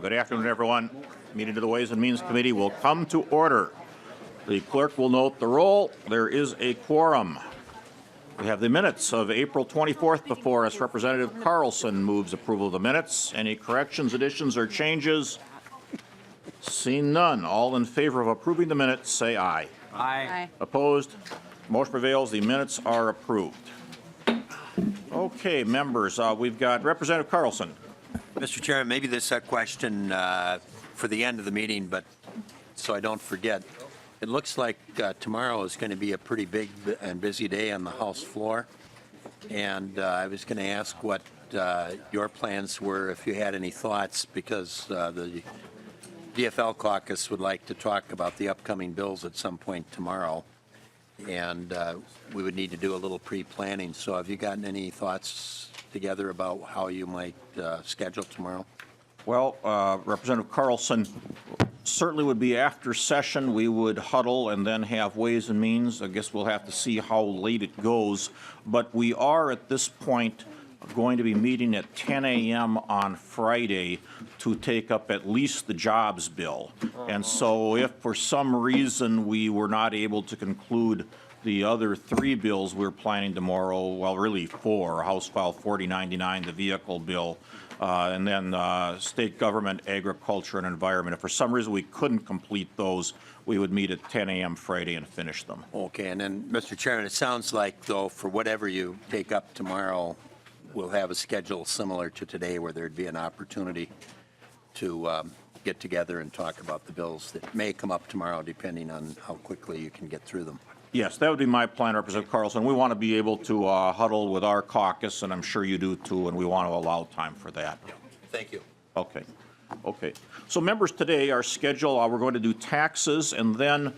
Good afternoon, everyone. Meeting of the Ways and Means Committee will come to order. The clerk will note the roll. There is a quorum. We have the minutes of April 24th before us. Representative Torkelson moves approval of the minutes. Any corrections, additions, or changes? Seeing none. All in favor of approving the minutes, say aye. Aye. Opposed? Motion prevails. The minutes are approved. Okay, members, we've got Representative Torkelson. Mr. Chairman, maybe this is a question for the end of the meeting, but so I don't forget. It looks like tomorrow is going to be a pretty big and busy day on the House floor. And I was going to ask what your plans were, if you had any thoughts, because the DFL caucus would like to talk about the upcoming bills at some point tomorrow. And we would need to do a little pre-planning. So have you gotten any thoughts together about how you might schedule tomorrow? Well, Representative Torkelson, certainly would be after session. We would huddle and then have Ways and Means. I guess we'll have to see how late it goes. But we are at this point going to be meeting at 10 a.m. on Friday to take up at least the jobs bill. And so if for some reason we were not able to conclude the other three bills we're planning tomorrow, well, really four, House File 4099, the vehicle bill, and then state government, agriculture, and environment. If for some reason we couldn't complete those, we would meet at 10 a.m. Friday and finish them. Okay, and then, Mr. Chairman, it sounds like, though, for whatever you take up tomorrow, we'll have a schedule similar to today where there'd be an opportunity to get together and talk about the bills that may come up tomorrow, depending on how quickly you can get through them. Yes, that would be my plan, Representative Torkelson. We want to be able to huddle with our caucus, and I'm sure you do too, and we want to allow time for that. Thank you. Okay. Okay. So members, today our schedule, we're going to do taxes, and then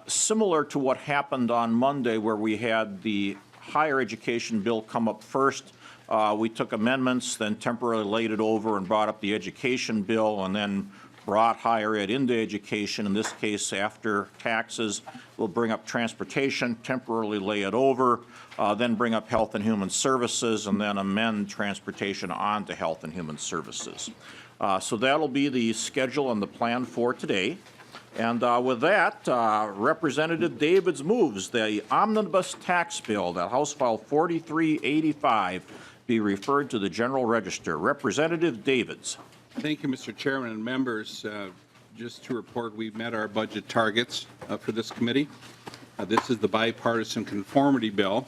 similar to what happened on Monday where we had the higher education bill come up first, we took amendments, then temporarily laid it over and brought up the education bill, and then brought higher ed into education. In this case, after taxes, we'll bring up transportation, temporarily lay it over, then bring up health and human services, and then amend transportation onto health and human services. So that'll be the schedule and the plan for today. And with that, Representative Davids moves the Omnibus Tax Bill, that House File 4385, be referred to the General Register. Representative Davids. Thank you, Mr. Chairman and members. Just to report, we've met our budget targets for this committee. This is the bipartisan conformity bill.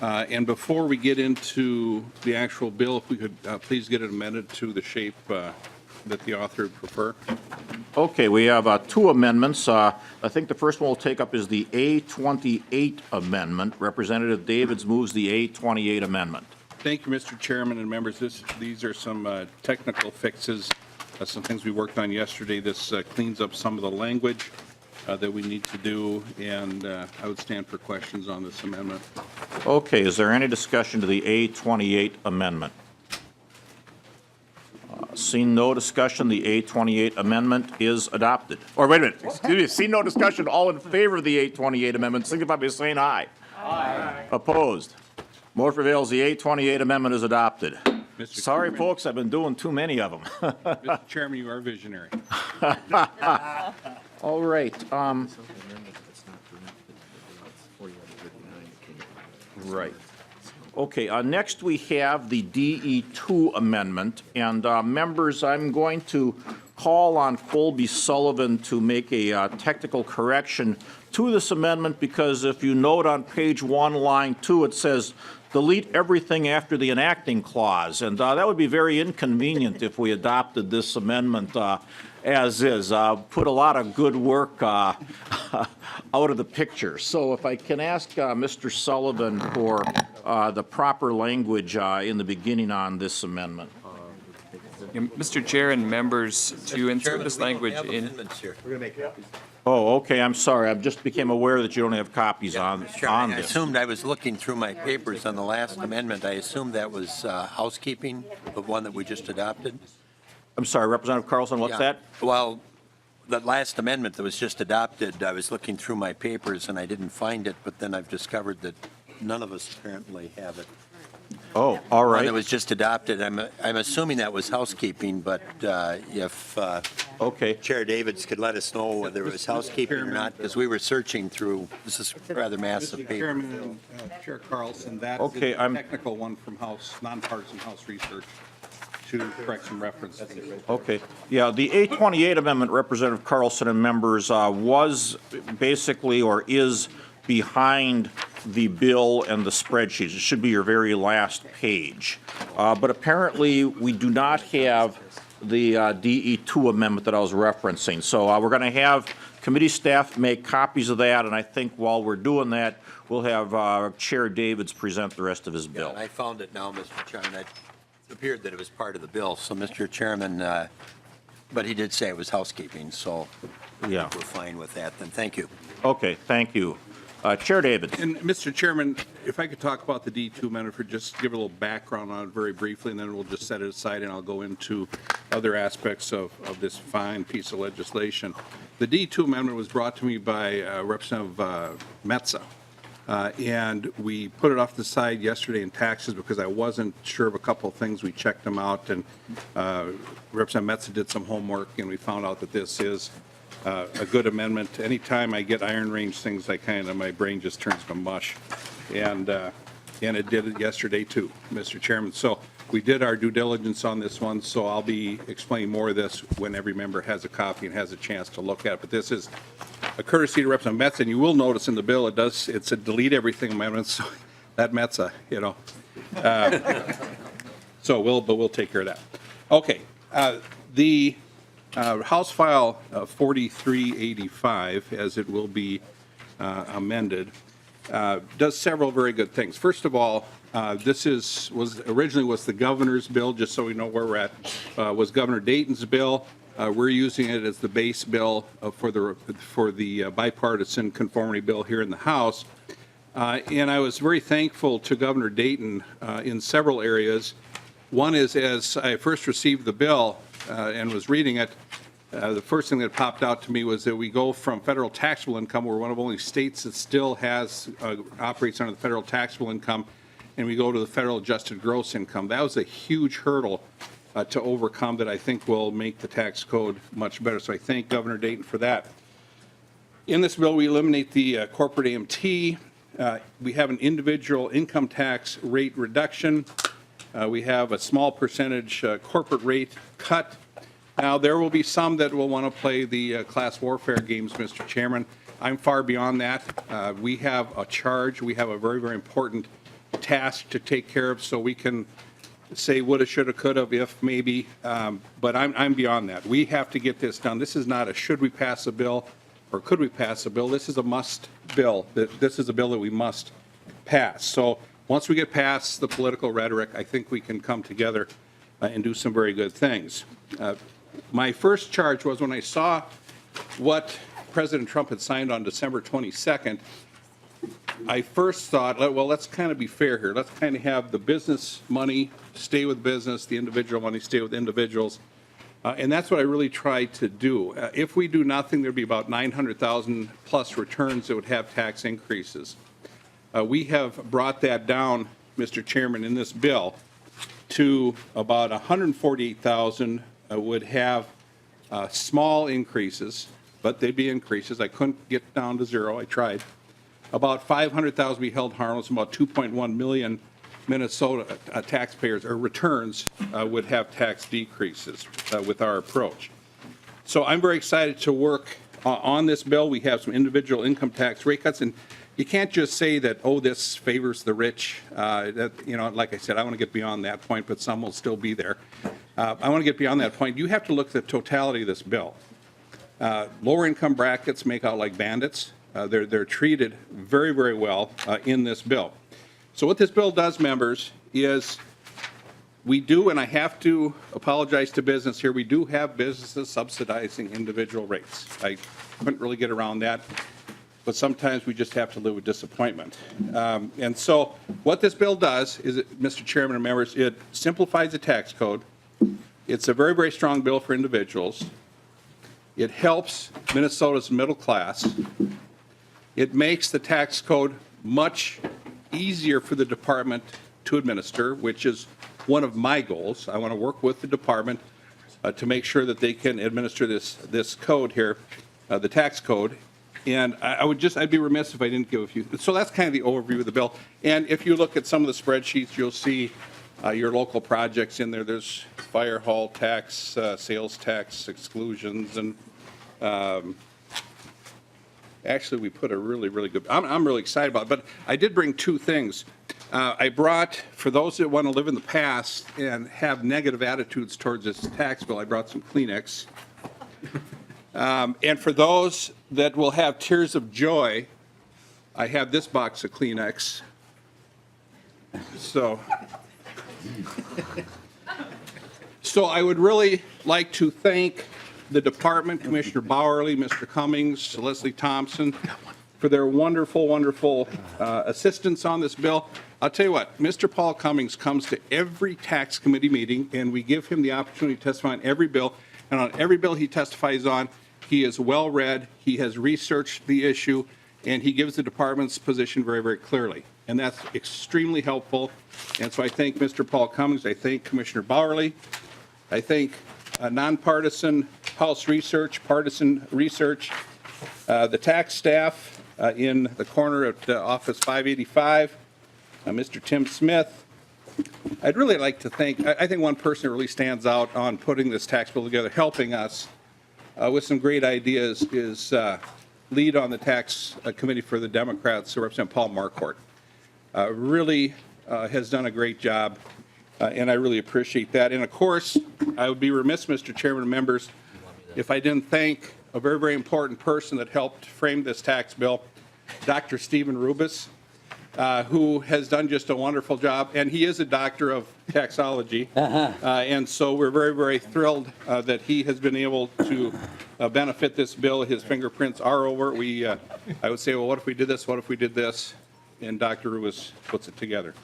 And before we get into the actual bill, if we could please get it amended to the shape that the author would prefer. Okay, we have two amendments. I think the first one we'll take up is the A28 amendment. Representative Davids moves the A28 amendment. Thank you, Mr. Chairman and members. These are some technical fixes, some things we worked on yesterday. This cleans up some of the language that we need to do, and I would stand for questions on this amendment. Okay, is there any discussion to the A28 amendment? Seeing no discussion, the A28 amendment is adopted. Or wait a minute, excuse me, seeing no discussion, all in favor of the A28 amendment, signify by saying aye. Aye. Opposed? Motion prevails. The A28 amendment is adopted. Sorry, Chairman, folks, I've been doing too many of them. Mr. Chairman, you are visionary. All right. Right. Okay, next we have the DE2 amendment, and members, I'm going to call on Colby Sullivan to make a technical correction to this amendment, because if you note on page 1, line 2, it says delete everything after the enacting clause, and that would be very inconvenient if we adopted this amendment as is. Put a lot of good work out of the picture. So if I can ask Mr. Sullivan for the proper language in the beginning on this amendment. Mr. Chair and members, to insert this language in. We're going to make copies. Oh, okay, I'm sorry. I just became aware that you don't have copies on I this. assumed, I was looking through my papers on the last amendment. I assumed that was housekeeping, the one that we just adopted. I'm sorry, Representative Torkelson, what's Yeah. that? Well, the last amendment that was just adopted, I was looking through my papers and I didn't find it, but then I've discovered that none of us apparently have it. Oh, all one right. that was just adopted. I'm assuming that was housekeeping, but if Okay. Chair Davids could let us know whether it was housekeeping or not, because we were searching through, this is rather massive Mr. paper. Chairman and Chair Carlson, that is Okay, a I'm- technical one from House, nonpartisan House Research to correct some references. Okay, yeah, the 828 amendment, Representative Carlson and members, was basically or is behind the bill and the spreadsheets. It should be your very last page. But apparently, we do not have the DE2 amendment that I was referencing. So we're going to have committee staff make copies of that, and I think while we're doing that, we'll have Chair Davids present the rest of his bill. And I found it now, Mr. Chairman. It appeared that it was part of the bill. So, Mr. Chairman, but he did say it was housekeeping, so Yeah. we're fine with that. Then thank you. Okay, thank you. Chair Davids. And Mr. Chairman, if I could talk about the D2 amendment for just give a little background on it very briefly, and then we'll just set it aside and I'll go into other aspects of this fine piece of legislation. The D2 amendment was brought to me by Representative Metza. And we put it off the side yesterday in taxes because I wasn't sure of a couple of things. We checked them out, and Representative Metza did some homework, and we found out that this is a good amendment. Anytime I get iron range things, my brain just turns to mush. And it did it yesterday too, Mr. Chairman. So we did our due diligence on this one, so I'll be explaining more of this when every member has a copy and has a chance to look at it. But this is a courtesy to Representative Metza, and you will notice in the bill, it's a delete everything amendment, so that Metza, So we'll take care of that. Okay, the House File 4385, as it will be amended, does several very good things. First of all, this originally was the governor's bill, just so we know where we're at, was Governor Dayton's bill. We're using it as the base bill for the bipartisan conformity bill here in the House. And I was very thankful to Governor Dayton in several areas. One is, as I first received the bill and was reading it, the first thing that popped out to me was that we go from federal taxable income, we're one of only states that still operates under the federal taxable income, and we go to the federal adjusted gross income. That was a huge hurdle to overcome that I think will make the tax code much better. So I thank Governor Dayton for that. In this bill, we eliminate the corporate AMT. We have an individual income tax rate reduction. We have a small percentage corporate rate cut. Now, there will be some that will want to play the class warfare games, Mr. Chairman. I'm far beyond that. We have a charge. We have a very, very important task to take care of, so we can say woulda, shoulda, coulda, if, maybe, but I'm beyond that. We have to get this done. This is not a should we pass a bill or could we pass a bill. This is a must bill. This is a bill that we must pass. So once we get past the political rhetoric, I think we can come together and do some very good things. My first charge was when I saw what President Trump had signed on December 22nd, I first thought, well, let's kind of be fair here. Let's kind of have the business money stay with business, the individual money stay with individuals. And that's what I really tried to do. If we do nothing, there'd be about 900,000 plus returns that would have tax increases. We have brought that down, Mr. Chairman, in this bill to about 148,000 would have small increases, but they'd be increases. I couldn't get down to zero. I tried. About 500,000 be held harmless, about 2.1 million Minnesota taxpayers or returns would have tax decreases with our approach. So I'm very excited to work on this bill. We have some individual income tax rate cuts, and you can't just say that, oh, this favors the rich. Like I said, I want to get beyond that point, but some will still be there. I want to get beyond that point. You have to look at the totality of this bill. Lower income brackets make out like bandits. They're treated very, very well in this bill. So what this bill does, members, is we do, and I have to apologize to business here, we do have businesses subsidizing individual rates. I couldn't really get around that, but sometimes we just have to live with disappointment. And so what this bill does is, Mr. Chairman and members, it simplifies the tax code. It's a very, very strong bill for individuals. It helps Minnesota's middle class. It makes the tax code much easier for the department to administer, which is one of my goals. I want to work with the department to make sure that they can administer this code here, the tax code. And I'd be remiss if I didn't give a few. So that's kind of the overview of the bill. And if you look at some of the spreadsheets, you'll see your local projects in there. There's fire hall tax, sales tax exclusions, and actually we put a really, really good, I'm really excited about it. But I did bring two things. I brought, for those that want to live in the past and have negative attitudes towards this tax bill, I brought some Kleenex. And for those that will have tears of joy, I have this box of Kleenex. So I would really like to thank the department, Commissioner Bowerly, Mr. Cummings, Leslie Thompson, for their wonderful, wonderful assistance on this bill. I'll tell you what, Mr. Paul Cummings comes to every tax committee meeting, and we give him the opportunity to testify on every bill. And on every bill he testifies on, he is well-read, he has researched the issue, and he gives the department's position very, very clearly. And that's extremely helpful. And so I thank Mr. Paul Cummings, I thank Commissioner Bowerly, I thank nonpartisan House research, partisan research, the tax staff in the corner at Office 585, Mr. Tim Smith. I'd really like to thank, I think one person that really stands out on putting this tax bill together, helping us with some great ideas, is lead on the tax committee for the Democrats, Representative Paul Marquardt. Really has done a great job, and I really appreciate that. And of course, I would be remiss, Mr. Chairman and members, if I didn't thank a very, very important person that helped frame this tax bill, Dr. Stephen Rubis, who has done just a wonderful job, and he is a doctor of taxology. And so we're very, very thrilled that he has been able to benefit this bill. His fingerprints are over it. I would say, well, what if we did this? What if we did this? And Dr. Rubis puts it together.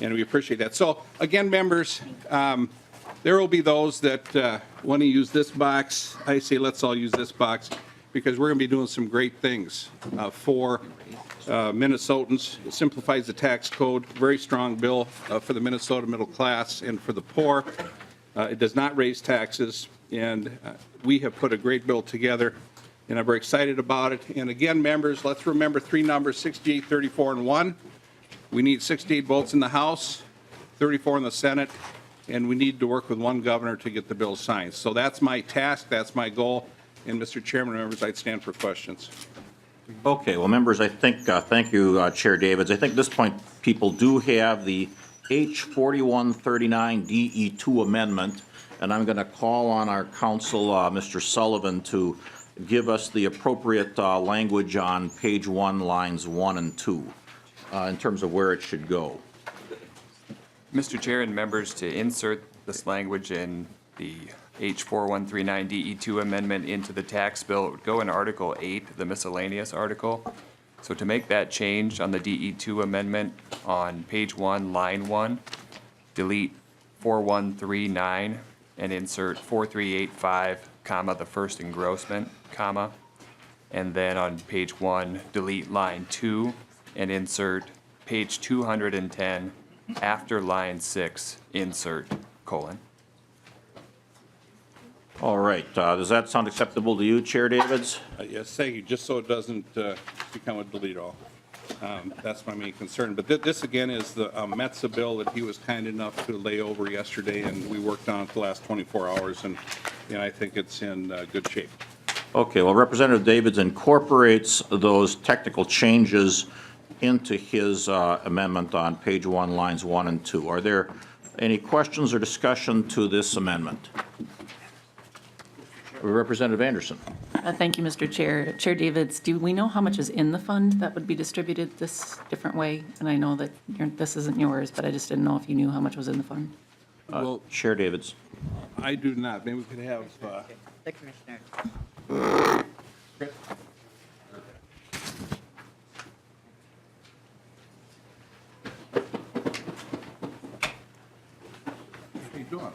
And we appreciate that. So again, members, there will be those that want to use this box. I say let's all use this box, because we're going to be doing some great things for Minnesotans. It simplifies the tax code. Very strong bill for the Minnesota middle class and for the poor. It does not raise taxes, and we have put a great bill together, and I'm very excited about it. And again, members, let's remember three numbers: 68, 34, and 1. We need 68 votes in the House, 34 in the Senate, and we need to work with one governor to get the bill signed. So that's my task, that's my goal. And Mr. Chairman, members, I'd stand for questions. Okay, well, members, I think, thank you, Chair Davids. I think at this point, people do have the H 4139 DE2 amendment, and I'm going to call on our counsel, Mr. Sullivan, to give us the appropriate language on page 1, lines 1 and 2, in terms of where it should go. Mr. Chair and members, to insert this language in the H 4139 DE2 amendment into the tax bill, it would go in Article 8, the miscellaneous article. So to make that change on the DE2 amendment on page 1, line 1, delete 4139 and insert 4385, comma, the first engrossment, comma. And then on page 1, delete line 2 and insert page 210 after line 6, insert colon. All right, does that sound acceptable to you, Chair Davids? Yes, thank you, just so it doesn't become a delete all. That's my main concern. But this, again, is the Metza bill that he was kind enough to lay over yesterday, and we worked on it the last 24 hours, and I think it's in good shape. Okay, well, Representative Davids incorporates those technical changes into his amendment on page 1, lines 1 and 2. Are there any questions or discussion to this amendment? Representative Anderson. Thank you, Mr. Chair. Chair Davids, do we know how much is in the fund that would be distributed this different way? And I know that this isn't yours, but I just didn't know if you knew how much was in the fund. Well, Chair Davids. I do not. Maybe we could have. The commissioner. Chris? How you doing?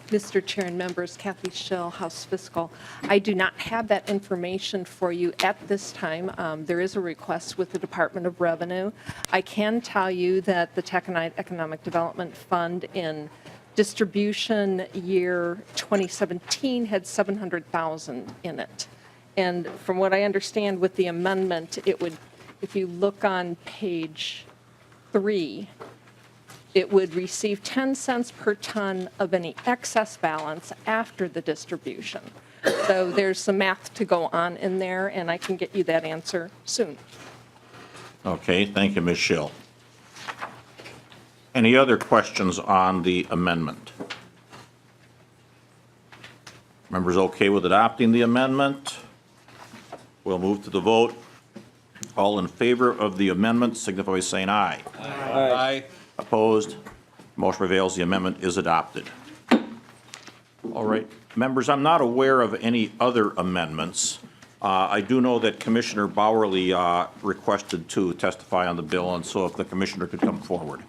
Mr. Chair and members, Kathy Schill, House Fiscal. I do not have that information for you at this time. There is a request with the Department of Revenue. I can tell you that the Tech and Economic Development Fund in distribution year 2017 had $700,000 in it. And from what I understand with the amendment, it would, if you look on page 3, it would receive 10 cents per ton of any excess balance after the distribution. So there's some math to go on in there, and I can get you that answer soon. Okay, thank you, Ms. Schill. Any other questions on the amendment? Members okay with adopting the amendment? We'll move to the vote. All in favor of the amendment signify by saying aye. Aye. Opposed? Motion prevails. The amendment is adopted. All right, members, I'm not aware of any other amendments. I do know that Commissioner Bowerly requested to testify on the bill, and so if the commissioner could come forward.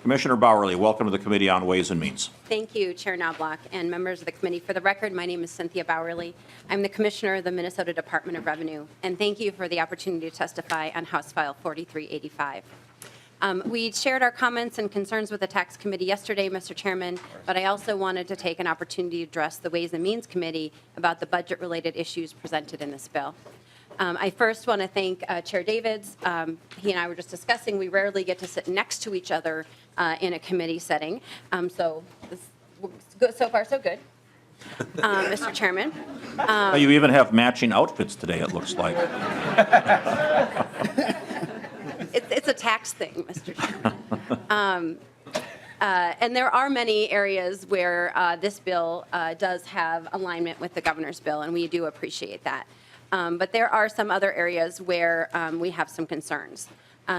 Commissioner Bowerly, welcome to the Committee on Ways and Means. Thank you, Chair Knobloch and members of the committee. For the record, my name is Cynthia Bowerly. I'm the Commissioner of the Minnesota Department of Revenue, and thank you for the opportunity to testify on House File 4385. We shared our comments and concerns with the Tax Committee yesterday, Mr. Chairman, but I also wanted to take an opportunity to address the Ways and Means Committee about the budget-related issues presented in this bill. I first want to thank Chair Davids. He and I were just discussing, we rarely get to sit next to each other in a committee setting. So far, so good. Mr. Chairman. You even have matching outfits today, it looks like. It's a tax thing, Mr. Chairman. And there are many areas where this bill does have alignment with the governor's bill, and we do appreciate that. But there are some other areas where we have some concerns.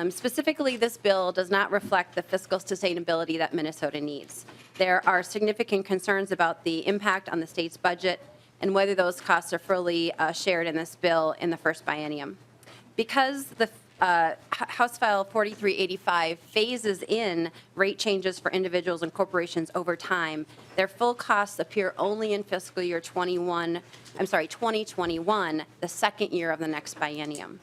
Specifically, this bill does not reflect the fiscal sustainability that Minnesota needs. There are significant concerns about the impact on the state's budget and whether those costs are fully shared in this bill in the first biennium. Because the House File 4385 phases in rate changes for individuals and corporations over time, their full costs appear only in fiscal year 2021, the second year of the next biennium.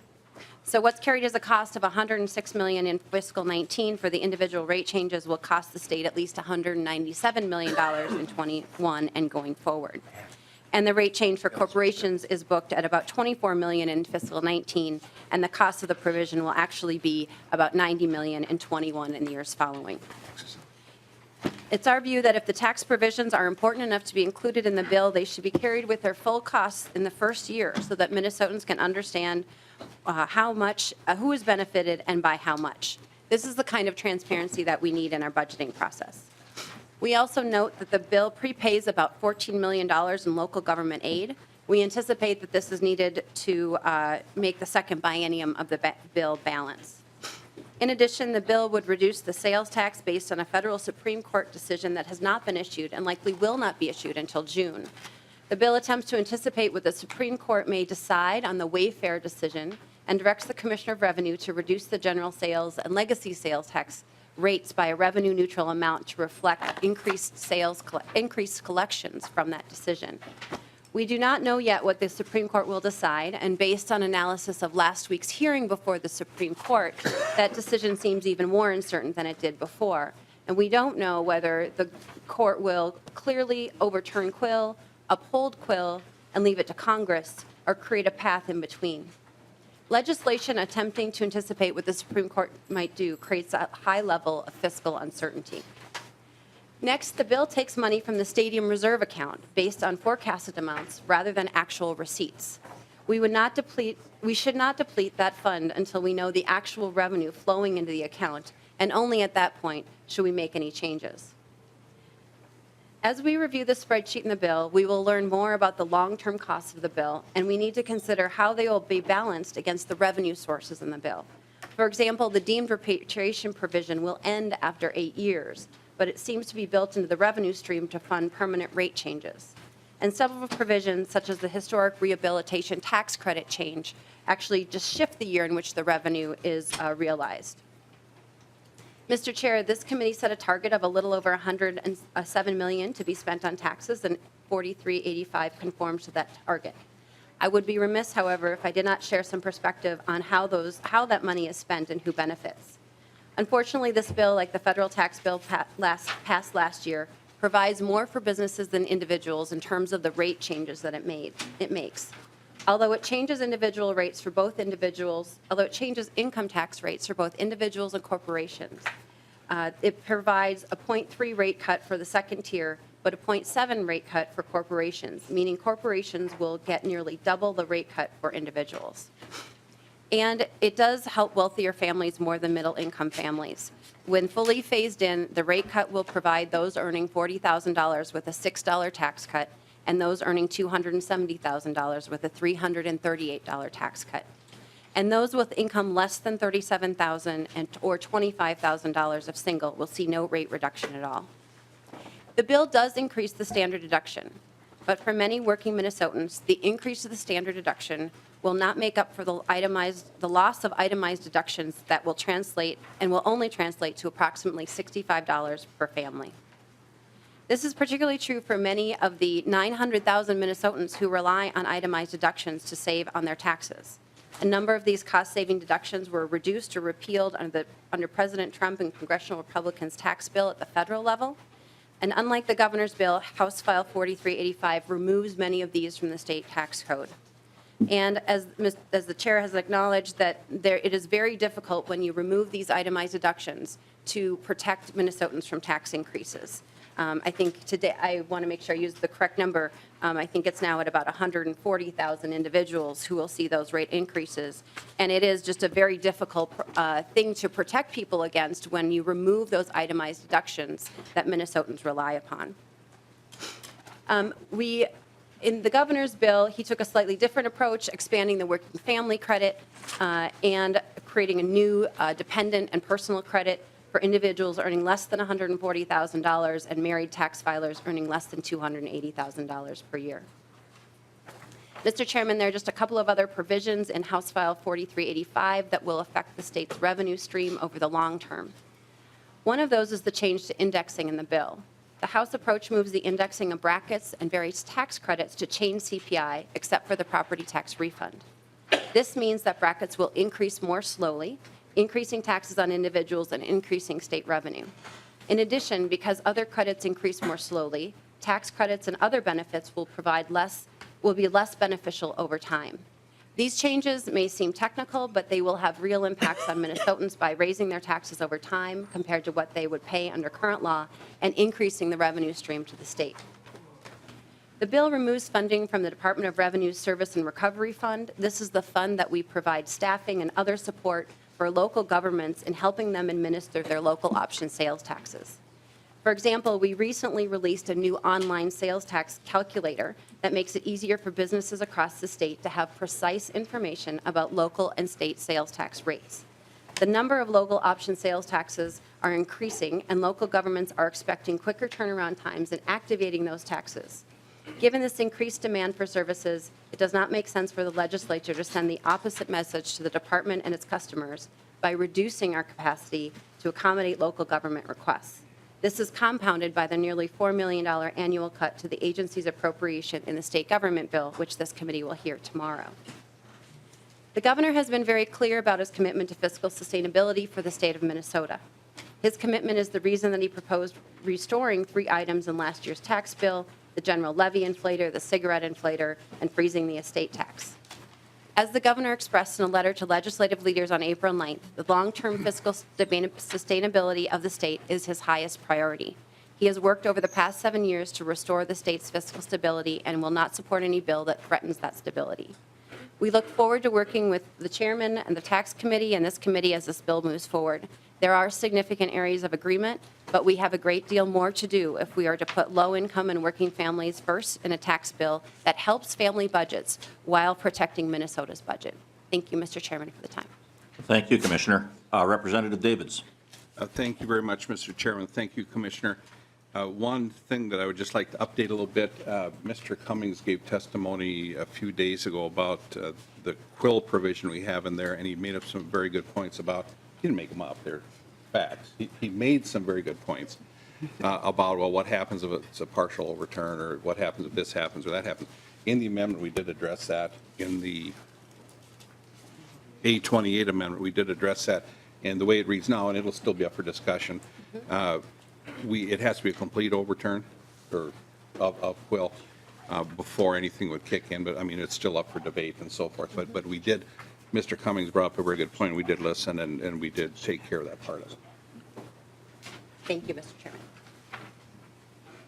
So what's carried as a cost of $106 million in fiscal 19 for the individual rate changes will cost the state at least $197 million in 21 and going forward. And the rate change for corporations is booked at about $24 million in fiscal 19, and the cost of the provision will actually be about $90 million in 21 and the years following. It's our view that if the tax provisions are important enough to be included in the bill, they should be carried with their full costs in the first year so that Minnesotans can understand how much, who is benefited and by how much. This is the kind of transparency that we need in our budgeting process. We also note that the bill prepays about $14 million in local government aid. We anticipate that this is needed to make the second biennium of the bill balance. In addition, the bill would reduce the sales tax based on a federal Supreme Court decision that has not been issued and likely will not be issued until June. The bill attempts to anticipate what the Supreme Court may decide on the Wayfair decision and directs the Commissioner of Revenue to reduce the general sales and legacy sales tax rates by a revenue-neutral amount to reflect increased collections from that decision. We do not know yet what the Supreme Court will decide, and based on analysis of last week's hearing before the Supreme Court, that decision seems even more uncertain than it did before. And we don't know whether the court will clearly overturn Quill, uphold Quill, and leave it to Congress, or create a path in between. Legislation attempting to anticipate what the Supreme Court might do creates a high level of fiscal uncertainty. Next, the bill takes money from the Stadium Reserve account based on forecasted amounts rather than actual receipts. We should not deplete that fund until we know the actual revenue flowing into the account, and only at that point should we make any changes. As we review the spreadsheet in the bill, we will learn more about the long-term costs of the bill, and we need to consider how they will be balanced against the revenue sources in the bill. For example, the deemed repatriation provision will end after 8 years, but it seems to be built into the revenue stream to fund permanent rate changes. And several provisions, such as the historic rehabilitation tax credit change, actually just shift the year in which the revenue is realized. Mr. Chair, this committee set a target of a little over $107 million to be spent on taxes, and 4385 conforms to that target. I would be remiss, however, if I did not share some perspective on how that money is spent and who benefits. Unfortunately, this bill, like the federal tax bill passed last year, provides more for businesses than individuals in terms of the rate changes that it makes. Although it changes individual rates for both individuals, although it changes income tax rates for both individuals and corporations, it provides a 0.3 rate cut for the second tier, but a 0.7 rate cut for corporations, meaning corporations will get nearly double the rate cut for individuals. And it does help wealthier families more than middle-income families. When fully phased in, the rate cut will provide those earning $40,000 with a $6 tax cut, and those earning $270,000 with a $338 tax cut. And those with income less than $37,000 or $25,000 of single will see no rate reduction at all. The bill does increase the standard deduction, but for many working Minnesotans, the increase of the standard deduction will not make up for the loss of itemized deductions that will translate and will only translate to approximately $65 per family. This is particularly true for many of the 900,000 Minnesotans who rely on itemized deductions to save on their taxes. A number of these cost-saving deductions were reduced or repealed under President Trump and congressional Republicans' tax bill at the federal level. And unlike the governor's bill, House File 4385 removes many of these from the state tax code. And as the chair has acknowledged, that it is very difficult when you remove these itemized deductions to protect Minnesotans from tax increases. I think today, I want to make sure I use the correct number. I think it's now at about 140,000 individuals who will see those rate increases. And it is just a very difficult thing to protect people against when you remove those itemized deductions that Minnesotans rely upon. In the governor's bill, he took a slightly different approach, expanding the working family credit and creating a new dependent and personal credit for individuals earning less than $140,000 and married tax filers earning less than $280,000 per year. Mr. Chairman, there are just a couple of other provisions in House File 4385 that will affect the state's revenue stream over the long term. One of those is the change to indexing in the bill. The House approach moves the indexing of brackets and various tax credits to change CPI, except for the property tax refund. This means that brackets will increase more slowly, increasing taxes on individuals and increasing state revenue. In addition, because other credits increase more slowly, tax credits and other benefits will be less beneficial over time. These changes may seem technical, but they will have real impacts on Minnesotans by raising their taxes over time compared to what they would pay under current law and increasing the revenue stream to the state. The bill removes funding from the Department of Revenue's Service and Recovery Fund. This is the fund that we provide staffing and other support for local governments in helping them administer their local option sales taxes. For example, we recently released a new online sales tax calculator that makes it easier for businesses across the state to have precise information about local and state sales tax rates. The number of local option sales taxes are increasing, and local governments are expecting quicker turnaround times in activating those taxes. Given this increased demand for services, it does not make sense for the legislature to send the opposite message to the department and its customers by reducing our capacity to accommodate local government requests. This is compounded by the nearly $4 million annual cut to the agency's appropriation in the state government bill, which this committee will hear tomorrow. The governor has been very clear about his commitment to fiscal sustainability for the state of Minnesota. His commitment is the reason that he proposed restoring 3 items in last year's tax bill: the general levy inflator, the cigarette inflator, and freezing the estate tax. As the governor expressed in a letter to legislative leaders on April 9th, the long-term fiscal sustainability of the state is his highest priority. He has worked over the past 7 years to restore the state's fiscal stability and will not support any bill that threatens that stability. We look forward to working with the chairman and the tax committee and this committee as this bill moves forward. There are significant areas of agreement, but we have a great deal more to do if we are to put low-income and working families first in a tax bill that helps family budgets while protecting Minnesota's budget. Thank you, Mr. Chairman, for the time. Thank you, Commissioner. Representative Davids. Thank you very much, Mr. Chairman. Thank you, Commissioner. One thing that I would just like to update a little bit, Mr. Cummings gave testimony a few days ago about the quill provision we have in there, and he made up some very good points about, he didn't make them up, they're facts. He made some very good points about, well, what happens if it's a partial overturn, or what happens if this happens or that happens. In the amendment, we did address that. In the A28 amendment, we did address that. And the way it reads now, and it'll still be up for discussion, it has to be a complete overturn or of quill before anything would kick in. But I mean, it's still up for debate and so forth. But we did, Mr. Cummings brought up a very good point. We did listen, and we did take care of that part of it. Thank you, Mr. Chairman.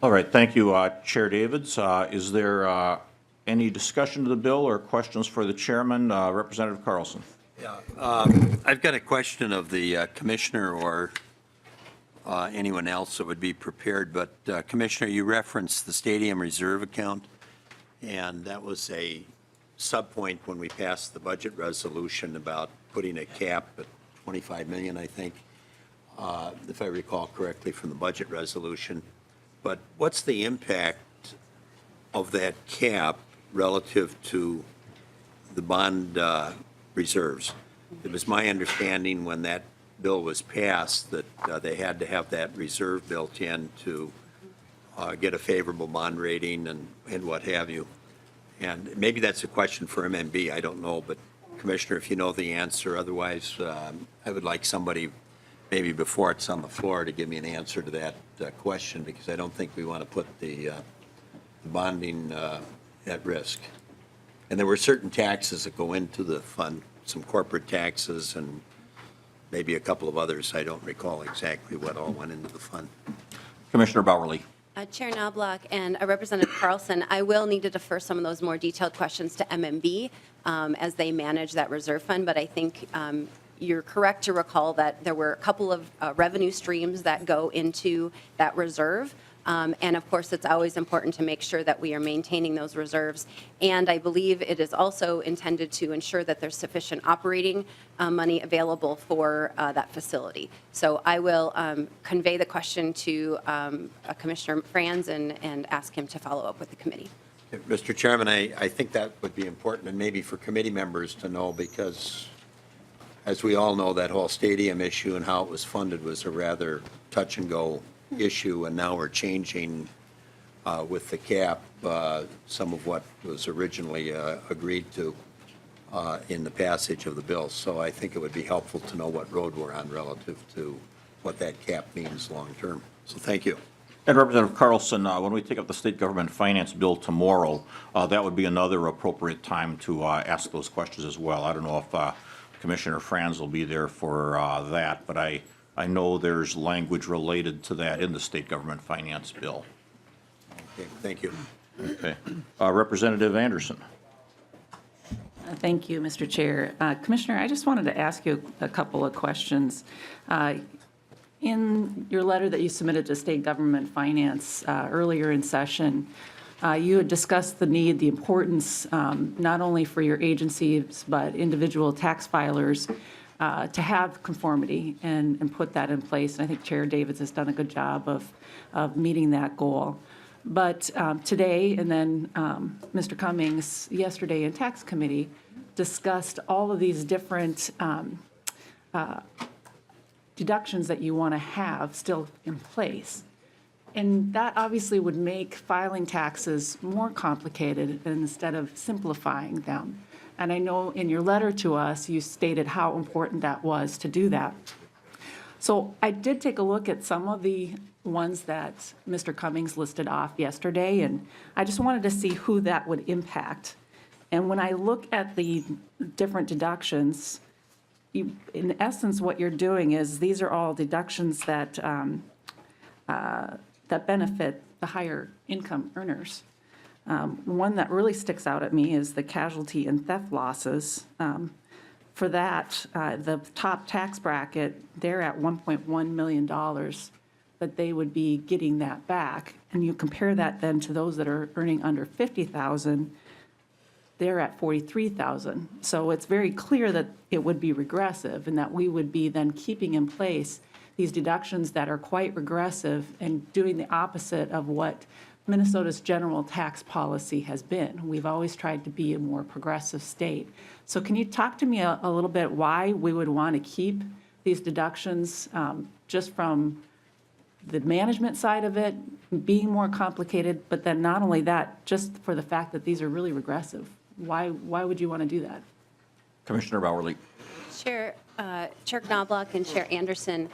All right, thank you, Chair Davids. Is there any discussion of the bill or questions for the chairman, Representative Carlson? I've got a question of the commissioner or anyone else that would be prepared, but Commissioner, you referenced the stadium reserve account, and that was a subpoint when we passed the budget resolution about putting a cap at 25 million, I think, if I recall correctly from the budget resolution. But what's the impact of that cap relative to the bond reserves? It was my understanding when that bill was passed that they had to have that reserve built in to get a favorable bond rating and what have you. And maybe that's a question for MMB, I don't know, but Commissioner, if you know the answer, otherwise I would like somebody maybe before it's on the floor to give me an answer to that question, because I don't think we want to put the bonding at risk. And there were certain taxes that go into the fund, some corporate taxes and maybe a couple of others. I don't recall exactly what all went into the fund. Commissioner Bowerly. Chair Knobloch and Representative Carlson, I will need to defer some of those more detailed questions to MMB as they manage that reserve fund, but I think you're correct to recall that there were a couple of revenue streams that go into that reserve. And of course, it's always important to make sure that we are maintaining those reserves. And I believe it is also intended to ensure that there's sufficient operating money available for that facility. So I will convey the question to Commissioner Franz and ask him to follow up with the committee. Mr. Chairman, I think that would be important, and maybe for committee members to know, because as we all know, that whole stadium issue and how it was funded was a rather touch-and-go issue, and now we're changing with the cap some of what was originally agreed to in the passage of the bill. So I think it would be helpful to know what road we're on relative to what that cap means long-term. So thank you. And Representative Carlson, when we take up the state government finance bill tomorrow, that would be another appropriate time to ask those questions as well. I don't know if Commissioner Franz will be there for that, but I know there's language related to that in the state government finance bill. Okay, thank you. Okay. Representative Anderson. Thank you, Mr. Chair. Commissioner, I just wanted to ask you a couple of questions. In your letter that you submitted to state government finance earlier in session, you had discussed the need, the importance, not only for your agencies, but individual tax filers to have conformity and put that in place. And I think Chair Davids has done a good job of meeting that goal. But today, and then Mr. Cummings yesterday in Tax Committee discussed all of these different deductions that you want to have still in place. And that obviously would make filing taxes more complicated instead of simplifying them. And I know in your letter to us, you stated how important that was to do that. So I did take a look at some of the ones that Mr. Cummings listed off yesterday, and I just wanted to see who that would impact. And when I look at the different deductions, in essence, what you're doing is these are all deductions that that benefit the higher income earners. One that really sticks out at me is the casualty and theft losses. For that, the top tax bracket, they're at $1.1 million, that they would be getting that back. And you compare that then to those that are earning under $50,000, they're at $43,000. So it's very clear that it would be regressive and that we would be then keeping in place these deductions that are quite regressive and doing the opposite of what Minnesota's general tax policy has been. We've always tried to be a more progressive state. So can you talk to me a little bit why we would want to keep these deductions just from the management side of it, being more complicated, but then not only that, just for the fact that these are really regressive? Why would you want to do that? Commissioner Bowerly. Chair Knobloch and Chair Anderson,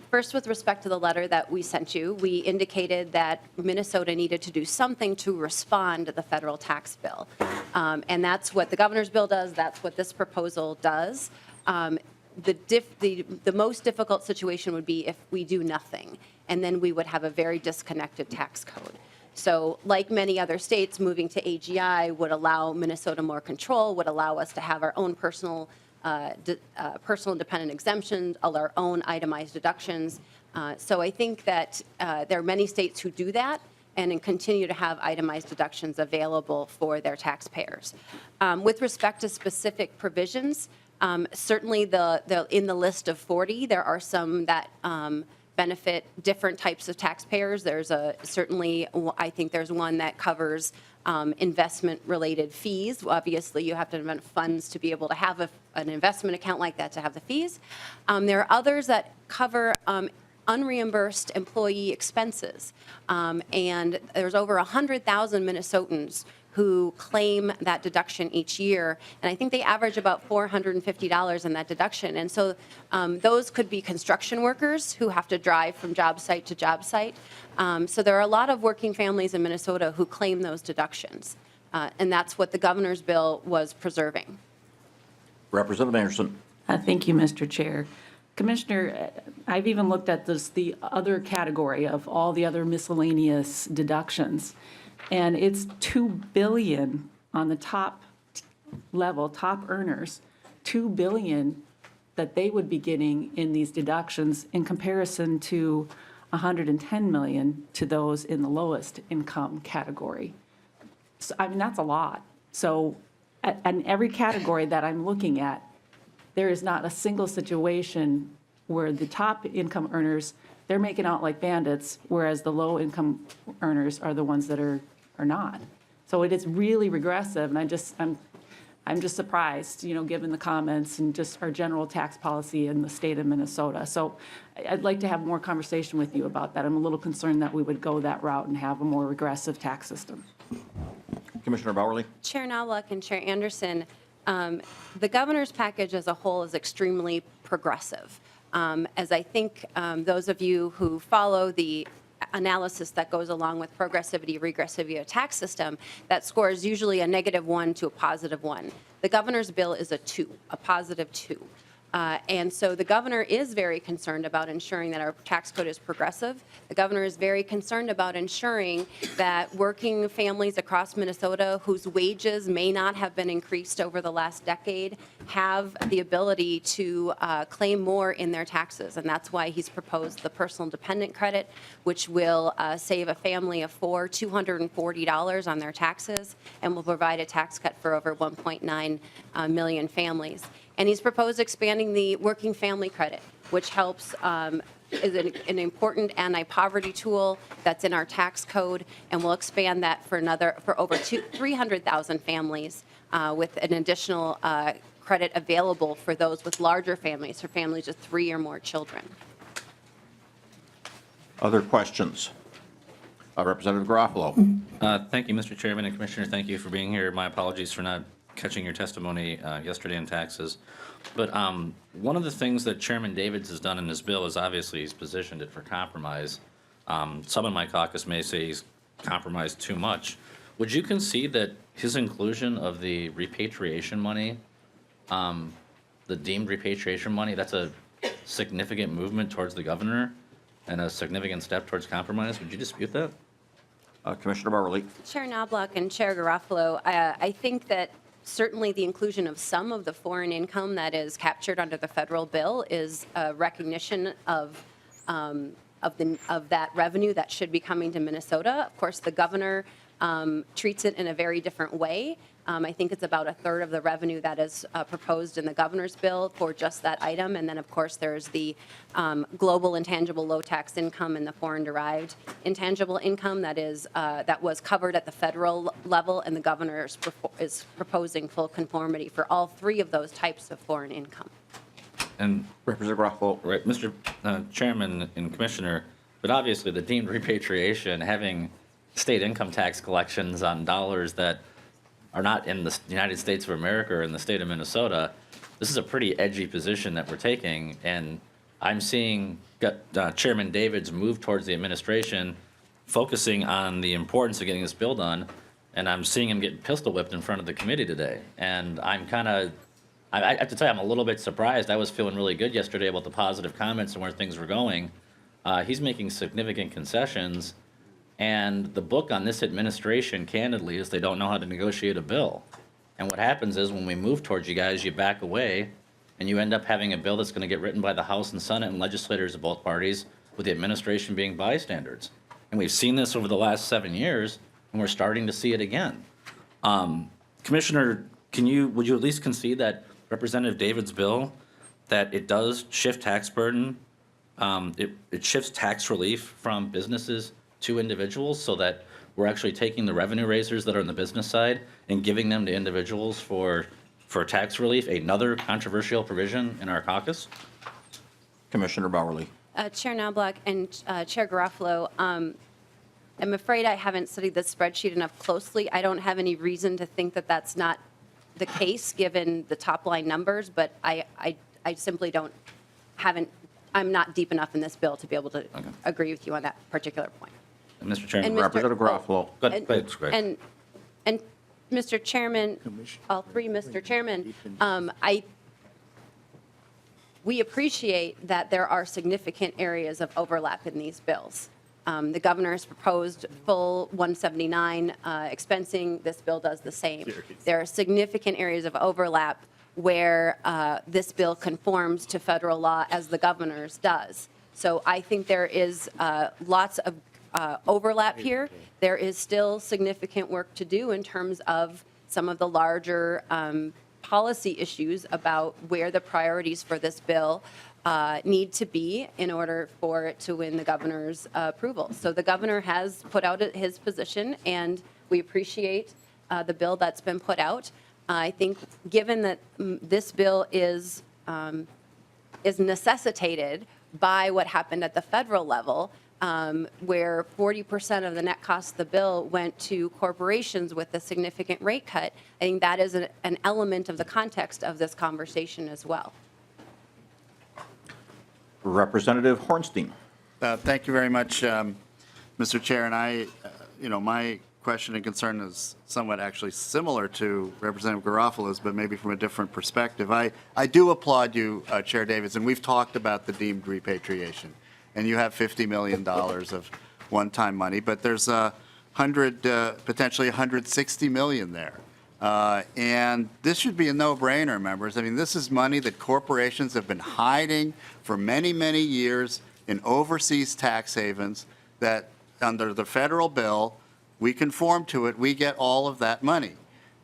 first with respect to the letter that we sent you, we indicated that Minnesota needed to do something to respond to the federal tax bill. And that's what the governor's bill does. That's what this proposal does. The most difficult situation would be if we do nothing, and then we would have a very disconnected tax code. So like many other states, moving to AGI would allow Minnesota more control, would allow us to have our own personal dependent exemptions, our own itemized deductions. So I think that there are many states who do that and continue to have itemized deductions available for their taxpayers. With respect to specific provisions, certainly in the list of 40, there are some that benefit different types of taxpayers. There's certainly, I think there's one that covers investment-related fees. Obviously, you have to invent funds to be able to have an investment account like that to have the fees. There are others that cover unreimbursed employee expenses. And there's over 100,000 Minnesotans who claim that deduction each year. And I think they average about $450 in that deduction. And so those could be construction workers who have to drive from job site to job site. So there are a lot of working families in Minnesota who claim those deductions. And that's what the governor's bill was preserving. Representative Anderson. Thank you, Mr. Chair. Commissioner, I've even looked at the other category of all the other miscellaneous deductions, and it's $2 billion on the top level, top earners, $2 billion that they would be getting in these deductions in comparison to $110 million to those in the lowest income category. So, I mean, that's a lot. So, in every category that I'm looking at, there is not a single situation where the top income earners, they're making out like bandits, whereas the low income earners are the ones that are not. So it is really regressive, and I'm just surprised, given the comments and just our general tax policy in the state of Minnesota. So I'd like to have more conversation with you about that. I'm a little concerned that we would go that route and have a more regressive tax system. Commissioner Bowerly. Chair Knobloch and Chair Anderson, the governor's package as a whole is extremely progressive. As I think those of you who follow the analysis that goes along with progressivity, regressivity of tax system, that score is usually a -1 to a +1. The governor's bill is a 2, a +2. And so the governor is very concerned about ensuring that our tax code is progressive. The governor is very concerned about ensuring that working families across Minnesota whose wages may not have been increased over the last decade have the ability to claim more in their taxes. And that's why he's proposed the personal dependent credit, which will save a family of 4 $240 on their taxes and will provide a tax cut for over 1.9 million families. And he's proposed expanding the working family credit, which helps is an important anti-poverty tool that's in our tax code, and we'll expand that for over 300,000 families with an additional credit available for those with larger families, for families with 3 or more children. Other questions? Representative Garofalo. Thank you, Mr. Chairman and Commissioner. Thank you for being here. My apologies for not catching your testimony yesterday in taxes. But one of the things that Chairman Davids has done in his bill is obviously he's positioned it for compromise. Some in my caucus may say he's compromised too much. Would you concede that his inclusion of the repatriation money, the deemed repatriation money, that's a significant movement towards the governor and a significant step towards compromise? Would you dispute that? Commissioner Bowerly. Chair Knobloch and Chair Garofalo, I think that certainly the inclusion of some of the foreign income that is captured under the federal bill is a recognition of that revenue that should be coming to Minnesota. Of course, the governor treats it in a very different way. I think it's about a third of the revenue that is proposed in the governor's bill for just that item. And then, of course, there's the global intangible low tax income and the foreign derived intangible income that was covered at the federal level, and the governor is proposing full conformity for all three of those types of foreign income. And Representative Garofalo. right, Mr. Chairman and Commissioner, but obviously the deemed repatriation, having state income tax collections on dollars that are not in the United States of America or in the state of Minnesota, this is a pretty edgy position that we're taking. And I'm seeing Chairman David's move towards the administration focusing on the importance of getting this bill done, and I'm seeing him get pistol whipped in front of the committee today. And I'm kind of, I have to tell you, I'm a little bit surprised. I was feeling really good yesterday about the positive comments and where things were going. He's making significant concessions. And the book on this administration, candidly, is they don't know how to negotiate a bill. And what happens is when we move towards you guys, you back away, and you end up having a bill that's going to get written by the House and Senate and legislators of both parties, with the administration being bystanders. And we've seen this over the last 7 years, and we're starting to see it again. Commissioner, would you at least concede that Representative David's bill, that it does shift tax burden, it shifts tax relief from businesses to individuals, so that we're actually taking the revenue raisers that are on the business side and giving them to individuals for tax relief, another controversial provision in our caucus? Commissioner Bowerly. Chair Knobloch and Chair Garofalo, I'm afraid I haven't studied this spreadsheet enough closely. I don't have any reason to think that that's not the case, given the top line numbers, but I simply I'm not deep enough in this bill to be able to agree with you on that particular point. Mr. Chairman, And Mr. Representative Garofalo. Go ahead. And Mr. Chairman, all three, Mr. Chairman, we appreciate that there are significant areas of overlap in these bills. The governor has proposed full 179 expensing. This bill does the same. There are significant areas of overlap where this bill conforms to federal law as the governor's does. So I think there is lots of overlap here. There is still significant work to do in terms of some of the larger policy issues about where the priorities for this bill need to be in order for it to win the governor's approval. So the governor has put out his position, and we appreciate the bill that's been put out. I think given that this bill is necessitated by what happened at the federal level, where 40% of the net cost of the bill went to corporations with a significant rate cut, I think that is an element of the context of this conversation as well. Representative Hornstein. Thank you very much, Mr. Chair. And my question and concern is somewhat actually similar to Representative Garofalo's, but maybe from a different perspective. I do applaud you, Chair Davids, and we've talked about the deemed repatriation. And you have $50 million of one-time money, but there's potentially $160 million there. And this should be a no-brainer, members. I mean, this is money that corporations have been hiding for many, many years in overseas tax havens that under the federal bill, we conform to it, we get all of that money.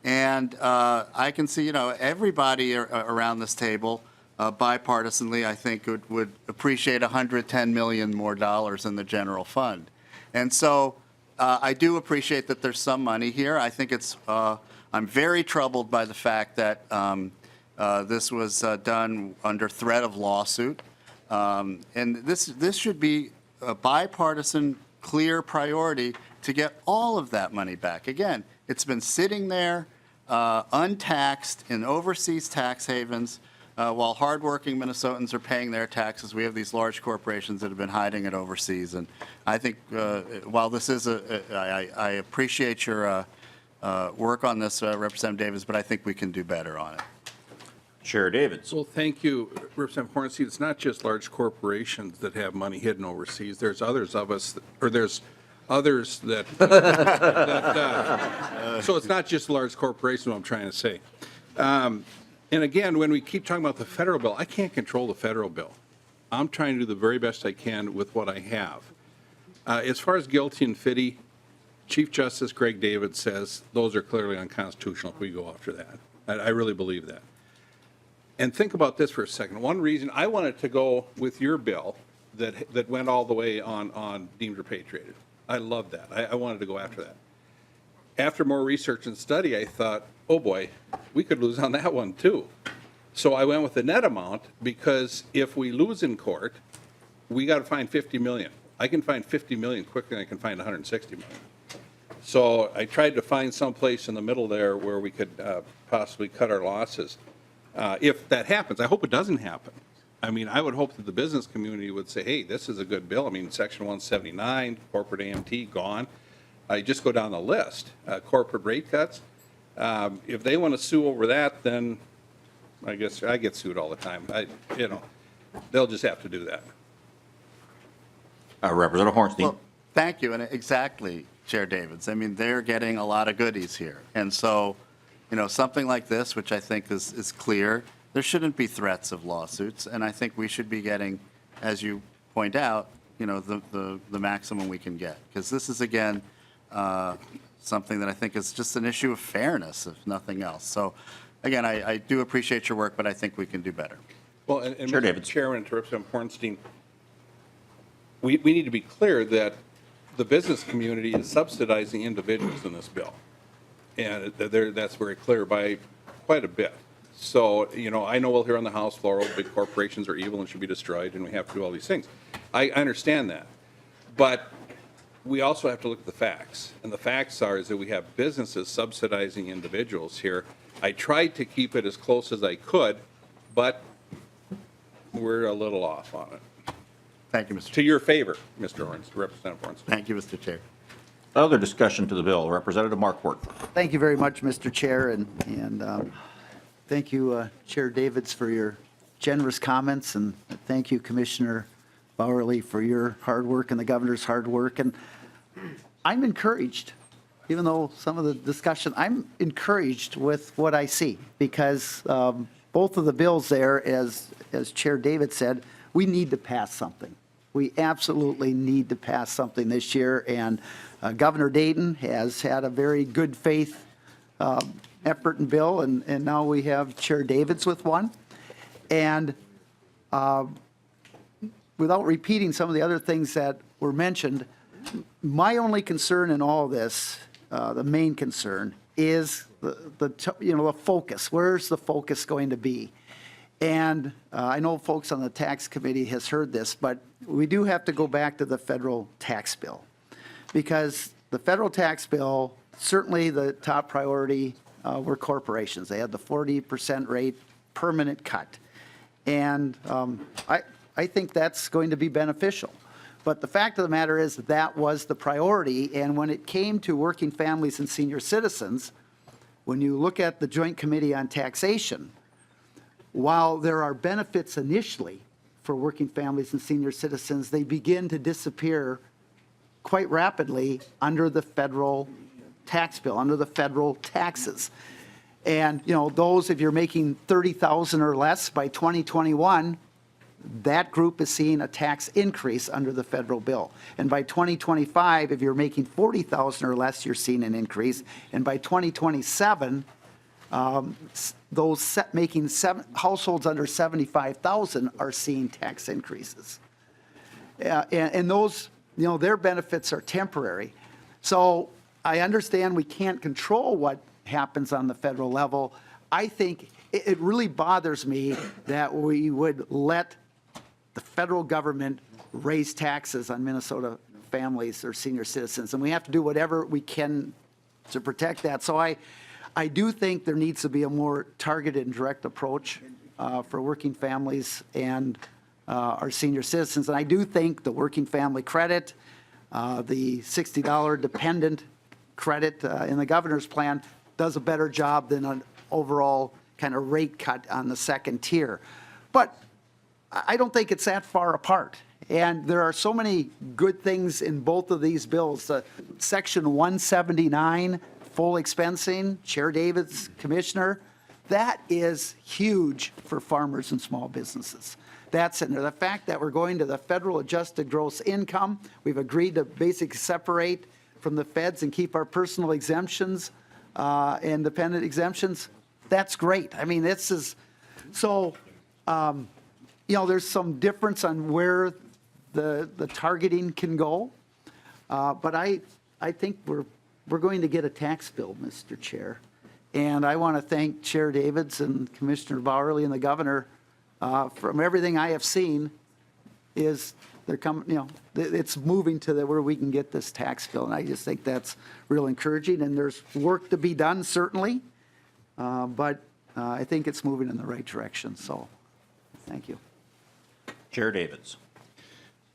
And I can see, everybody around this table, bipartisanly, I think would appreciate $110 million more dollars in the general fund. And so I do appreciate that there's some money here. I think I'm very troubled by the fact that this was done under threat of lawsuit. And this should be a bipartisan, clear priority to get all of that money back. Again, it's been sitting there untaxed in overseas tax havens while hardworking Minnesotans are paying their taxes. We have these large corporations that have been hiding it overseas. And I think while this is I appreciate your work on this, Representative Davis, but I think we can do better on it. Chair Davids. Well, thank you, Representative Hornstein. It's not just large corporations that have money hidden overseas. There's others of us, there's others that, so it's not just large corporations, what I'm trying to say. And again, when we keep talking about the federal bill, I can't control the federal bill. I'm trying to do the very best I can with what I have. As far as guilty and fitty, Chief Justice Greg David says those are clearly unconstitutional if we go after that. I really believe that. And think about this for a second. One reason I wanted to go with your bill that went all the way on deemed repatriated. I love that. I wanted to go after that. After more research and study, I thought, oh boy, we could lose on that one too. So I went with the net amount because if we lose in court, we got to find 50 million. I can find 50 million quicker than I can find 160 million. So I tried to find some place in the middle there where we could possibly cut our losses. If that happens, I hope it doesn't happen. I mean, I would hope that the business community would say, hey, this is a good bill. I mean, Section 179, corporate AMT, gone. I just go down the list. Corporate rate cuts. If they want to sue over that, then I guess I get sued all the time. They'll just have to do that. Representative Hornstein. Well, thank you, and exactly, Chair Davids. I mean, they're getting a lot of goodies here. And so, something like this, which I think is clear, there shouldn't be threats of lawsuits, and I think we should be getting, as you point out, the maximum we can get. Because this is, again, something that I think is just an issue of fairness, if nothing else. So, again, I do appreciate your work, but I think we can do better. Well, and Sure, Mr. David. Chairman, to Representative Hornstein, we need to be clear that the business community is subsidizing individuals in this bill. And that's very clear by quite a bit. So, I know we'll hear on the House floor, big corporations are evil and should be destroyed, and we have to do all these things. I understand that. But we also have to look at the facts. And the facts is that we have businesses subsidizing individuals here. I tried to keep it as close as I could, but we're a little off on it. Thank you, Mr. Chair. To your favor, Mr. Hornstein, Representative Hornstein. Thank you, Mr. Chair. Other discussion to the bill. Representative Markwart. Thank you very much, Mr. Chair, and thank you, Chair Davids, for your generous comments, and thank you, Commissioner Bowerly, for your hard work and the governor's hard work. And I'm encouraged, even though some of the discussion, I'm encouraged with what I see, because both of the bills there, as Chair David said, we need to pass something. We absolutely need to pass something this year, and Governor Dayton has had a very good faith effort and bill, and now we have Chair Davids with one. And without repeating some of the other things that were mentioned, my only concern in all this, the main concern, is the focus. Where's the focus going to be? And I know folks on the tax committee has heard this, but we do have to go back to the federal tax bill, because the federal tax bill, certainly the top priority were corporations. They had the 40% rate permanent cut. And I think that's going to be beneficial. But the fact of the matter is that was the priority. And when it came to working families and senior citizens, when you look at the Joint Committee on Taxation, while there are benefits initially for working families and senior citizens, they begin to disappear quite rapidly under the federal tax bill, under the federal taxes. And, those, if you're making $30,000 or less by 2021, that group is seeing a tax increase under the federal bill. And by 2025, if you're making $40,000 or less, you're seeing an increase. And by 2027, those making households under 75,000 are seeing tax increases. And those, their benefits are temporary. So I understand we can't control what happens on the federal level. I think it really bothers me that we would let the federal government raise taxes on Minnesota families or senior citizens, and we have to do whatever we can to protect that. So I do think there needs to be a more targeted and direct approach for working families and our senior citizens. And I do think the working family credit, the $60 dependent credit in the governor's plan does a better job than an overall kind of rate cut on the second tier. But I don't think it's that far apart. And there are so many good things in both of these bills. Section 179, full expensing, Chair Davids, Commissioner, that is huge for farmers and small businesses. That's in there. The fact that we're going to the federal adjusted gross income, we've agreed to basically separate from the feds and keep our personal exemptions and dependent exemptions, that's great. I mean, this is, so, there's some difference on where the targeting can go. But I think we're going to get a tax bill, Mr. Chair. And I want to thank Chair Davids and Commissioner Bowerly and the governor. From everything I have seen, is they're coming, it's moving to where we can get this tax bill. And I just think that's real encouraging. And there's work to be done, certainly. But I think it's moving in the right direction. So thank you. Chair Davids.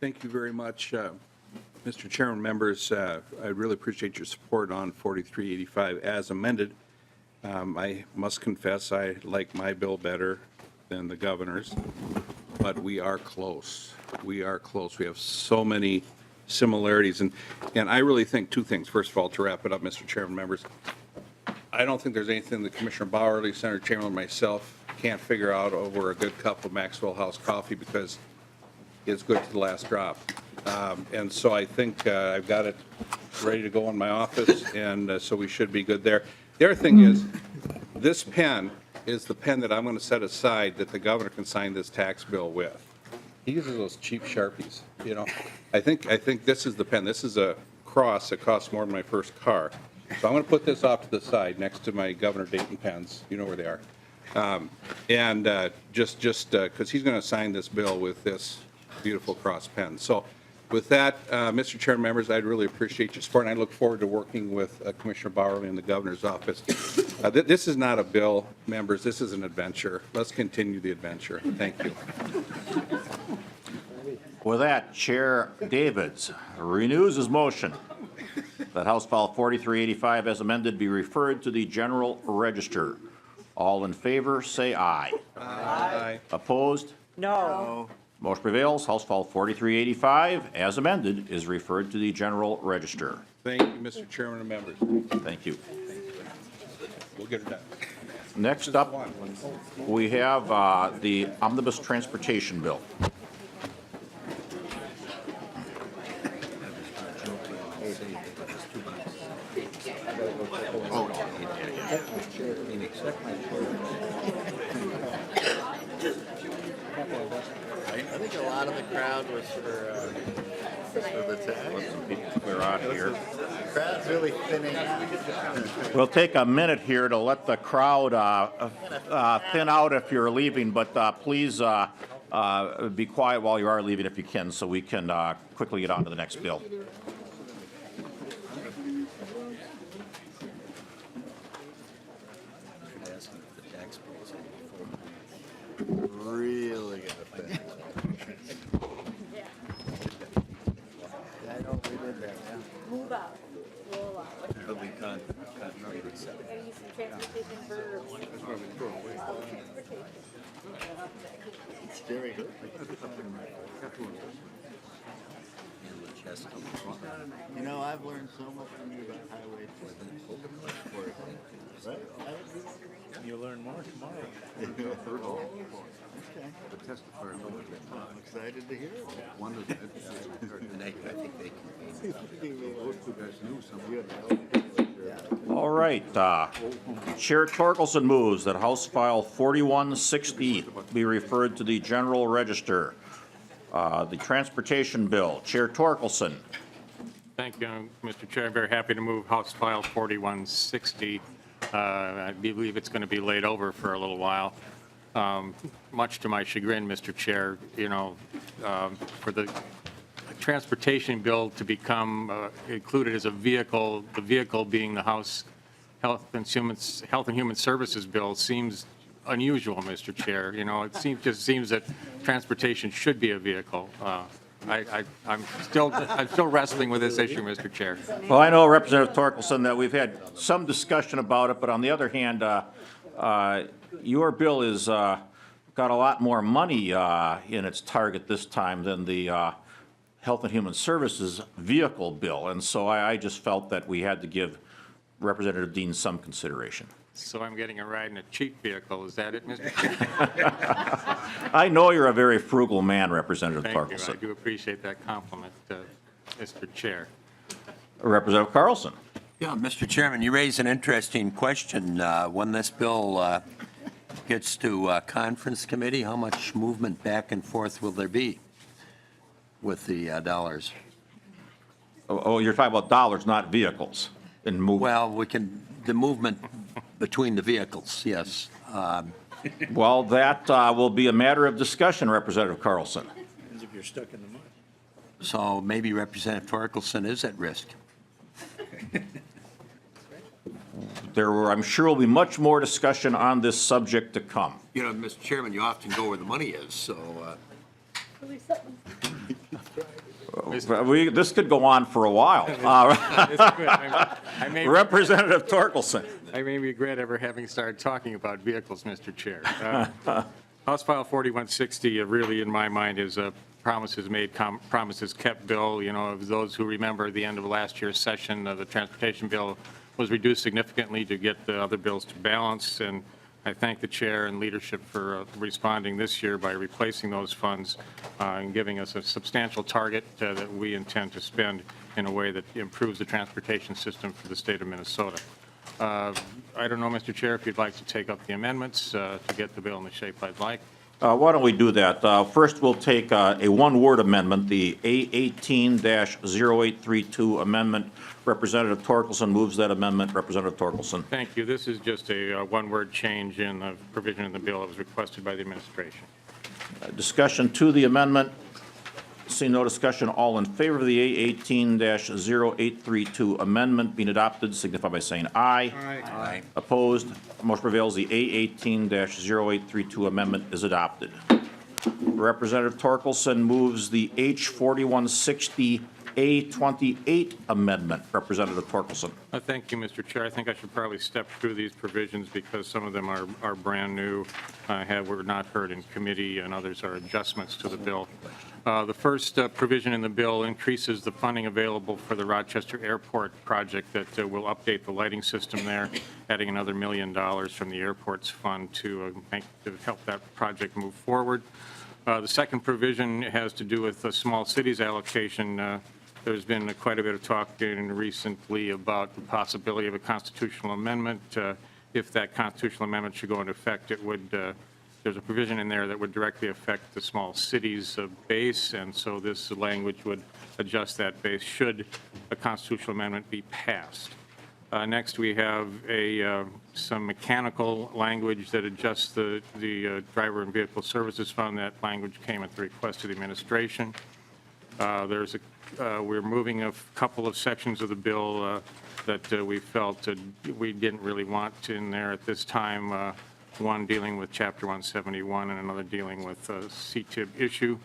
Thank you very much, Mr. Chairman, members. I really appreciate your support on 4385 as amended. I must confess I like my bill better than the governor's, but we are close. We are close. We have so many similarities. And I really think two things. First of all, to wrap it up, Mr. Chairman, members, I don't think there's anything that Commissioner Bowerly, Senator Chamberlain, and myself can't figure out over a good cup of Maxwell House coffee, because it's good to the last drop. And so I think I've got it ready to go in my office, and so we should be good there. The other thing is, this pen is the pen that I'm going to set aside that the governor can sign this tax bill with. He uses those cheap Sharpies, I think this is the pen. This is a cross that costs more than my first car. So I'm going to put this off to the side next to my Governor Dayton pens. You know where they are. Just because he's going to sign this bill with this beautiful cross pen. So with that, Mr. Chair, members, I'd really appreciate your support, and I look forward to working with Commissioner Bowerly in the governor's office. This is not a bill, members. This is an adventure. Let's continue the adventure. Thank you. With that, Chair Davids renews his motion that House File 4385 as amended be referred to the General Register. All in favor, say aye. Aye. Opposed? No. Motion prevails. House File 4385 as amended is referred to the General Register. Thank you, Mr. Chairman and members. Thank you. We'll get it done. Next up, we have the Omnibus Transportation Bill. I think a lot of the crowd was for the tax. We're out here. The crowd's really thinning out. We'll take a minute here to let the crowd thin out if you're leaving, but please be quiet while you are leaving if you can, so we can quickly get on to the next bill. Really gonna fit. I know we did that, yeah. Move out. Roll out. But we can't remember it. Gotta use some transportation verbs. It's very good. You know, I've learned so much from you about highway. You learn more tomorrow. Okay. I'm excited to hear it. I think they can. All right. Chair Torkelson moves that House File 4160 be referred to the General Register. The Transportation Bill. Chair Torkelson. Thank you, Mr. Chair. I'm very happy to move House File 4160. I believe it's going to be laid over for a little while. Much to my chagrin, Mr. Chair, for the transportation bill to become included as a vehicle, the vehicle being the House Health and Human Services bill seems unusual, Mr. Chair. It just seems that transportation should be a vehicle. I'm still wrestling with this issue, Mr. Chair. Well, I know, Representative Torkelson, that we've had some discussion about it, but on the other hand, your bill is got a lot more money in its target this time than the Health and Human Services vehicle bill, and so I just felt that we had to give Representative Dean some consideration. So I'm getting a ride in a cheap vehicle, is that it, Mr. Chair? I know you're a very frugal man, Representative Thank you. Torkelson. I do appreciate that compliment, Mr. Chair. Representative Carlson. Yeah, Mr. Chairman, you raise an interesting question. When this bill gets to conference committee, how much movement back and forth will there be with the dollars? Oh, you're talking about dollars, not vehicles and movement. Well, the movement between the vehicles, yes. Well, that will be a matter of discussion, Representative Carlson. If you're stuck in the mud. So maybe Representative Torkelson is at risk. I'm sure, will be much more discussion on this subject to come. You know, Mr. Chairman, you often go where the money is, so. This could go on for a while. Representative Torkelson. I may regret ever having started talking about vehicles, Mr. Chair. House File 4160 really, in my mind, is a promises made, promises kept bill. You know, of those who remember the end of last year's session, the transportation bill was reduced significantly to get the other bills to balance. And I thank the chair and leadership for responding this year by replacing those funds and giving us a substantial target that we intend to spend in a way that improves the transportation system for the state of Minnesota. I don't know, Mr. Chair, if you'd like to take up the amendments to get the bill in the shape I'd like. Why don't we do that? First, we'll take a one-word amendment, the A18-0832 amendment. Representative Torkelson moves that amendment. Representative Torkelson. Thank you. This is just a one-word change in the provision in the bill that was requested by the administration. Discussion to the amendment. Seeing no discussion, all in favor of the A18-0832 amendment being adopted signify by saying aye. Aye. Opposed? Motion prevails. The A18-0832 amendment is adopted. Representative Torkelson moves the H4160 A28 amendment. Representative Torkelson. Thank you, Mr. Chair. I think I should probably step through these provisions because some of them are brand new, were not heard in committee, and others are adjustments to the bill. The first provision in the bill increases the funding available for the Rochester Airport project that will update the lighting system there, adding another $1 million from the airport's fund to help that project move forward. The second provision has to do with the small cities allocation. There's been quite a bit of talk recently about the possibility of a constitutional amendment. If that constitutional amendment should go into effect, it would, there's a provision in there that would directly affect the small cities base, and so this language would adjust that base should a constitutional amendment be passed. Next, we have some mechanical language that adjusts the Driver and Vehicle Services Fund. That language came at the request of the administration. We're moving a couple of sections of the bill that we felt we didn't really want in there at this time. One dealing with Chapter 171 and another dealing with CTIB issue.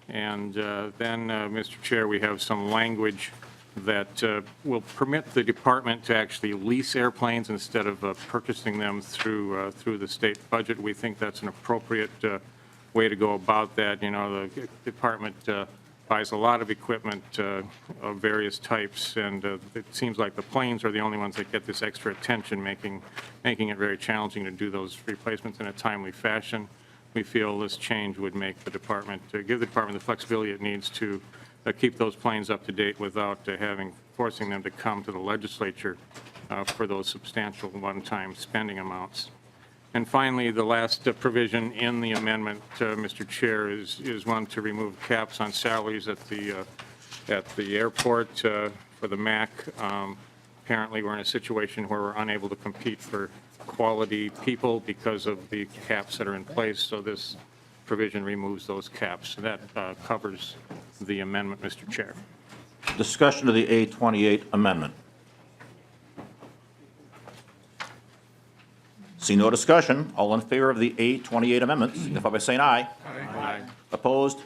And then, Mr. Chair, we have some language that will permit the department to actually lease airplanes instead of purchasing them through the state budget. We think that's an appropriate way to go about that. You know, the department buys a lot of equipment of various types, and it seems like the planes are the only ones that get this extra attention, making it very challenging to do those replacements in a timely fashion. We feel this change would make the department, give the department the flexibility it needs to keep those planes up to date without forcing them to come to the legislature for those substantial one-time spending amounts. And finally, the last provision in the amendment, Mr. Chair, is one to remove caps on salaries at the airport for the MAC. Apparently, we're in a situation where we're unable to compete for quality people because of the caps that are in place, so this provision removes those caps. So that covers the amendment, Mr. Chair. Discussion of the A28 amendment. See no discussion. All in favor of the A28 amendment, signify by saying aye. Aye. Opposed?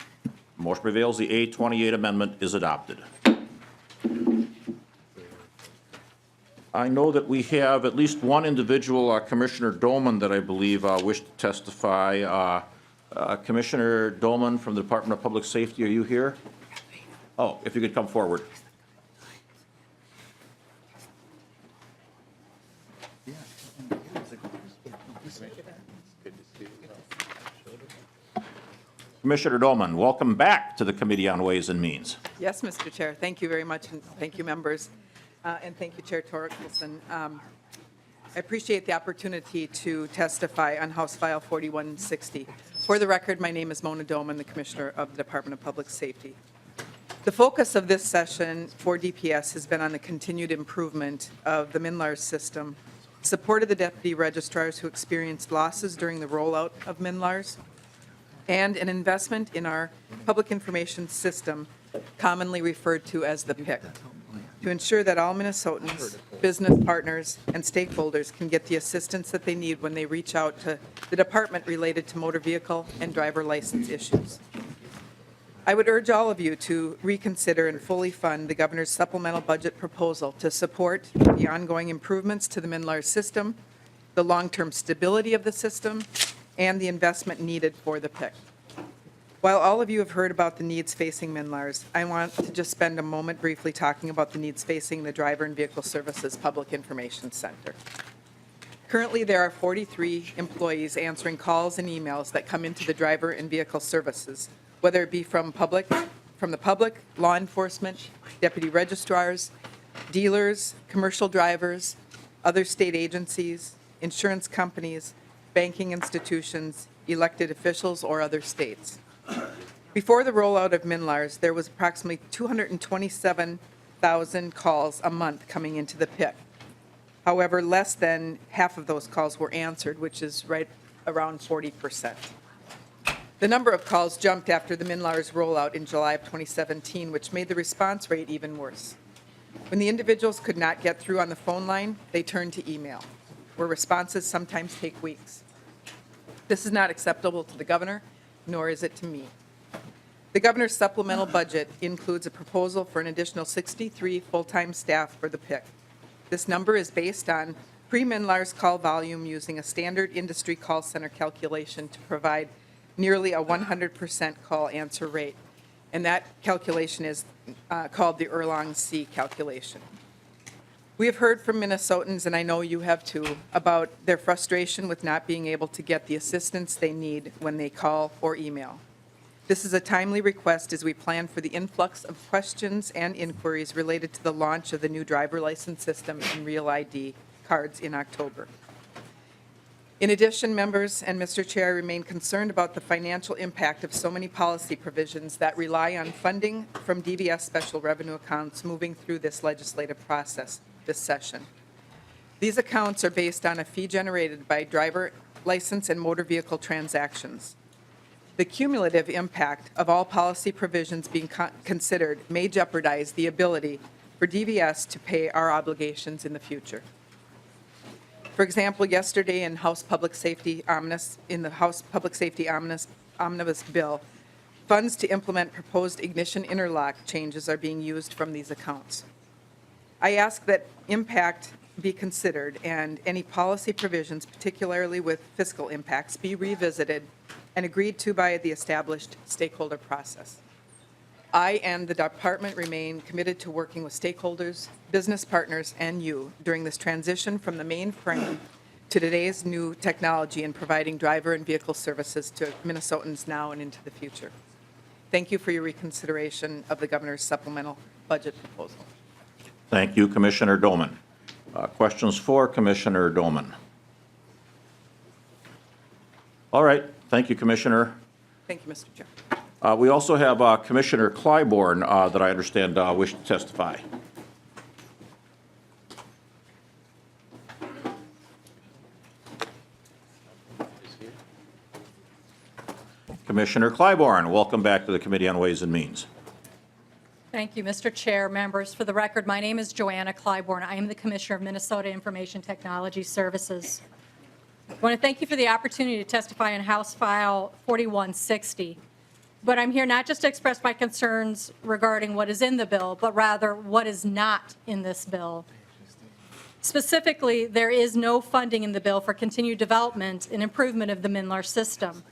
Motion prevails. The A28 amendment is adopted. I know that we have at least one individual, Commissioner Doman, that I believe wished to testify. Commissioner Doman from the Department of Public Safety, are you here? Oh, if you could come forward. Commissioner Doman, welcome back to the Committee on Ways and Means. Yes, Mr. Chair. Thank you very much, and thank you, members. And thank you, Chair Torkelson. I appreciate the opportunity to testify on House File 4160. For the record, my name is Mona Doman, the Commissioner of the Department of Public Safety. The focus of this session for DPS has been on the continued improvement of the MNLARS system, support of the deputy registrars who experienced losses during the rollout of MNLARS, and an investment in our public information system, commonly referred to as the PIC, to ensure that all Minnesotans, business partners, and stakeholders can get the assistance that they need when they reach out to the department related to motor vehicle and driver license issues. I would urge all of you to reconsider and fully fund the governor's supplemental budget proposal to support the ongoing improvements to the MNLARS system, the long-term stability of the system, and the investment needed for the PIC. While all of you have heard about the needs facing MNLARS, I want to just spend a moment briefly talking about the needs facing the Driver and Vehicle Services Public Information Center. Currently, there are 43 employees answering calls and emails that come into the Driver and Vehicle Services, whether it be from the public, law enforcement, deputy registrars, dealers, commercial drivers, other state agencies, insurance companies, banking institutions, elected officials, or other states. Before the rollout of MNLARS, there was approximately 227,000 calls a month coming into the PIC. However, less than half of those calls were answered, which is right around 40%. The number of calls jumped after the MNLARS rollout in July of 2017, which made the response rate even worse. When the individuals could not get through on the phone line, they turned to email, where responses sometimes take weeks. This is not acceptable to the governor, nor is it to me. The governor's supplemental budget includes a proposal for an additional 63 full-time staff for the PIC. This number is based on pre-MNLARS call volume using a standard industry call center calculation to provide nearly a 100% call answer rate. And that calculation is called the Erlang-C calculation. We have heard from Minnesotans, and I know you have too, about their frustration with not being able to get the assistance they need when they call or email. This is a timely request as we plan for the influx of questions and inquiries related to the launch of the new driver license system and Real ID cards in October. In addition, members and Mr. Chair, I remain concerned about the financial impact of so many policy provisions that rely on funding from DVS special revenue accounts moving through this legislative process this session. These accounts are based on a fee generated by driver license and motor vehicle transactions. The cumulative impact of all policy provisions being considered may jeopardize the ability for DVS to pay our obligations in the future. For example, yesterday in House Public Safety Omnibus bill, funds to implement proposed ignition interlock changes are being used from these accounts. I ask that impact be considered and any policy provisions, particularly with fiscal impacts, be revisited and agreed to by the established stakeholder process. I and the department remain committed to working with stakeholders, business partners, and you during this transition from the mainframe to today's new technology in providing driver and vehicle services to Minnesotans now and into the future. Thank you for your reconsideration of the governor's supplemental budget proposal. Thank you, Commissioner Doman. Questions for Commissioner Doman? All right. Thank you, Commissioner. Thank you, Mr. Chair. We also have Commissioner Clybourne that I understand wish to testify. Commissioner Clybourne, welcome back to the Committee on Ways and Means. Thank you, Mr. Chair, members. For the record, my name is Joanna Clybourne. I am the Commissioner of Minnesota Information Technology Services. I want to thank you for the opportunity to testify on House File 4160. But I'm here not just to express my concerns regarding what is in the bill, but rather what is not in this bill. Specifically, there is no funding in the bill for continued development and improvement of the MNLARS system.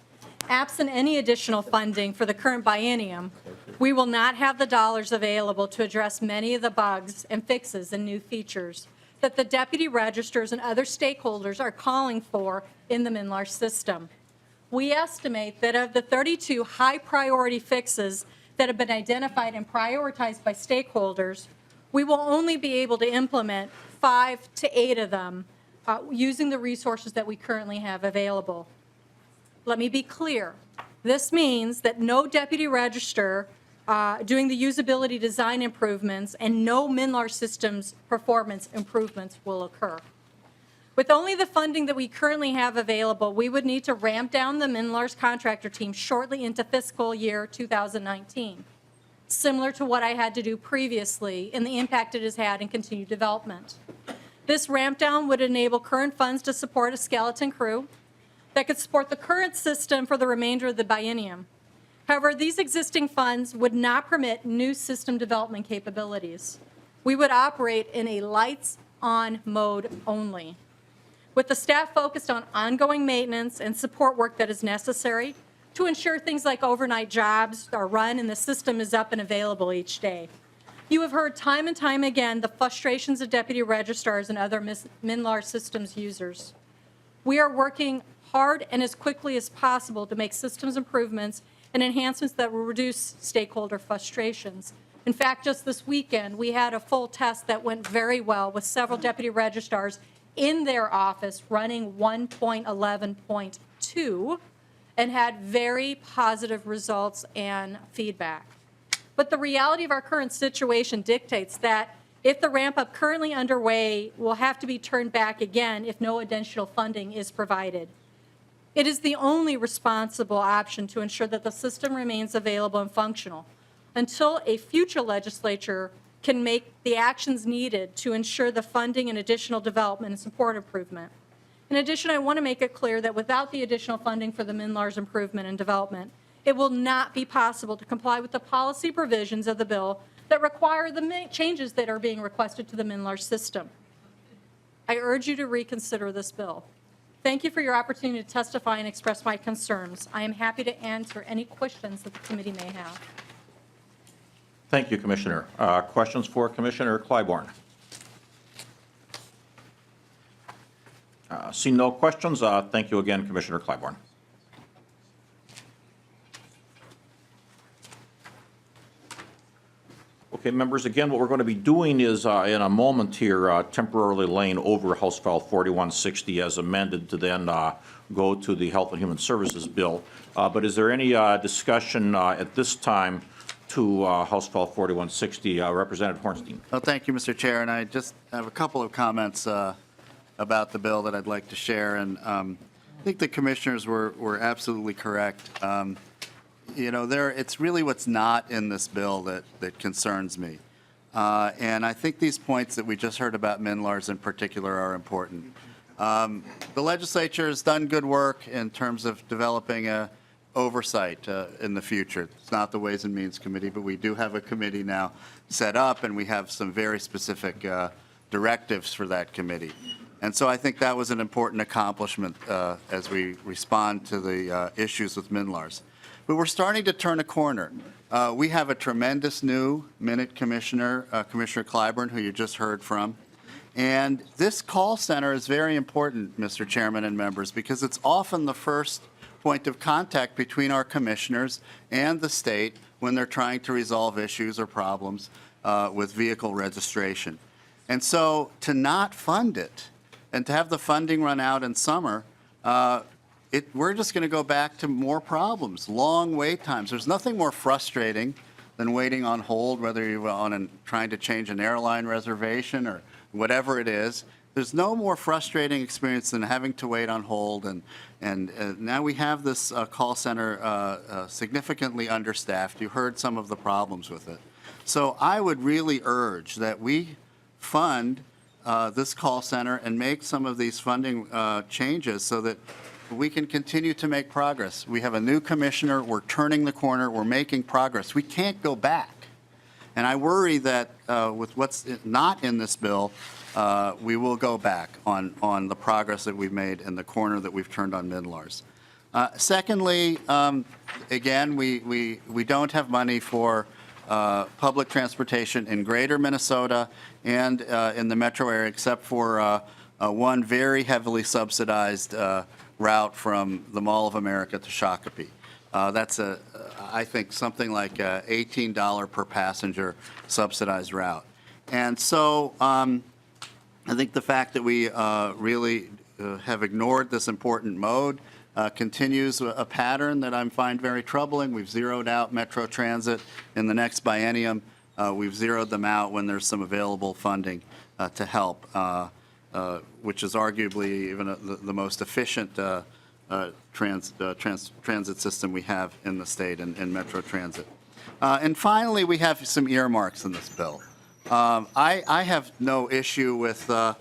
Absent any additional funding for the current biennium, we will not have the dollars available to address many of the bugs and fixes and new features that the deputy registers and other stakeholders are calling for in the MNLARS system. We estimate that of the 32 high priority fixes that have been identified and prioritized by stakeholders, we will only be able to implement 5 to 8 of them using the resources that we currently have available. Let me be clear. This means that no deputy register doing the usability design improvements and no MNLAR systems performance improvements will occur. With only the funding that we currently have available, we would need to ramp down the MNLAR's contractor team shortly into fiscal year 2019, similar to what I had to do previously and the impact it has had in continued development. This ramp down would enable current funds to support a skeleton crew that could support the current system for the remainder of the biennium. However, these existing funds would not permit new system development capabilities. We would operate in a lights-on mode only, with the staff focused on ongoing maintenance and support work that is necessary to ensure things like overnight jobs are run and the system is up and available each day. You have heard time and time again the frustrations of deputy registrars and other MNLAR systems users. We are working hard and as quickly as possible to make systems improvements and enhancements that will reduce stakeholder frustrations. In fact, just this weekend, we had a full test that went very well with several deputy registrars in their office running 1.11.2 and had very positive results and feedback. But the reality of our current situation dictates that if the ramp up currently underway will have to be turned back again if no additional funding is provided. It is the only responsible option to ensure that the system remains available and functional until a future legislature can make the actions needed to ensure the funding and additional development and support improvement. In addition, I want to make it clear that without the additional funding for the MNLAR's improvement and development, it will not be possible to comply with the policy provisions of the bill that require the changes that are being requested to the MNLAR system. I urge you to reconsider this bill. Thank you for your opportunity to testify and express my concerns. I am happy to answer any questions that the committee may have. Thank you, Commissioner. Questions for Commissioner Clybourne? Seeing no questions, thank you again, Commissioner Clybourne. Okay, members, again, what we're going to be doing is in a moment here temporarily laying over House File 4160 as amended to then go to the Health and Human Services bill. But is there any discussion at this time to House File 4160? Representative Hornstein. Well, thank you, Mr. Chair, and I just have a couple of comments about the bill that I'd like to share. And I think the commissioners were absolutely correct. You know, it's really what's not in this bill that concerns me. And I think these points that we just heard about MNLARs in particular are important. The legislature has done good work in terms of developing a oversight in the future. It's not the Ways and Means Committee, but we do have a committee now set up, and we have some very specific directives for that committee. And so I think that was an important accomplishment as we respond to the issues with MNLARs. But we're starting to turn a corner. We have a tremendous new Minute Commissioner, Commissioner Clybourne, who you just heard from. And this call center is very important, Mr. Chairman and members, because it's often the first point of contact between our commissioners and the state when they're trying to resolve issues or problems with vehicle registration. And so to not fund it and to have the funding run out in summer, we're just going to go back to more problems, long wait times. There's nothing more frustrating than waiting on hold, whether you're trying to change an airline reservation or whatever it is. There's no more frustrating experience than having to wait on hold. And now we have this call center significantly understaffed. You heard some of the problems with it. So I would really urge that we fund this call center and make some of these funding changes so that we can continue to make progress. We have a new commissioner. We're turning the corner. We're making progress. We can't go back. And I worry that with what's not in this bill, we will go back on the progress that we've made and the corner that we've turned on MNLARs. Secondly, again, we don't have money for public transportation in greater Minnesota and in the metro area, except for one very heavily subsidized route from the Mall of America to Shakopee. I think, something like $18 per passenger subsidized route. And so I think the fact that we really have ignored this important mode continues a pattern that I find very troubling. We've zeroed out Metro Transit in the next biennium. We've zeroed them out when there's some available funding to help, which is arguably even the most efficient transit system we have in the state in Metro Transit. And finally, we have some earmarks in this bill. I have no issue with the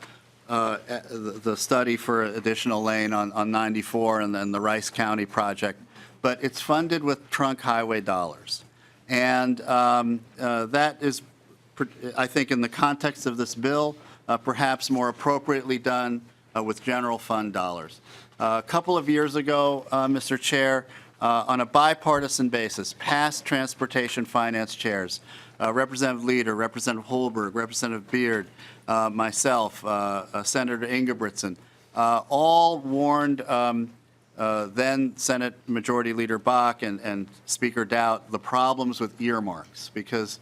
study for additional lane on 94 and then the Rice County project, but it's funded with trunk highway dollars. And that is, I think, in the context of this bill, perhaps more appropriately done with general fund dollars. A couple of years ago, Mr. Chair, on a bipartisan basis, past transportation finance chairs, Representative Leader, Representative Holberg, Representative Beard, myself, Senator Ingebrigtsen, all warned then Senate Majority Leader Bach and Speaker Dowd the problems with earmarks, because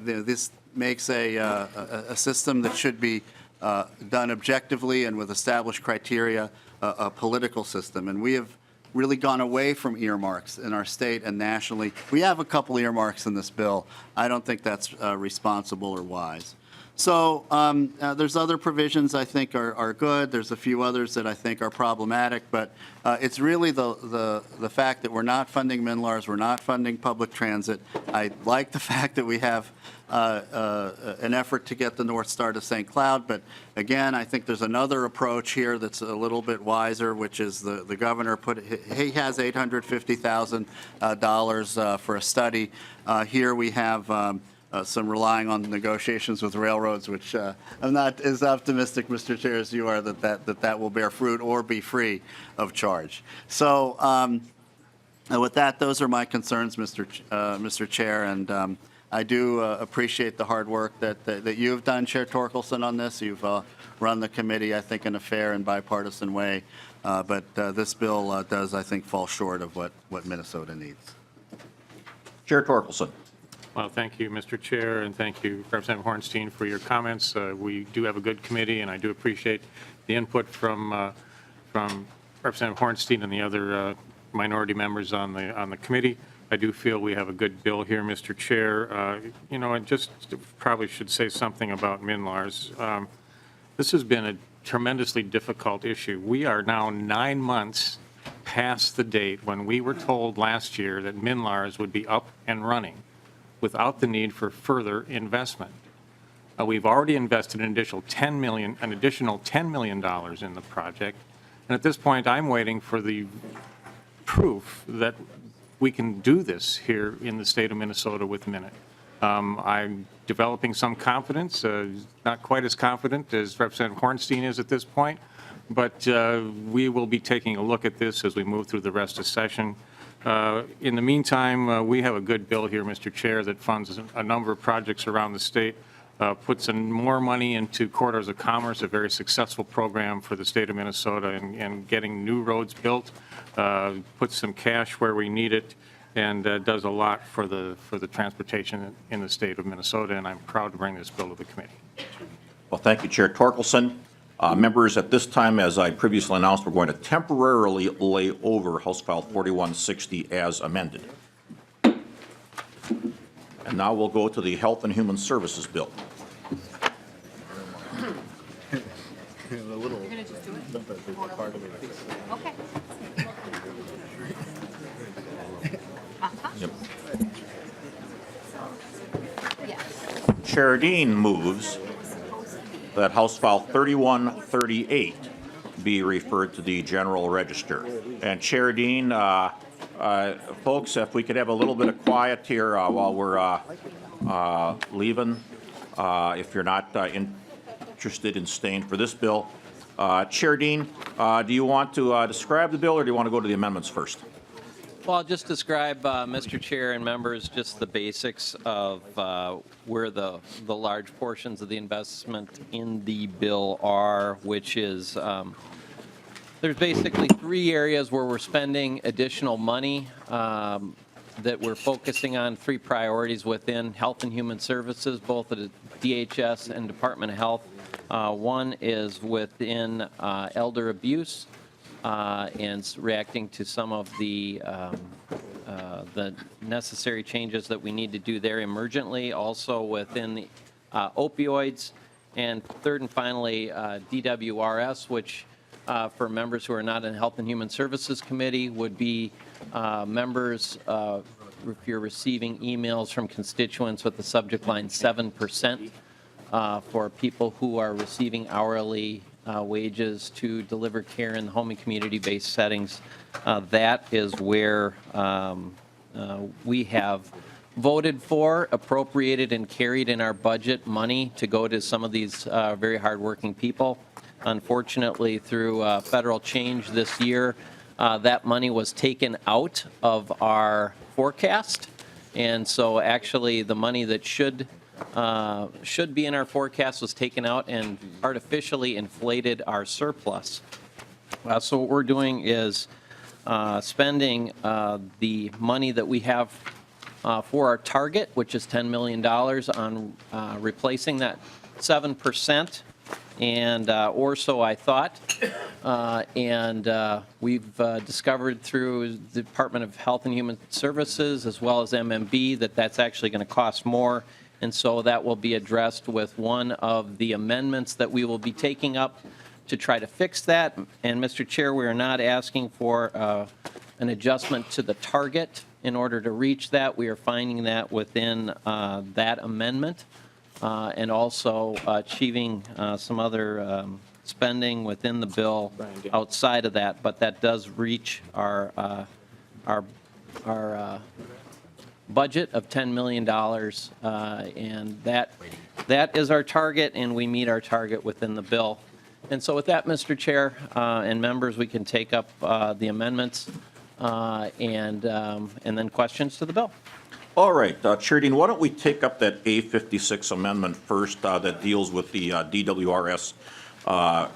this makes a system that should be done objectively and with established criteria a political system. And we have really gone away from earmarks in our state and nationally. We have a couple earmarks in this bill. I don't think that's responsible or wise. So there's other provisions I think are good. There's a few others that I think are problematic, but it's really the fact that we're not funding MNLARS, we're not funding public transit. I like the fact that we have an effort to get the North Star to St. Cloud, but again, I think there's another approach here that's a little bit wiser, which is the governor he has $850,000 for a study. Here we have some relying on negotiations with railroads, which I'm not as optimistic, Mr. Chair, as you are that will bear fruit or be free of charge. So with that, those are my concerns, Mr. Chair, and I do appreciate the hard work that you've done, Chair Torkelson, on this. You've run the committee, I think, in a fair and bipartisan way, but this bill does, I think, fall short of what Minnesota needs. Chair Torkelson. Well, thank you, Mr. Chair, and thank you, Representative Hornstein, for your comments. We do have a good committee, and I do appreciate the input from Representative Hornstein and the other minority members on the committee. I do feel we have a good bill here, Mr. Chair. I just probably should say something about MNLARS. This has been a tremendously difficult issue. We are now 9 months past the date when we were told last year that MNLARS would be up and running without the need for further investment. We've already invested an additional $10 million in the project, and at this point, I'm waiting for the proof that we can do this here in the state of Minnesota with Minute. I'm developing some confidence, not quite as confident as Representative Hornstein is at this point, but we will be taking a look at this as we move through the rest of session. In the meantime, we have a good bill here, Mr. Chair, that funds a number of projects around the state, puts in more money into Corridors of Commerce, a very successful program for the state of Minnesota, and getting new roads built, puts some cash where we need it, and does a lot for the transportation in the state of Minnesota, and I'm proud to bring this bill to the committee. Well, thank you, Chair Torkelson. Members, at this time, as I previously announced, we're going to temporarily lay over House File 4160 as amended. And now we'll go to the Health and Human Services Bill. Okay. Yep. Chair Dean moves that House File 3138 be referred to the General Register. And Chair Dean, folks, if we could have a little bit of quiet here while we're leaving, if you're not interested in staying for this bill. Chair Dean, do you want to describe the bill, or do you want to go to the amendments first? Well, I'll just describe, Mr. Chair and members, just the basics of where the large portions of the investment in the bill are, which is there's basically 3 areas where we're spending additional money. that we're focusing on 3 priorities within Health and Human Services, both at DHS and Department of Health. One is within elder abuse and reacting to some of the necessary changes that we need to do there emergently, also within the opioids, and third and finally, DWRS, which for members who are not in Health and Human Services Committee would be members, if you're receiving emails from constituents with the subject line 7%, for people who are receiving hourly wages to deliver care in the home and community-based settings. That is where we have voted for, appropriated, and carried in our budget money to go to some of these very hardworking people. Unfortunately, through federal change this year, that money was taken out of our forecast. And so actually the money that should be in our forecast was taken out and artificially inflated our surplus. So what we're doing is spending the money that we have for our target, which is $10 million, on replacing that 7%, and or so I thought. And we've discovered through the Department of Health and Human Services as well as MMB that that's actually going to cost more. And so that will be addressed with one of the amendments that we will be taking up to try to fix that. And Mr. Chair, we are not asking for an adjustment to the target in order to reach that. We are finding that within that amendment and also achieving some other spending within the bill outside of that. But that does reach our budget of $10 million, and that is our target, and we meet our target within the bill. And so with that, Mr. Chair and members, we can take up the amendments and then questions to the bill. All right, Chair Dean, why don't we take up that A56 amendment first that deals with the DWRS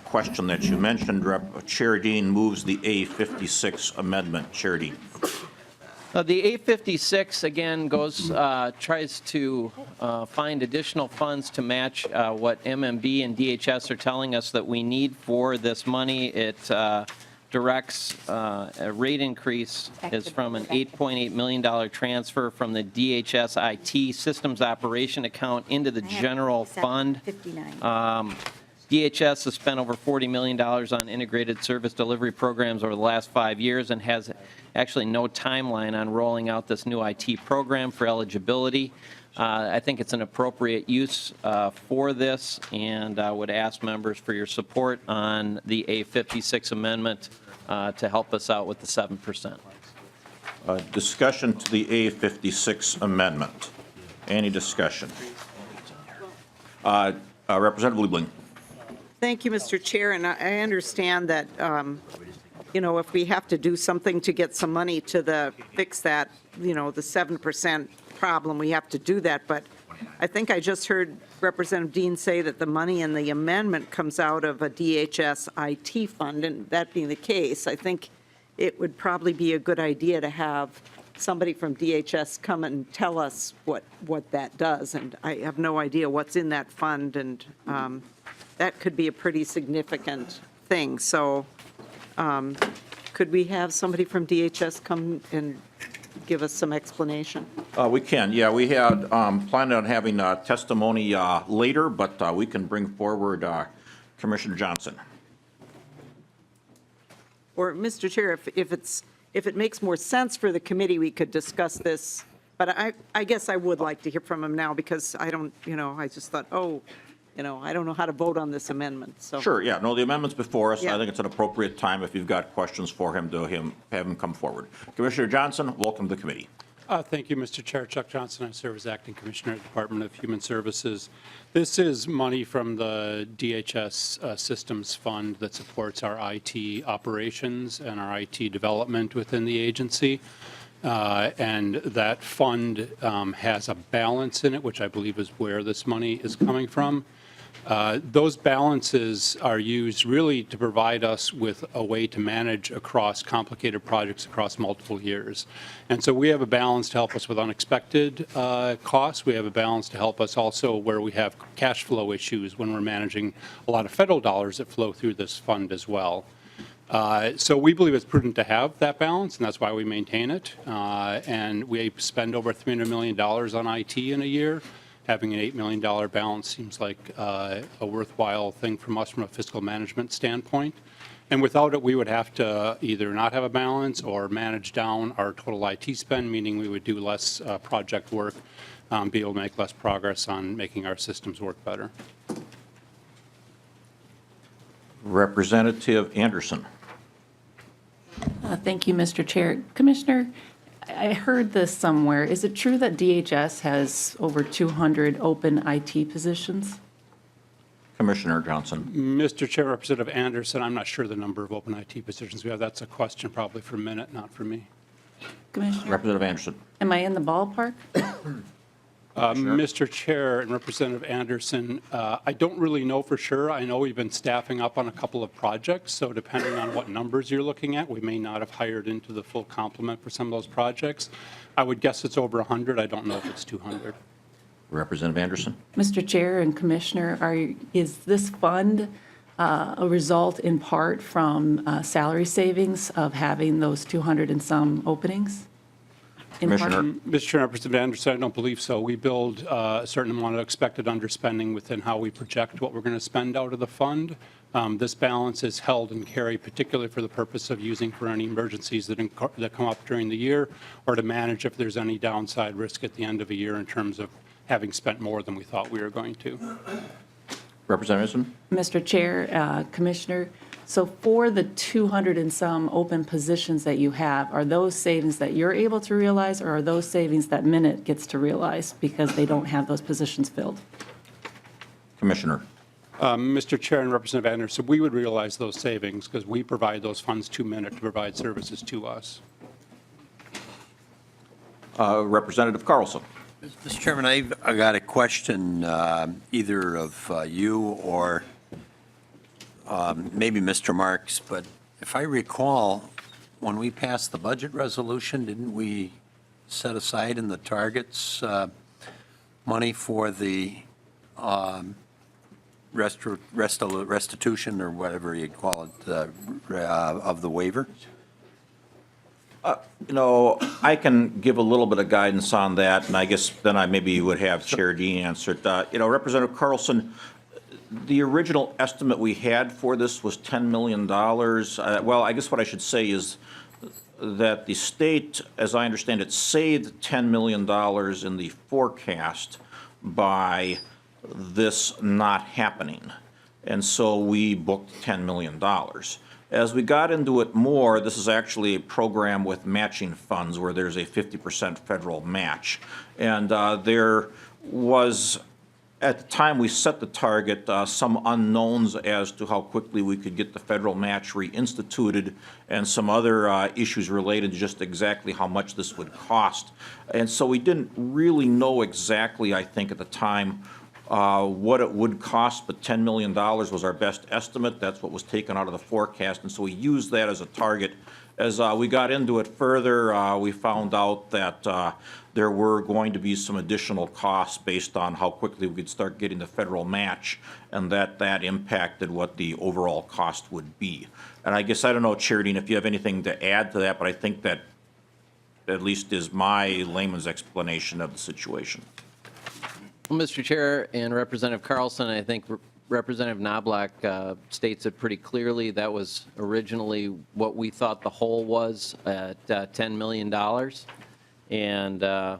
question that you mentioned. Chair Dean moves the A56 amendment. Chair Dean. The A56, again, tries to find additional funds to match what MMB and DHS are telling us that we need for this money. It directs a rate increase is from an $8.8 million transfer from the DHS IT systems operation account into the general fund. DHS has spent over $40 million on integrated service delivery programs over the last 5 years and has actually no timeline on rolling out this new IT program for eligibility. I think it's an appropriate use for this, and I would ask members for your support on the A56 amendment to help us out with the 7%. Discussion to the A56 amendment. Any discussion? Representative Liebling. Thank you, Mr. Chair, and I understand that, if we have to do something to get some money to fix that, the 7% problem, we have to do that. But I think I just heard Representative Dean say that the money in the amendment comes out of a DHS IT fund, and that being the case, I think it would probably be a good idea to have somebody from DHS come and tell us what that does. And I have no idea what's in that fund, and that could be a pretty significant thing. So could we have somebody from DHS come and give us some explanation? We can, yeah. We had planned on having testimony later, but we can bring forward Commissioner Johnson. Or, Mr. Chair, if it makes more sense for the committee, we could discuss this. But I guess I would like to hear from him now, because I don't, I just thought, I don't know how to vote on this amendment, so. Sure, yeah. No, the amendment's before us. Yeah. I think it's an appropriate time, if you've got questions for him, to have him come forward. Commissioner Johnson, welcome to the committee. Thank you, Mr. Chair. Chuck Johnson. I serve as Acting Commissioner at the Department of Human Services. This is money from the DHS Systems Fund that supports our IT operations and our IT development within the agency. And that fund has a balance in it, which I believe is where this money is coming from. Those balances are used really to provide us with a way to manage across complicated projects across multiple years. And so we have a balance to help us with unexpected costs. We have a balance to help us also where we have cash flow issues when we're managing a lot of federal dollars that flow through this fund as well. So we believe it's prudent to have that balance, and that's why we maintain it. And we spend over $300 million on IT in a year. Having an $8 million balance seems like a worthwhile thing from us from a fiscal management standpoint. And without it, we would have to either not have a balance or manage down our total IT spend, meaning we would do less project work, be able to make less progress on making our systems work better. Representative Anderson. Thank you, Mr. Chair. Commissioner, I heard this somewhere. Is it true that DHS has over 200 open IT positions? Commissioner Johnson. Mr. Chair, Representative Anderson, I'm not sure the number of open IT positions we have. That's a question probably for Minute, not for me. Commissioner, Representative Anderson. am I in the ballpark? Mr. Chair and Representative Anderson, I don't really know for sure. I know we've been staffing up on a couple of projects, so depending on what numbers you're looking at, we may not have hired into the full complement for some of those projects. I would guess it's over 100. I don't know if it's 200. Representative Anderson. Mr. Chair and Commissioner, is this fund a result in part from salary savings of having those 200 and some openings? Commissioner. Mr. Chair, Representative Anderson, I don't believe so. We build a certain amount of expected underspending within how we project what we're going to spend out of the fund. This balance is held and carried particularly for the purpose of using for any emergencies that come up during the year or to manage if there's any downside risk at the end of a year in terms of having spent more than we thought we were going to. Representative Anderson. Mr. Chair, Commissioner, so for the 200 and some open positions that you have, are those savings that you're able to realize, or are those savings that Minute gets to realize because they don't have those positions filled? Commissioner. Mr. Chair and Representative Anderson, we would realize those savings because we provide those funds to Minute to provide services to us. Representative Carlson. Mr. Chairman, I got a question either of you or maybe Mr. Marks, but if I recall, when we passed the budget resolution, didn't we set aside in the targets money for the restitution or whatever you call it of the waiver? I can give a little bit of guidance on that, and I guess then maybe would have Chair Dean answer it. Representative Carlson, the original estimate we had for this was $10 million. Well, I guess what I should say is that the state, as I understand it, saved $10 million in the forecast by this not happening. And so we booked $10 million. As we got into it more, this is actually a program with matching funds where there's a 50% federal match. And there was, at the time we set the target, some unknowns as to how quickly we could get the federal match reinstituted and some other issues related to just exactly how much this would cost. And so we didn't really know exactly, I think, at the time, what it would cost, but $10 million was our best estimate. That's what was taken out of the forecast, and so we used that as a target. As we got into it further, we found out that there were going to be some additional costs based on how quickly we could start getting the federal match, and that impacted what the overall cost would be. And I guess, I don't know, Chair Dean, if you have anything to add to that, but I think that at least is my layman's explanation of the situation. Well, Mr. Chair and Representative Carlson, I think Representative Knobloch states it pretty clearly. That was originally what we thought the whole was at $10 million. And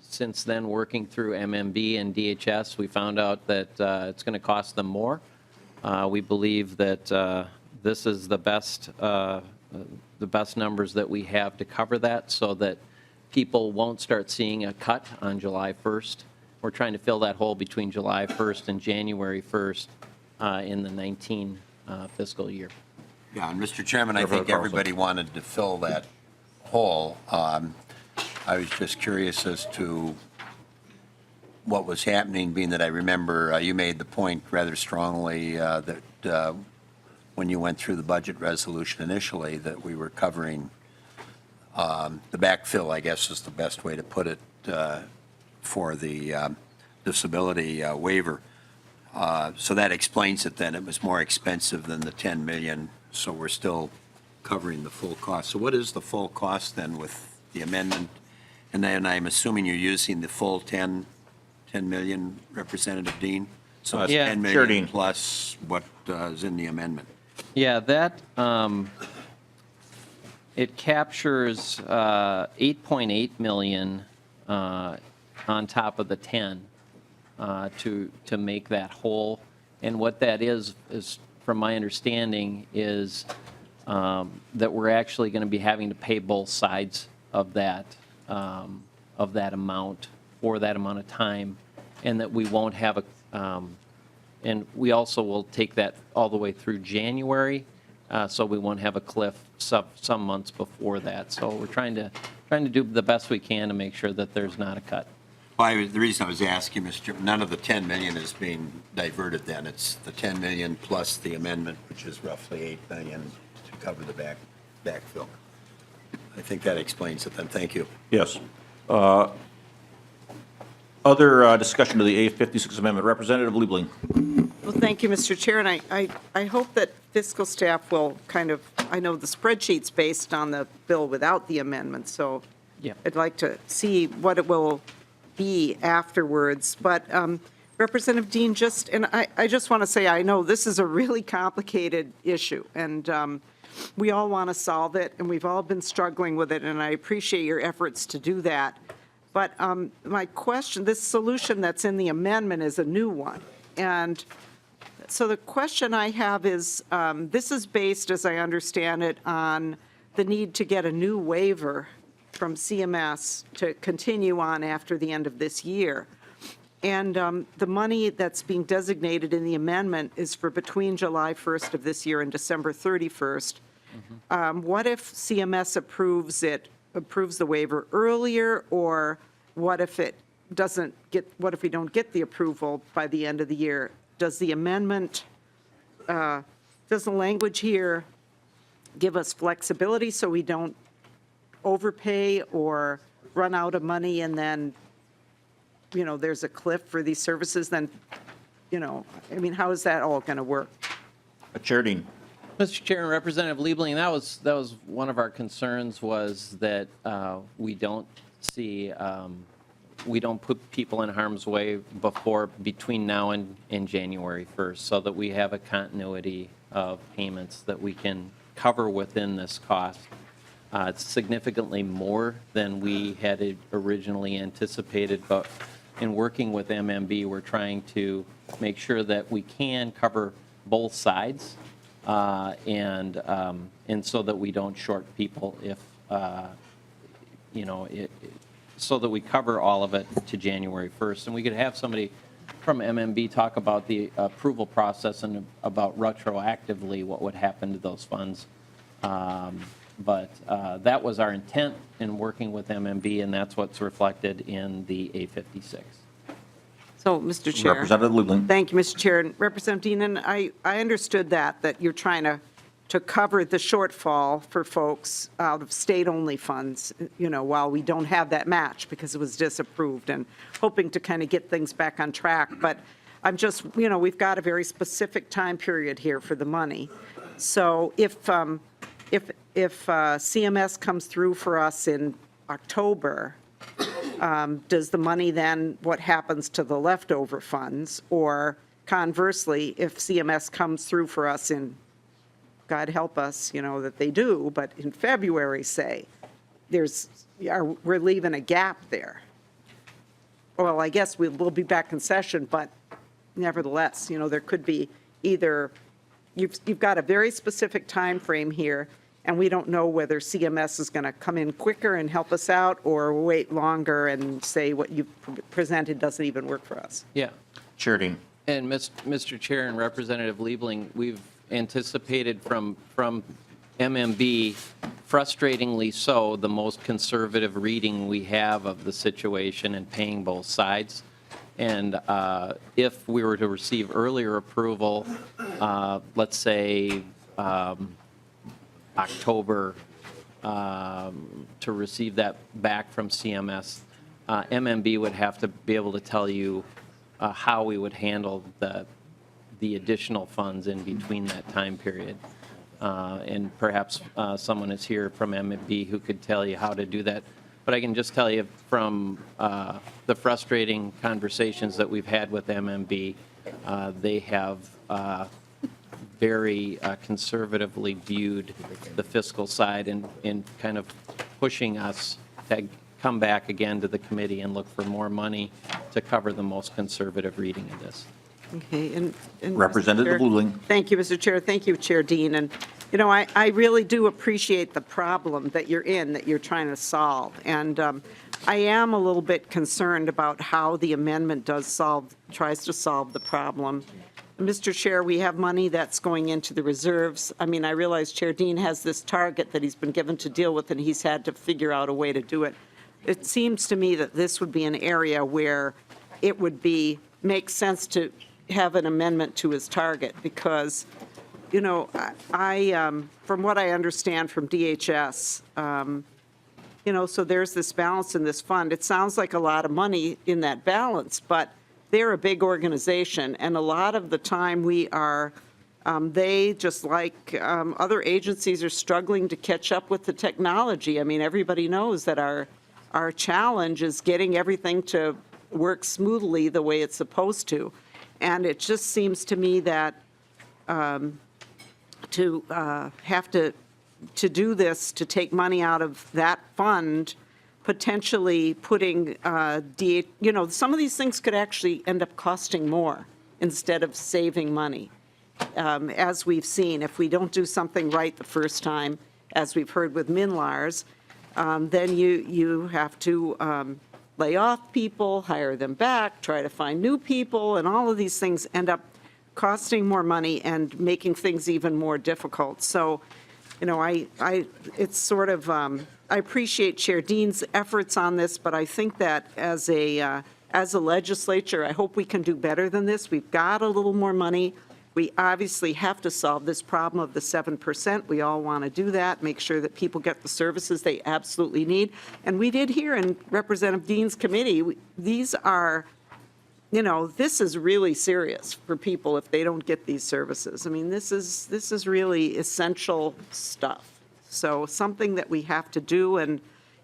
since then, working through MMB and DHS, we found out that it's going to cost them more. We believe that this is the best numbers that we have to cover that so that people won't start seeing a cut on July 1st. We're trying to fill that hole between July 1st and January 1st in the 19 fiscal year. Yeah, and Mr. Chairman, I think everybody wanted to fill that hole. I was just curious as to what was happening, being that I remember you made the point rather strongly that when you went through the budget resolution initially, that we were covering the backfill, I guess is the best way to put it, for the disability waiver. So that explains it then. It was more expensive than the 10 million, so we're still covering the full cost. So what is the full cost then with the amendment? And then I'm assuming you're using the full 10 million, Representative Dean? So it's Yeah. 10 Sure, million Dean. plus what is in the amendment. Yeah, that, it captures 8.8 million on top of the 10 to make that whole. And what that is from my understanding, is that we're actually going to be having to pay both sides of that amount for that amount of time, and that we won't have and we also will take that all the way through January, so we won't have a cliff some months before that. So we're trying to do the best we can to make sure that there's not a cut. Well, the reason I was asking, Mr. Chairman, none of the 10 million is being diverted then. It's the 10 million plus the amendment, which is roughly 8 million to cover the backfill. I think that explains it then. Thank you. Yes. Other discussion to the A56 amendment. Representative Liebling. Well, thank you, Mr. Chair, and I hope that fiscal staff will kind of, I know the spreadsheet's based on the bill without the amendment, so Yeah. I'd like to see what it will be afterwards. But Representative Dean, I just want to say, I know this is a really complicated issue, and we all want to solve it, and we've all been struggling with it, and I appreciate your efforts to do that. But my question, this solution that's in the amendment is a new one. And so the question I have is, this is based, as I understand it, on the need to get a new waiver from CMS to continue on after the end of this year. And the money that's being designated in the amendment is for between July 1st of this year and December 31st. What if CMS approves the waiver earlier, or what if what if we don't get the approval by the end of the year? Does the amendment, does the language here give us flexibility so we don't overpay or run out of money and then, there's a cliff for these services? Then, how is that all going to work? Chair Dean. Mr. Chair and Representative Liebling, that was one of our concerns, was that we don't put people in harm's way between now and January 1st, so that we have a continuity of payments that we can cover within this cost. It's significantly more than we had originally anticipated, but in working with MMB, we're trying to make sure that we can cover both sides, and so that we don't short people so that we cover all of it to January 1st. And we could have somebody from MMB talk about the approval process and about retroactively what would happen to those funds. But that was our intent in working with MMB, and that's what's reflected in the A56. So, Mr. Chair. Representative Liebling. Thank you, Mr. Chair. And Representative Dean, and I understood that you're trying to cover the shortfall for folks out of state-only funds, while we don't have that match because it was disapproved, and hoping to kind of get things back on track. But I'm just, we've got a very specific time period here for the money. So if CMS comes through for us in October, does the money then, what happens to the leftover funds? Or conversely, if CMS comes through for us in, God help us, that they do, but in February, say, we're leaving a gap there. Well, I guess we'll be back in session, but nevertheless, there could be either, you've got a very specific time frame here, and we don't know whether CMS is going to come in quicker and help us out, or wait longer and say what you presented doesn't even work for us. Yeah. Chair Dean. And Mr. Chair and Representative Liebling, we've anticipated from MMB, frustratingly so, the most conservative reading we have of the situation and paying both sides. And if we were to receive earlier approval, let's say October, to receive that back from CMS, MMB would have to be able to tell you how we would handle the additional funds in between that time period. And perhaps someone is here from MMB who could tell you how to do that. But I can just tell you from the frustrating conversations that we've had with MMB, they have very conservatively viewed the fiscal side and kind of pushing us to come back again to the committee and look for more money to cover the most conservative reading of this. Okay, and Representative Mr. Chair- Luling. Thank you, Mr. Chair. Thank you, Chair Dean. And, you know, I really do appreciate the problem that you're in, that you're trying to solve. And I am a little bit concerned about how the amendment tries to solve the problem. Mr. Chair, we have money that's going into the reserves. I mean, I realize Chair Dean has this target that he's been given to deal with, and he's had to figure out a way to do it. It seems to me that this would be an area where it would make sense to have an amendment to his target, because, you know, from what I understand from DHS, you know, so there's this balance in this fund. It sounds like a lot of money in that balance, but they're a big organization, and a lot of the time they, just like other agencies, are struggling to catch up with the technology. I mean, everybody knows that our challenge is getting everything to work smoothly the way it's supposed to. And it just seems to me that to have to do this, to take money out of that fund, potentially putting, you know, some of these things could actually end up costing more instead of saving money, as we've seen. If we don't do something right the first time, as we've heard with MNLARS, then you have to lay off people, hire them back, try to find new people, and all of these things end up costing more money and making things even more difficult. So, you know, it's sort of, I appreciate Chair Dean's efforts on this, but I think that as a legislature, I hope we can do better than this. We've got a little more money. We obviously have to solve this problem of the 7%. We all want to do that, make sure that people get the services they absolutely need. And we did hear in Representative Dean's committee, these are, you know, this is really serious for people if they don't get these services. I mean, this is really essential stuff. So something that we have to do, and,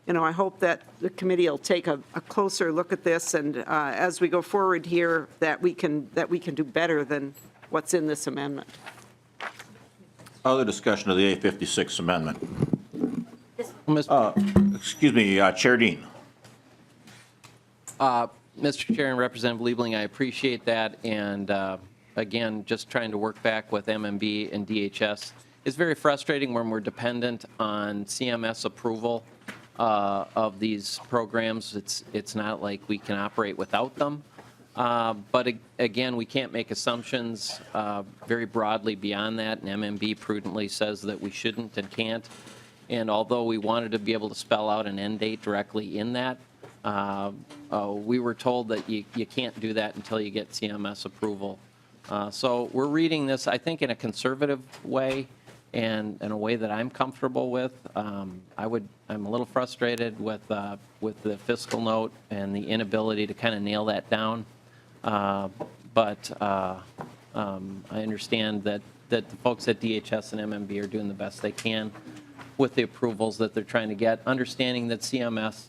you know, I hope that the committee will take a closer look at this, and as we go forward here, that we can do better than what's in this amendment. Other discussion of the A56 amendment. Mr. Excuse me, Chair Dean. Mr. Chair and Representative Liebling, I appreciate that, and again, just trying to work back with MMB and DHS. It's very frustrating when we're dependent on CMS approval of these programs. It's not like we can operate without them. But again, we can't make assumptions very broadly beyond that, and MMB prudently says that we shouldn't and can't. And although we wanted to be able to spell out an end date directly in that, we were told that you can't do that until you get CMS approval. So we're reading this, I think, in a conservative way and in a way that I'm comfortable with. I'm a little frustrated with the fiscal note and the inability to kind of nail that down. But I understand that the folks at DHS and MMB are doing the best they can with the approvals that they're trying to get, understanding that CMS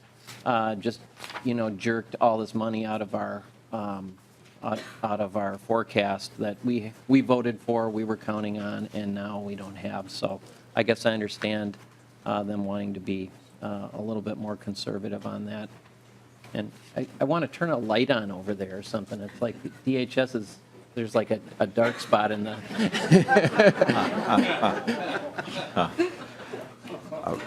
just, you know, jerked all this money out of our forecast that we voted for, we were counting on, and now we don't have. So I guess I understand them wanting to be a little bit more conservative on that. And I want to turn a light on over there or something. It's like DHS is, there's like a dark spot in the.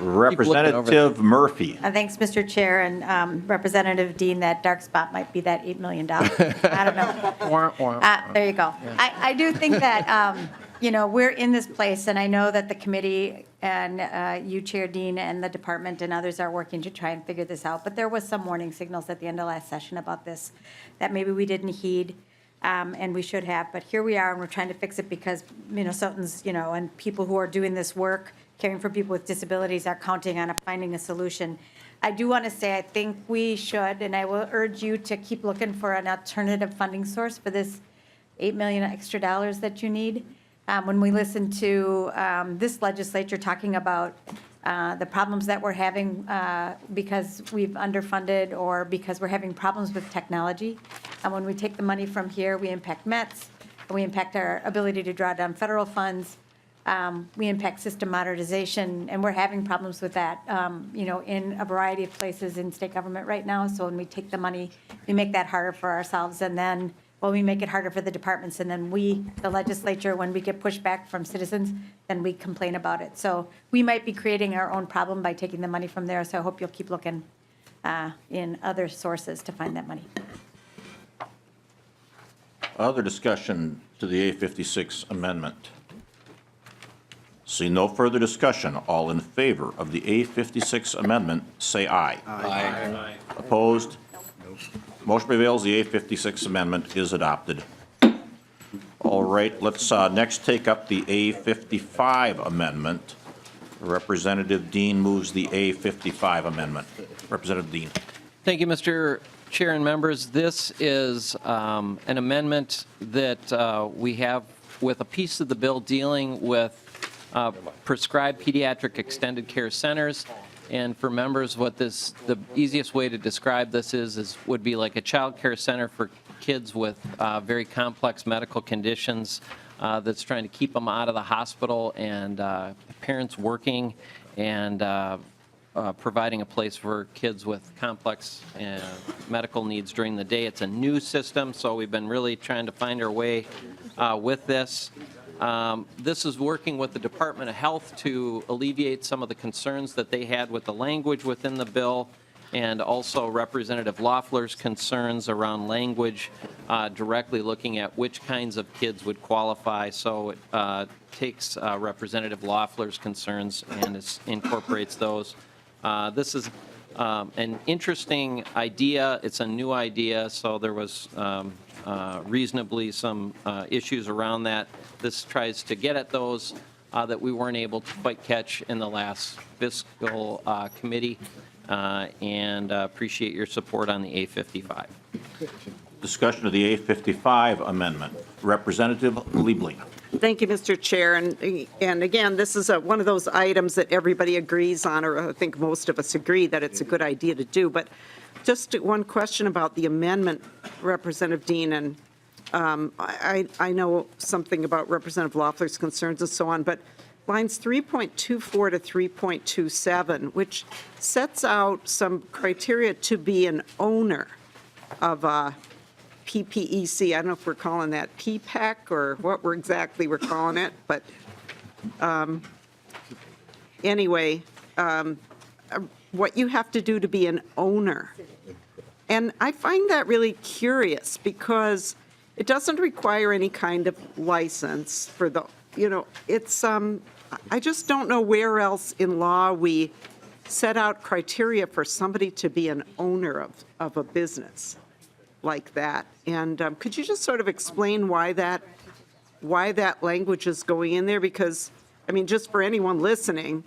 Representative Murphy. Thanks, Mr. Chair, and Representative Dean, that dark spot might be that $8 million. I don't know. There you go. I do think that, you know, we're in this place, and I know that the committee and you, Chair Dean, and the department and others are working to try and figure this out. But there was some warning signals at the end of last session about this that maybe we didn't heed, and we should have. But here we are, and we're trying to fix it because Minnesotans, and people who are doing this work, caring for people with disabilities, are counting on finding a solution. I do want to say I think we should, and I will urge you to keep looking for an alternative funding source for this $8 million extra dollars that you need. When we listen to this legislature talking about the problems that we're having because we've underfunded or because we're having problems with technology, and when we take the money from here, we impact METs, we impact our ability to draw down federal funds, we impact system modernization, and we're having problems with that, in a variety of places in state government right now. So when we take the money, we make that harder for ourselves, and then we make it harder for the departments, and then we, the legislature, when we get pushback from citizens, then we complain about it. So we might be creating our own problem by taking the money from there, so I hope you'll keep looking in other sources to find that money. Other discussion to the A56 amendment? See no further discussion. All in favor of the A56 amendment, say aye. Aye. Opposed? Motion prevails. The A56 amendment is adopted. All right, let's next take up the A55 amendment. Representative Dean moves the A55 amendment. Representative Dean. Thank you, Mr. Chair and members. This is an amendment that we have with a piece of the bill dealing with prescribed pediatric extended care centers. And for members, the easiest way to describe this would be like a child care center for kids with very complex medical conditions that's trying to keep them out of the hospital, and parents working and providing a place for kids with complex medical needs during the day. It's a new system, so we've been really trying to find our way with this. This is working with the Department of Health to alleviate some of the concerns that they had with the language within the bill, and also Representative Loeffler's concerns around language directly looking at which kinds of kids would qualify. So it takes Representative Loeffler's concerns and incorporates those. This is an interesting idea. It's a new idea, so there was reasonably some issues around that. This tries to get at those that we weren't able to quite catch in the last fiscal committee, and appreciate your support on the A55. Discussion of the A55 amendment. Representative Liebling. Thank you, Mr. Chair. And again, this is one of those items that everybody agrees on, or I think most of us agree that it's a good idea to do. But just one question about the amendment, Representative Dean, and I know something about Representative Loeffler's concerns and so on, but lines 3.24 to 3.27, which sets out some criteria to be an owner of PPEC. I don't know if we're calling that PPAC or what we're calling it, but anyway, what you have to do to be an owner. And I find that really curious because it doesn't require any kind of license for the, it's, I just don't know where else in law we set out criteria for somebody to be an owner of a business like that. And could you just sort of explain why that language is going in there? Because, I mean, just for anyone listening,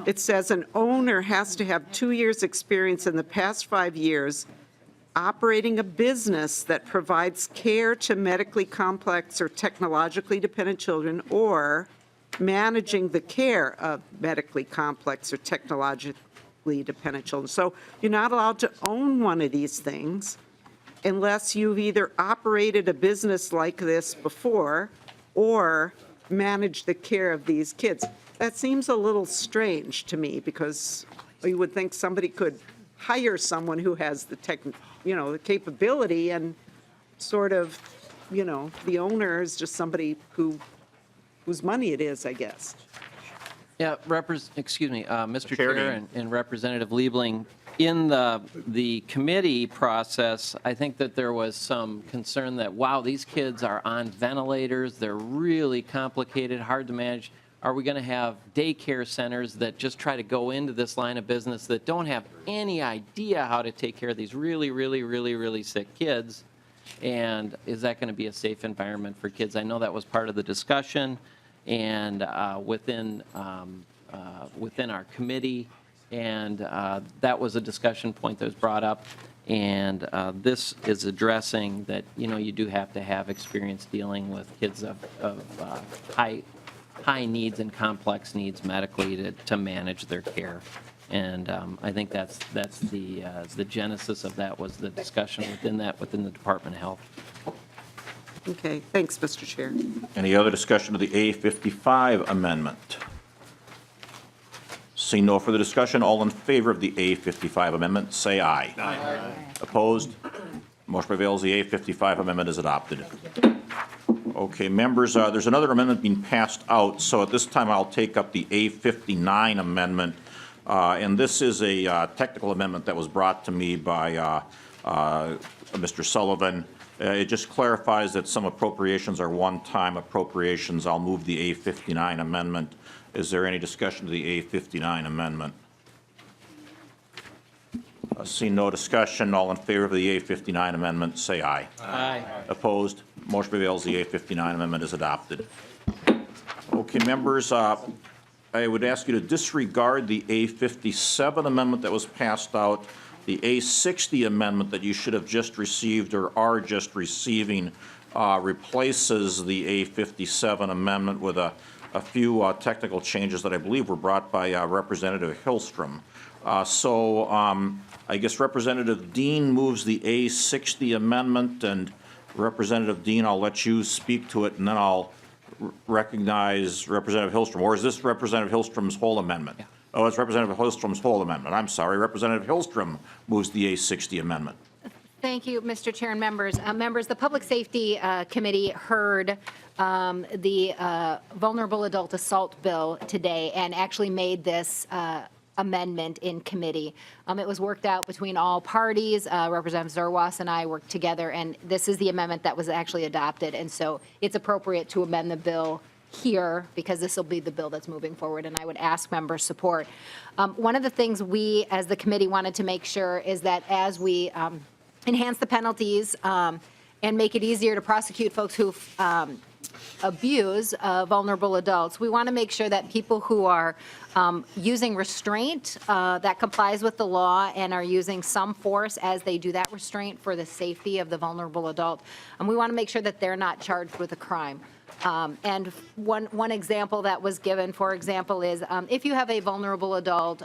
it says an owner has to have 2 years' experience in the past 5 years operating a business that provides care to medically complex or technologically dependent children, or managing the care of medically complex or technologically dependent children. So you're not allowed to own one of these things unless you've either operated a business like this before or managed the care of these kids. That seems a little strange to me, because you would think somebody could hire someone who has the the capability, and sort of, the owner is just somebody whose money it is, I guess. Yeah, Mr. Chair and Representative Liebling, in the committee process, I think that there was some concern that, wow, these kids are on ventilators, they're really complicated, hard to manage. Are we going to have daycare centers that just try to go into this line of business that don't have any idea how to take care of these really sick kids? And is that going to be a safe environment for kids? I know that was part of the discussion and within our committee, and that was a discussion point that was brought up. And this is addressing that, you do have to have experience dealing with kids of high needs and complex needs medically to manage their care. And I think that's the genesis of that was the discussion within the Department of Health. Okay, thanks, Mr. Chair. Any other discussion of the A55 amendment? Seeing no further discussion, all in favor of the A55 amendment, say aye. Aye. Opposed? Motion prevails. The A55 amendment is adopted. Okay, members, there's another amendment being passed out, so at this time I'll take up the A59 amendment. And this is a technical amendment that was brought to me by Mr. Sullivan. It just clarifies that some appropriations are one-time appropriations. I'll move the A59 amendment. Is there any discussion of the A59 amendment? Seeing no discussion, all in favor of the A59 amendment, say aye. Aye. Opposed? Motion prevails. The A59 amendment is adopted. Okay, members, I would ask you to disregard the A57 amendment that was passed out. The A60 amendment that you should have just received or are just receiving replaces the A57 amendment with a few technical changes that I believe were brought by Representative Hillstrom. I guess Representative Dean moves the A60 amendment, and Representative Dean, I'll let you speak to it, and then I'll recognize Representative Hillstrom. Or is this Representative Hillstrom's whole amendment? Yeah. Oh, it's Representative Hillstrom's whole amendment. I'm sorry. Representative Hillstrom moves the A60 amendment. Thank you, Mr. Chair and members. Members, the Public Safety Committee heard the Vulnerable Adult Assault Bill today and actually made this amendment in committee. It was worked out between all parties. Representative Zerwas and I worked together, and this is the amendment that was actually adopted. And so it's appropriate to amend the bill here because this will be the bill that's moving forward, and I would ask members' support. One of the things we, as the committee, wanted to make sure is that as we enhance the penalties and make it easier to prosecute folks who abuse vulnerable adults, we want to make sure that people who are using restraint that complies with the law and are using some force as they do that restraint for the safety of the vulnerable adult, and we want to make sure that they're not charged with a crime. And one example that was given, for example, is if you have a vulnerable adult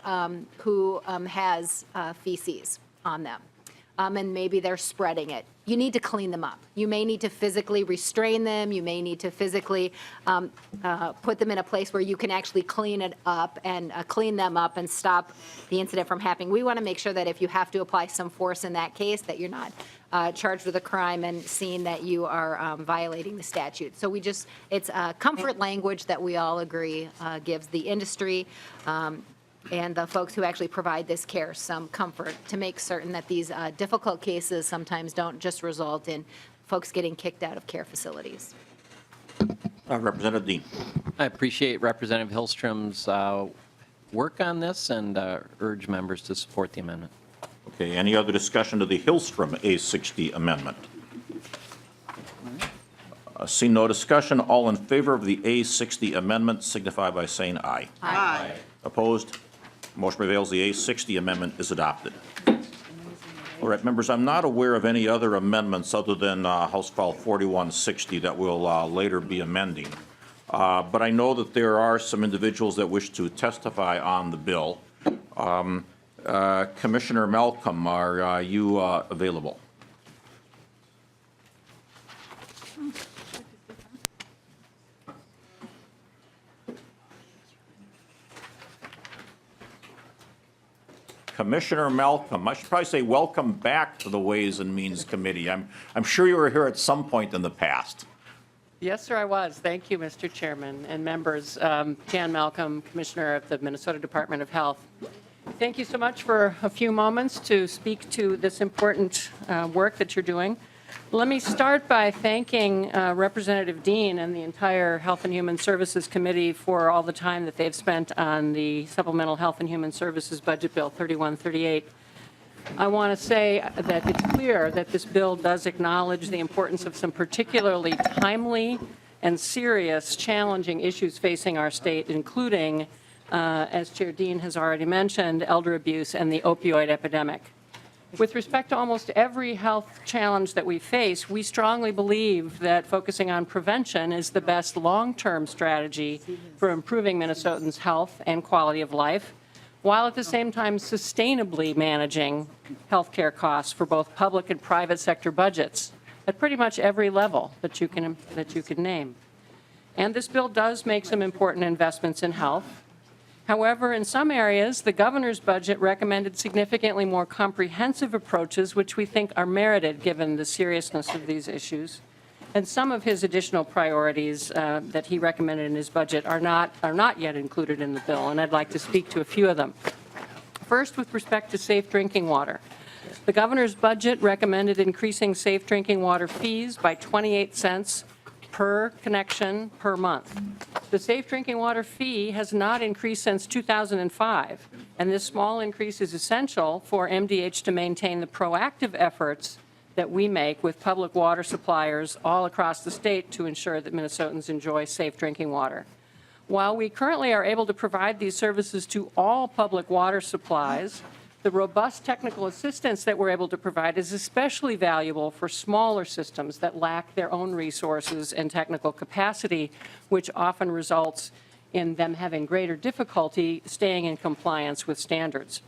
who has feces on them, and maybe they're spreading it, you need to clean them up. You may need to physically restrain them. You may need to physically put them in a place where you can actually clean it up and clean them up and stop the incident from happening. We want to make sure that if you have to apply some force in that case, that you're not charged with a crime and seen that you are violating the statute. So it's comfort language that we all agree gives the industry and the folks who actually provide this care some comfort to make certain that these difficult cases sometimes don't just result in folks getting kicked out of care facilities. Representative Dean. I appreciate Representative Hillstrom's work on this and urge members to support the amendment. Okay, any other discussion of the Hillstrom A60 amendment? Seeing no discussion, all in favor of the A60 amendment signify by saying aye. Aye. Opposed? Motion prevails. The A60 amendment is adopted. All right, members, I'm not aware of any other amendments other than House File 4160 that will later be amending. But I know that there are some individuals that wish to testify on the bill. Commissioner Malcolm, are you available? Commissioner Malcolm, I should probably say welcome back to the Ways and Means Committee. I'm sure you were here at some point in the past. Yes, sir, I was. Thank you, Mr. Chairman and members. Jan Malcolm, Commissioner of the Minnesota Department of Health. Thank you so much for a few moments to speak to this important work that you're doing. Let me start by thanking Representative Dean and the entire Health and Human Services Committee for all the time that they've spent on the Supplemental Health and Human Services Budget Bill 3138. I want to say that it's clear that this bill does acknowledge the importance of some particularly timely and serious challenging issues facing our state, including, as Chair Dean has already mentioned, elder abuse and the opioid epidemic. With respect to almost every health challenge that we face, we strongly believe that focusing on prevention is the best long-term strategy for improving Minnesotans' health and quality of life, while at the same time sustainably managing health care costs for both public and private sector budgets at pretty much every level that you can name. And this bill does make some important investments in health. However, in some areas, the governor's budget recommended significantly more comprehensive approaches, which we think are merited given the seriousness of these issues. And some of his additional priorities that he recommended in his budget are not yet included in the bill, and I'd like to speak to a few of them. First, with respect to safe drinking water. The governor's budget recommended increasing safe drinking water fees by 28 cents per connection per month. The safe drinking water fee has not increased since 2005, and this small increase is essential for MDH to maintain the proactive efforts that we make with public water suppliers all across the state to ensure that Minnesotans enjoy safe drinking water. While we currently are able to provide these services to all public water supplies, the robust technical assistance that we're able to provide is especially valuable for smaller systems that lack their own resources and technical capacity, which often results in them having greater difficulty staying in compliance with standards.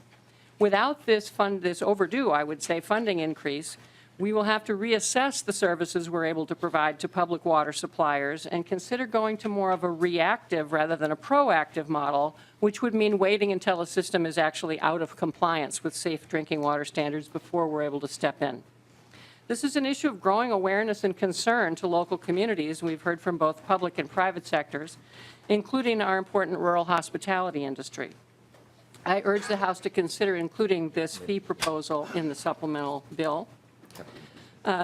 Without this overdue, I would say, funding increase, we will have to reassess the services we're able to provide to public water suppliers and consider going to more of a reactive rather than a proactive model, which would mean waiting until a system is actually out of compliance with safe drinking water standards before we're able to step in. This is an issue of growing awareness and concern to local communities, and we've heard from both public and private sectors, including our important rural hospitality industry. I urge the House to consider including this fee proposal in the supplemental bill.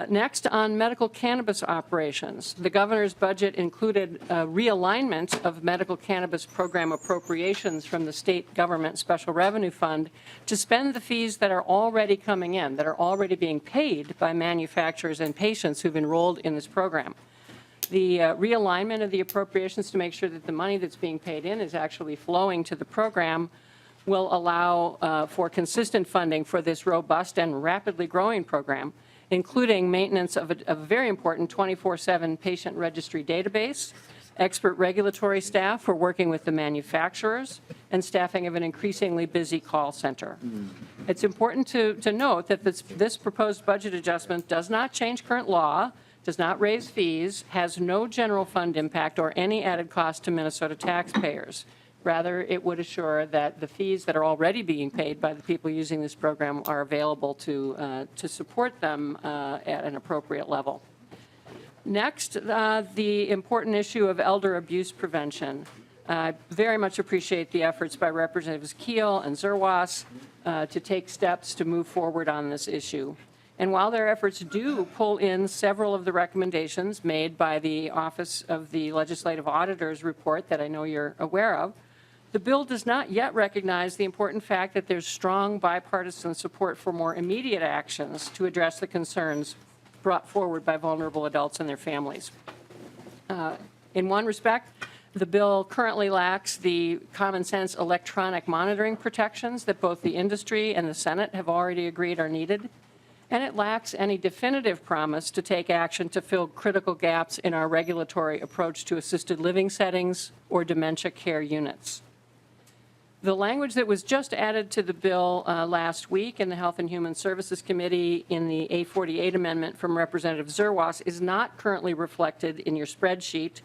Next, on medical cannabis operations, the governor's budget included a realignment of medical cannabis program appropriations from the state government special revenue fund to spend the fees that are already coming in, that are already being paid by manufacturers and patients who've enrolled in this program. The realignment of the appropriations to make sure that the money that's being paid in is actually flowing to the program will allow for consistent funding for this robust and rapidly growing program, including maintenance of a very important 24/7 patient registry database, expert regulatory staff for working with the manufacturers, and staffing of an increasingly busy call center. It's important to note that this proposed budget adjustment does not change current law, does not raise fees, has no general fund impact or any added cost to Minnesota taxpayers. Rather, it would assure that the fees that are already being paid by the people using this program are available to support them at an appropriate level. Next, the important issue of elder abuse prevention. I very much appreciate the efforts by Representatives Keel and Zerwas to take steps to move forward on this issue. And while their efforts do pull in several of the recommendations made by the Office of the Legislative Auditor's report that I know you're aware of, the bill does not yet recognize the important fact that there's strong bipartisan support for more immediate actions to address the concerns brought forward by vulnerable adults and their families. In one respect, the bill currently lacks the common sense electronic monitoring protections that both the industry and the Senate have already agreed are needed. And it lacks any definitive promise to take action to fill critical gaps in our regulatory approach to assisted living settings or dementia care units. The language that was just added to the bill last week in the Health and Human Services Committee in the A48 amendment from Representative Zerwas is not currently reflected in your spreadsheet.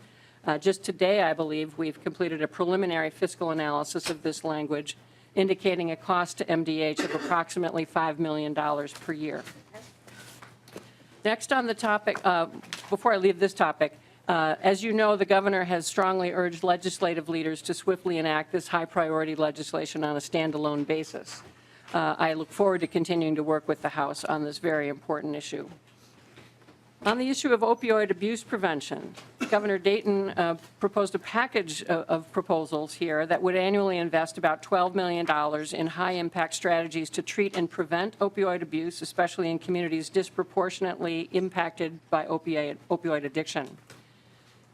Just today, I believe, we've completed a preliminary fiscal analysis of this language, indicating a cost to MDH of approximately $5 million per year. Next on the topic, before I leave this topic, as you know, the governor has strongly urged legislative leaders to swiftly enact this high-priority legislation on a standalone basis. I look forward to continuing to work with the House on this very important issue. On the issue of opioid abuse prevention, Governor Dayton proposed a package of proposals here that would annually invest about $12 million in high-impact strategies to treat and prevent opioid abuse, especially in communities disproportionately impacted by opioid addiction.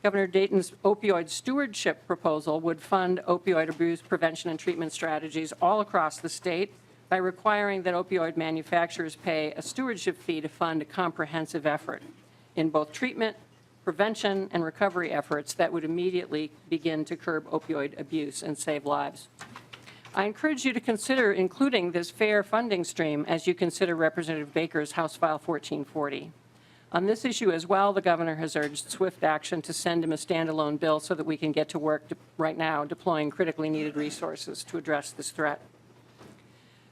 Governor Dayton's opioid stewardship proposal would fund opioid abuse prevention and treatment strategies all across the state by requiring that opioid manufacturers pay a stewardship fee to fund a comprehensive effort in both treatment, prevention, and recovery efforts that would immediately begin to curb opioid abuse and save lives. I encourage you to consider including this fair funding stream as you consider Representative Baker's House File 1440. On this issue as well, the governor has urged swift action to send him a standalone bill so that we can get to work right now deploying critically needed resources to address this threat.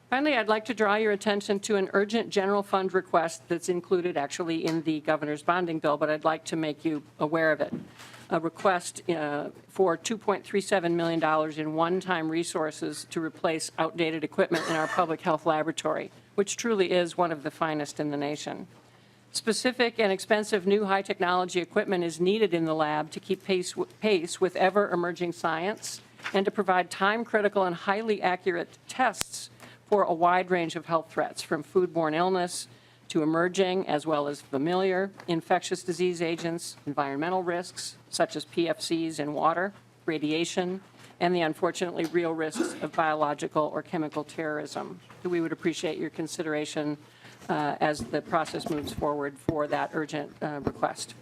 Finally, I'd like to draw your attention to an urgent general fund request that's included actually in the governor's bonding bill, but I'd like to make you aware of it. A request for $2.37 million in one-time resources to replace outdated equipment in our public health laboratory, which truly is one of the finest in the nation. Specific and expensive new high-technology equipment is needed in the lab to keep pace with ever-emerging science and to provide time-critical and highly accurate tests for a wide range of health threats, from foodborne illness to emerging as well as familiar infectious disease agents, environmental risks such as PFCs in water, radiation, and the unfortunately real risks of biological or chemical terrorism. We would appreciate your consideration as the process moves forward for that urgent request.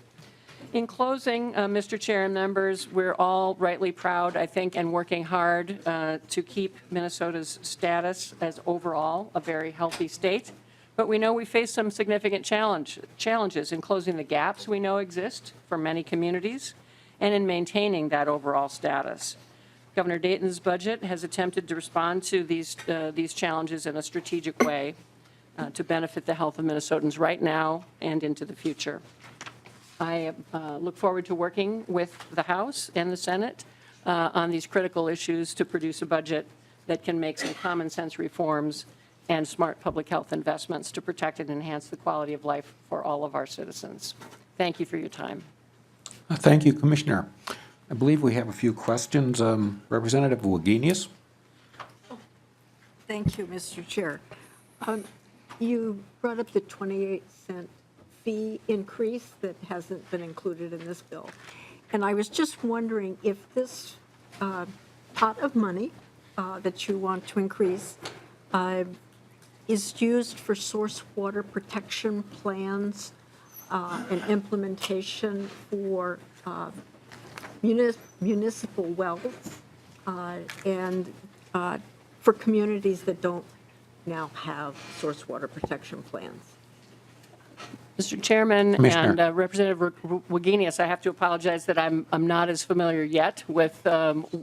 In closing, Mr. Chair and members, we're all rightly proud, I think, and working hard to keep Minnesota's status as overall a very healthy state. But we know we face some significant challenges in closing the gaps we know exist for many communities and in maintaining that overall status. Governor Dayton's budget has attempted to respond to these challenges in a strategic way to benefit the health of Minnesotans right now and into the future. I look forward to working with the House and the Senate on these critical issues to produce a budget that can make some common sense reforms and smart public health investments to protect and enhance the quality of life for all of our citizens. Thank you for your time. Thank you, Commissioner. I believe we have a few questions. Representative Wagenius? Thank you, Mr. Chair. You brought up the 28-cent fee increase that hasn't been included in this bill. And I was just wondering if this pot of money that you want to increase is used for source water protection plans and implementation for municipal wells and for communities that don't now have source water protection plans. Mr. Chairman and Representative Wagenius, I have to apologize that I'm not as familiar yet with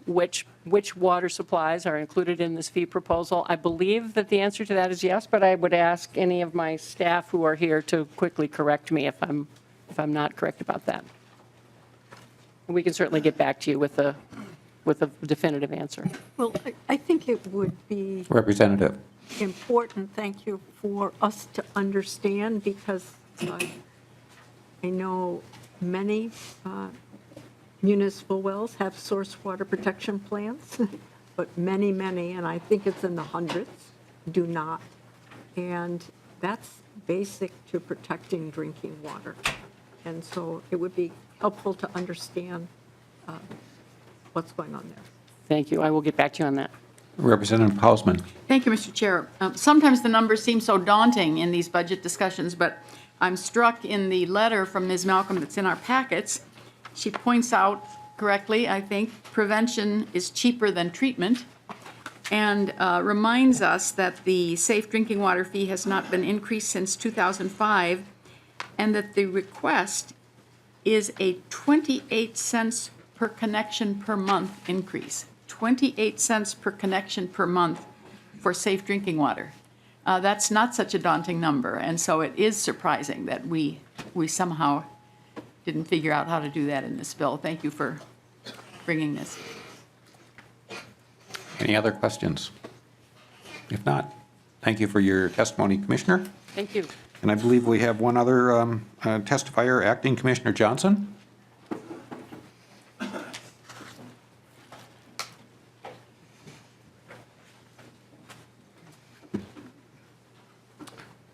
which water supplies are included in this fee proposal. I believe that the answer to that is yes, but I would ask any of my staff who are here to quickly correct me if I'm not correct about that. We can certainly get back to you with a definitive answer. Well, I think it would be Representative. important, thank you, for us to understand, because I know many municipal wells have source water protection plans, but many, and I think it's in the hundreds, do not. And that's basic to protecting drinking water. And so it would be helpful to understand what's going on there. Thank you. I will get back to you on that. Representative Hausman. Thank you, Mr. Chair. Sometimes the numbers seem so daunting in these budget discussions, but I'm struck in the letter from Ms. Malcolm that's in our packets. She points out correctly, I think, prevention is cheaper than treatment, and reminds us that the safe drinking water fee has not been increased since 2005, and that the request is a 28 cents per connection per month increase. 28 cents per connection per month for safe drinking water. That's not such a daunting number, and so it is surprising that we somehow didn't figure out how to do that in this bill. Thank you for bringing this. Any other questions? If not, thank you for your testimony, Commissioner. Thank you. And I believe we have one other testifier, Acting Commissioner Johnson.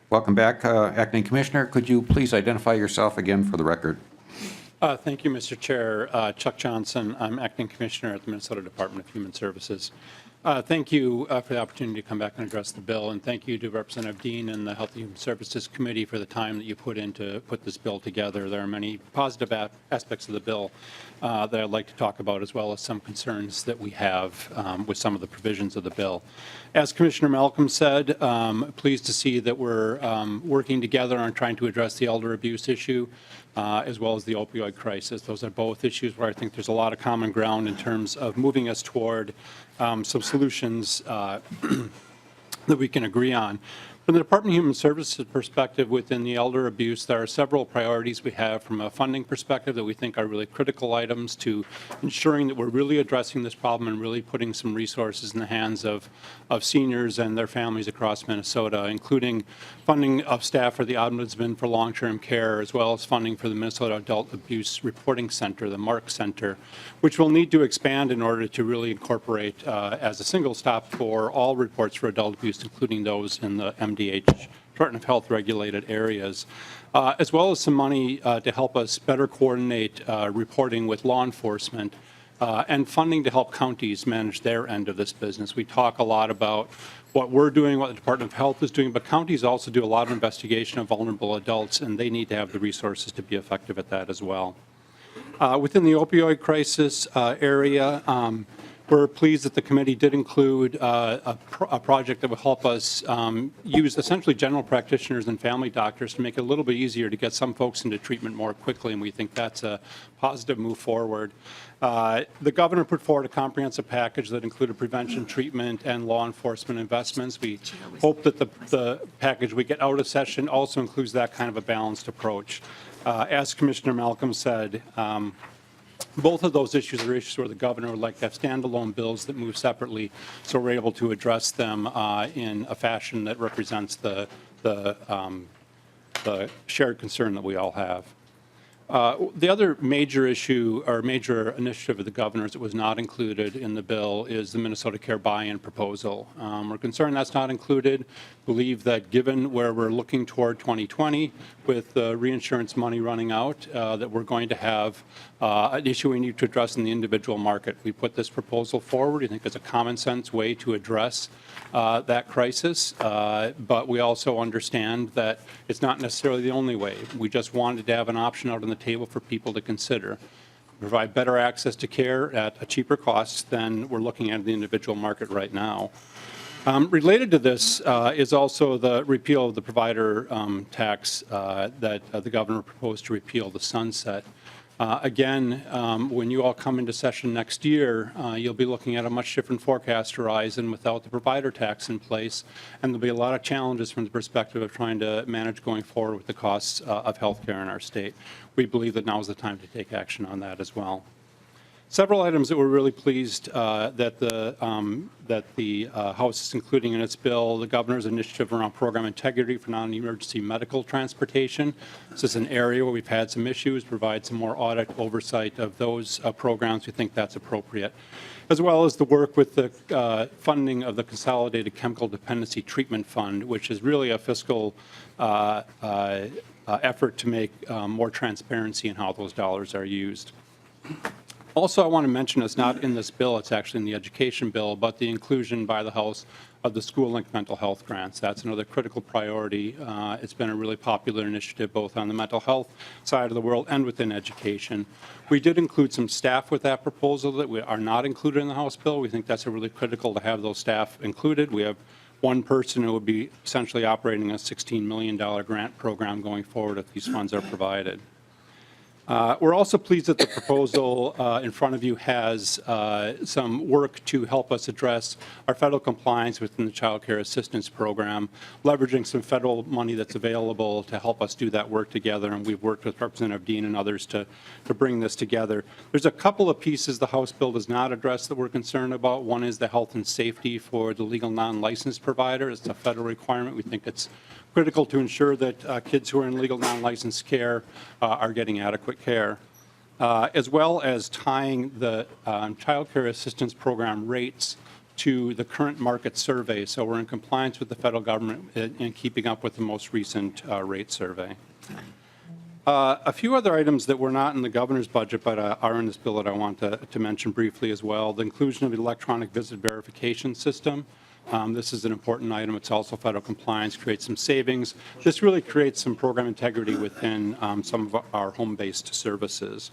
Welcome back, Acting Commissioner. Could you please identify yourself again for the record? Thank you, Mr. Chair. Chuck Johnson. I'm Acting Commissioner at the Minnesota Department of Human Services. Thank you for the opportunity to come back and address the bill, and thank you to Representative Dean and the Health and Human Services Committee for the time that you put in to put this bill together. There are many positive aspects of the bill that I'd like to talk about, as well as some concerns that we have with some of the provisions of the bill. As Commissioner Malcolm said, pleased to see that we're working together on trying to address the elder abuse issue, as well as the opioid crisis. Those are both issues where I think there's a lot of common ground in terms of moving us toward some solutions that we can agree on. From the Department of Human Services perspective, within the elder abuse, there are several priorities we have from a funding perspective that we think are really critical items to ensuring that we're really addressing this problem and really putting some resources in the hands of seniors and their families across Minnesota, including funding of staff for the Ombudsman for Long-Term Care, as well as funding for the Minnesota Adult Abuse Reporting Center, the MARC Center, which will need to expand in order to really incorporate as a single stop for all reports for adult abuse, including those in the MDH, Department of Health regulated areas, as well as some money to help us better coordinate reporting with law enforcement and funding to help counties manage their end of this business. We talk a lot about what we're doing, what the Department of Health is doing, but counties also do a lot of investigation of vulnerable adults, and they need to have the resources to be effective at that as well. Within the opioid crisis area, we're pleased that the committee did include a project that will help us use essentially general practitioners and family doctors to make it a little bit easier to get some folks into treatment more quickly, and we think that's a positive move forward. The governor put forward a comprehensive package that included prevention, treatment, and law enforcement investments. We hope that the package we get out of session also includes that kind of a balanced approach. As Commissioner Malcolm said, both of those issues are issues where the governor would like to have standalone bills that move separately, so we're able to address them in a fashion that represents the shared concern that we all have. The other major issue or major initiative of the governor's that was not included in the bill is the Minnesota Care buy-in proposal. We're concerned that's not included. Believe that given where we're looking toward 2020 with the reinsurance money running out, that we're going to have an issue we need to address in the individual market. We put this proposal forward. We think it's a common sense way to address that crisis, but we also understand that it's not necessarily the only way. We just wanted to have an option out on the table for people to consider. Provide better access to care at a cheaper cost than we're looking at in the individual market right now. Related to this is also the repeal of the provider tax that the governor proposed to repeal, the sunset. Again, when you all come into session next year, you'll be looking at a much different forecast horizon without the provider tax in place, and there'll be a lot of challenges from the perspective of trying to manage going forward with the costs of health care in our state. We believe that now is the time to take action on that as well. Several items that we're really pleased that the House is including in its bill: the governor's initiative around program integrity for non-emergency medical transportation. This is an area where we've had some issues. Provide some more audit oversight of those programs. We think that's appropriate, as well as the work with the funding of the Consolidated Chemical Dependency Treatment Fund, which is really a fiscal effort to make more transparency in how those dollars are used. Also, I want to mention, it's not in this bill, it's actually in the education bill, but the inclusion by the House of the school-linked mental health grants. That's another critical priority. It's been a really popular initiative both on the mental health side of the world and within education. We did include some staff with that proposal that are not included in the House bill. We think that's really critical to have those staff included. We have one person who would be essentially operating a $16 million grant program going forward if these funds are provided. We're also pleased that the proposal in front of you has some work to help us address our federal compliance within the Child Care Assistance Program, leveraging some federal money that's available to help us do that work together, and we've worked with Representative Dean and others to bring this together. There's a couple of pieces the House bill does not address that we're concerned about. One is the health and safety for the legal non-licensed provider. It's a federal requirement. We think it's critical to ensure that kids who are in legal non-licensed care are getting adequate care, as well as tying the child care assistance program rates to the current market survey. So we're in compliance with the federal government in keeping up with the most recent rate survey. A few other items that were not in the governor's budget but are in this bill that I want to mention briefly as well. The inclusion of the electronic visit verification system. This is an important item. It's also federal compliance, creates some savings. This really creates some program integrity within some of our home-based services.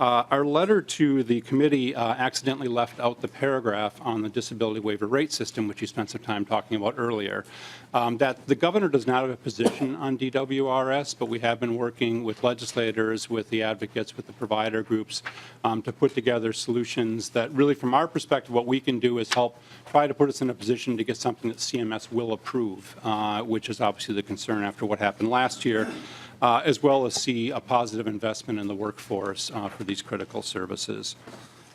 Our letter to the committee accidentally left out the paragraph on the disability waiver rate system, which you spent some time talking about earlier. That the governor does not have a position on DWRS, but we have been working with legislators, with the advocates, with the provider groups to put together solutions that really, from our perspective, what we can do is help try to put us in a position to get something that CMS will approve, which is obviously the concern after what happened last year. As well as see a positive investment in the workforce for these critical services.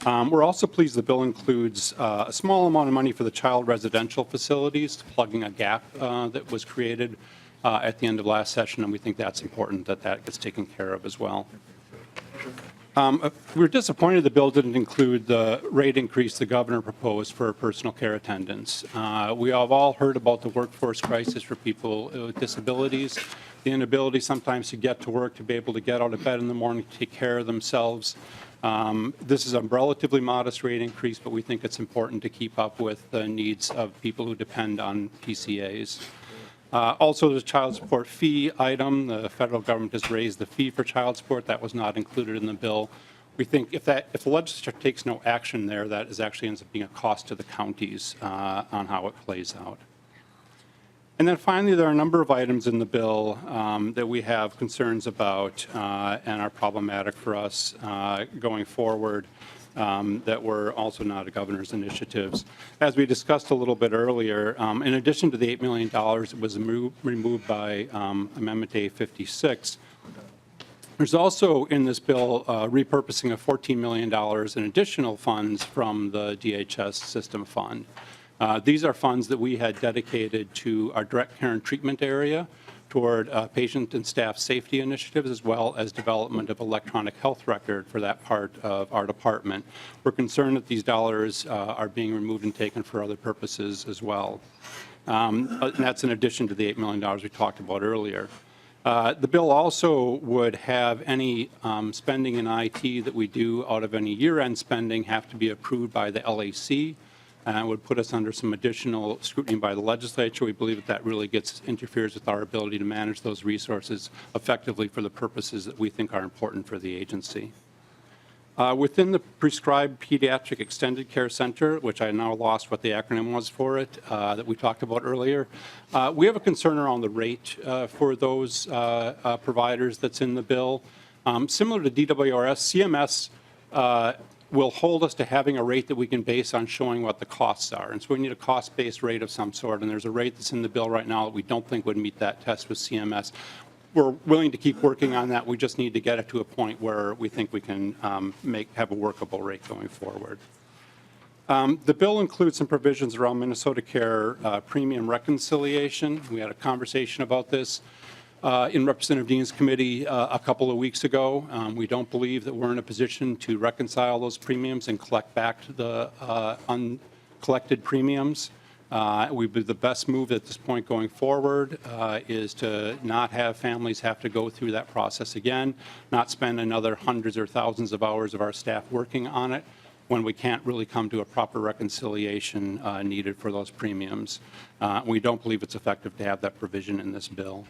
We're also pleased the bill includes a small amount of money for the child residential facilities, plugging a gap that was created at the end of last session, and we think that's important that that gets taken care of as well. We're disappointed the bill didn't include the rate increase the governor proposed for personal care attendants. We have all heard about the workforce crisis for people with disabilities, the inability sometimes to get to work, to be able to get out of bed in the morning, to take care of themselves. This is a relatively modest rate increase, but we think it's important to keep up with the needs of people who depend on PCAs. Also, the child support fee item, the federal government has raised the fee for child support. That was not included in the bill. We think if the legislature takes no action there, that is actually ends up being a cost to the counties on how it plays out. And then finally, there are a number of items in the bill that we have concerns about and are problematic for us going forward that were also not a governor's initiatives. As we discussed a little bit earlier, in addition to the $8 million that was removed by Amendment A56, there's also in this bill repurposing of $14 million in additional funds from the DHS system fund. These are funds that we had dedicated to our direct care and treatment area toward patient and staff safety initiatives, as well as development of electronic health record for that part of our department. We're concerned that these dollars are being removed and taken for other purposes as well. And that's in addition to the $8 million we talked about earlier. The bill also would have any spending in IT that we do out of any year-end spending have to be approved by the LAC. And would put us under some additional scrutiny by the legislature. We believe that really interferes with our ability to manage those resources effectively for the purposes that we think are important for the agency. Within the prescribed pediatric extended care center, which I now lost what the acronym was for it, that we talked about earlier, we have a concern around the rate for those providers that's in the bill. Similar to DWRS, CMS will hold us to having a rate that we can base on showing what the costs are. And so we need a cost-based rate of some sort, and there's a rate that's in the bill right now that we don't think would meet that test with CMS. We're willing to keep working on that. We just need to get it to a point where we think we can have a workable rate going forward. The bill includes some provisions around Minnesota Care premium reconciliation. We had a conversation about this in Representative Dean's committee a couple of weeks ago. We don't believe that we're in a position to reconcile those premiums and collect back the uncollected premiums. We believe the best move at this point going forward is to not have families have to go through that process again, not spend another hundreds or thousands of hours of our staff working on it when we can't really come to a proper reconciliation needed for those premiums. We don't believe it's effective to have that provision in this bill.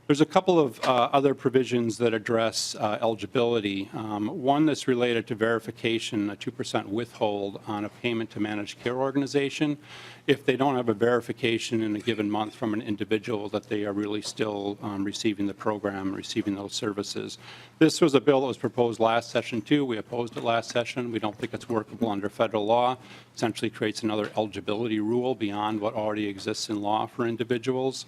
There's a couple of other provisions that address eligibility. One that's related to verification, a 2% withhold on a payment to managed care organization if they don't have a verification in a given month from an individual that they are really still receiving the program, receiving those services. This was a bill that was proposed last session too. We opposed it last session. We don't think it's workable under federal law. Essentially creates another eligibility rule beyond what already exists in law for individuals.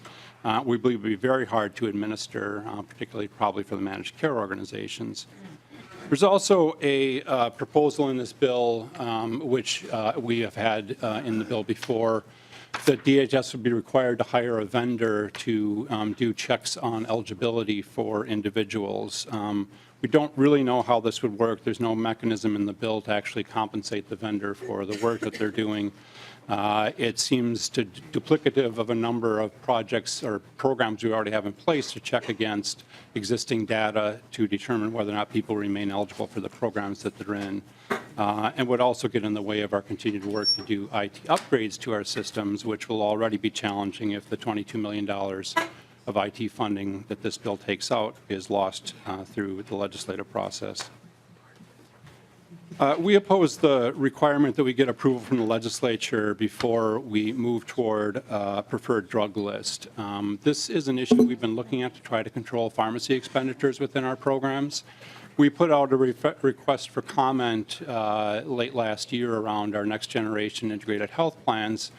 We believe it would be very hard to administer, particularly probably for the managed care organizations. There's also a proposal in this bill, which we have had in the bill before, that DHS would be required to hire a vendor to do checks on eligibility for individuals. We don't really know how this would work. There's no mechanism in the bill to actually compensate the vendor for the work that they're doing. It seems duplicative of a number of projects or programs we already have in place to check against existing data to determine whether or not people remain eligible for the programs that they're in, and would also get in the way of our continued work to do IT upgrades to our systems, which will already be challenging if the $22 million of IT funding that this bill takes out is lost through the legislative process. We oppose the requirement that we get approval from the legislature before we move toward a preferred drug list. This is an issue we've been looking at to try to control pharmacy expenditures within our programs. We put out a request for comment late last year around our next generation integrated health plans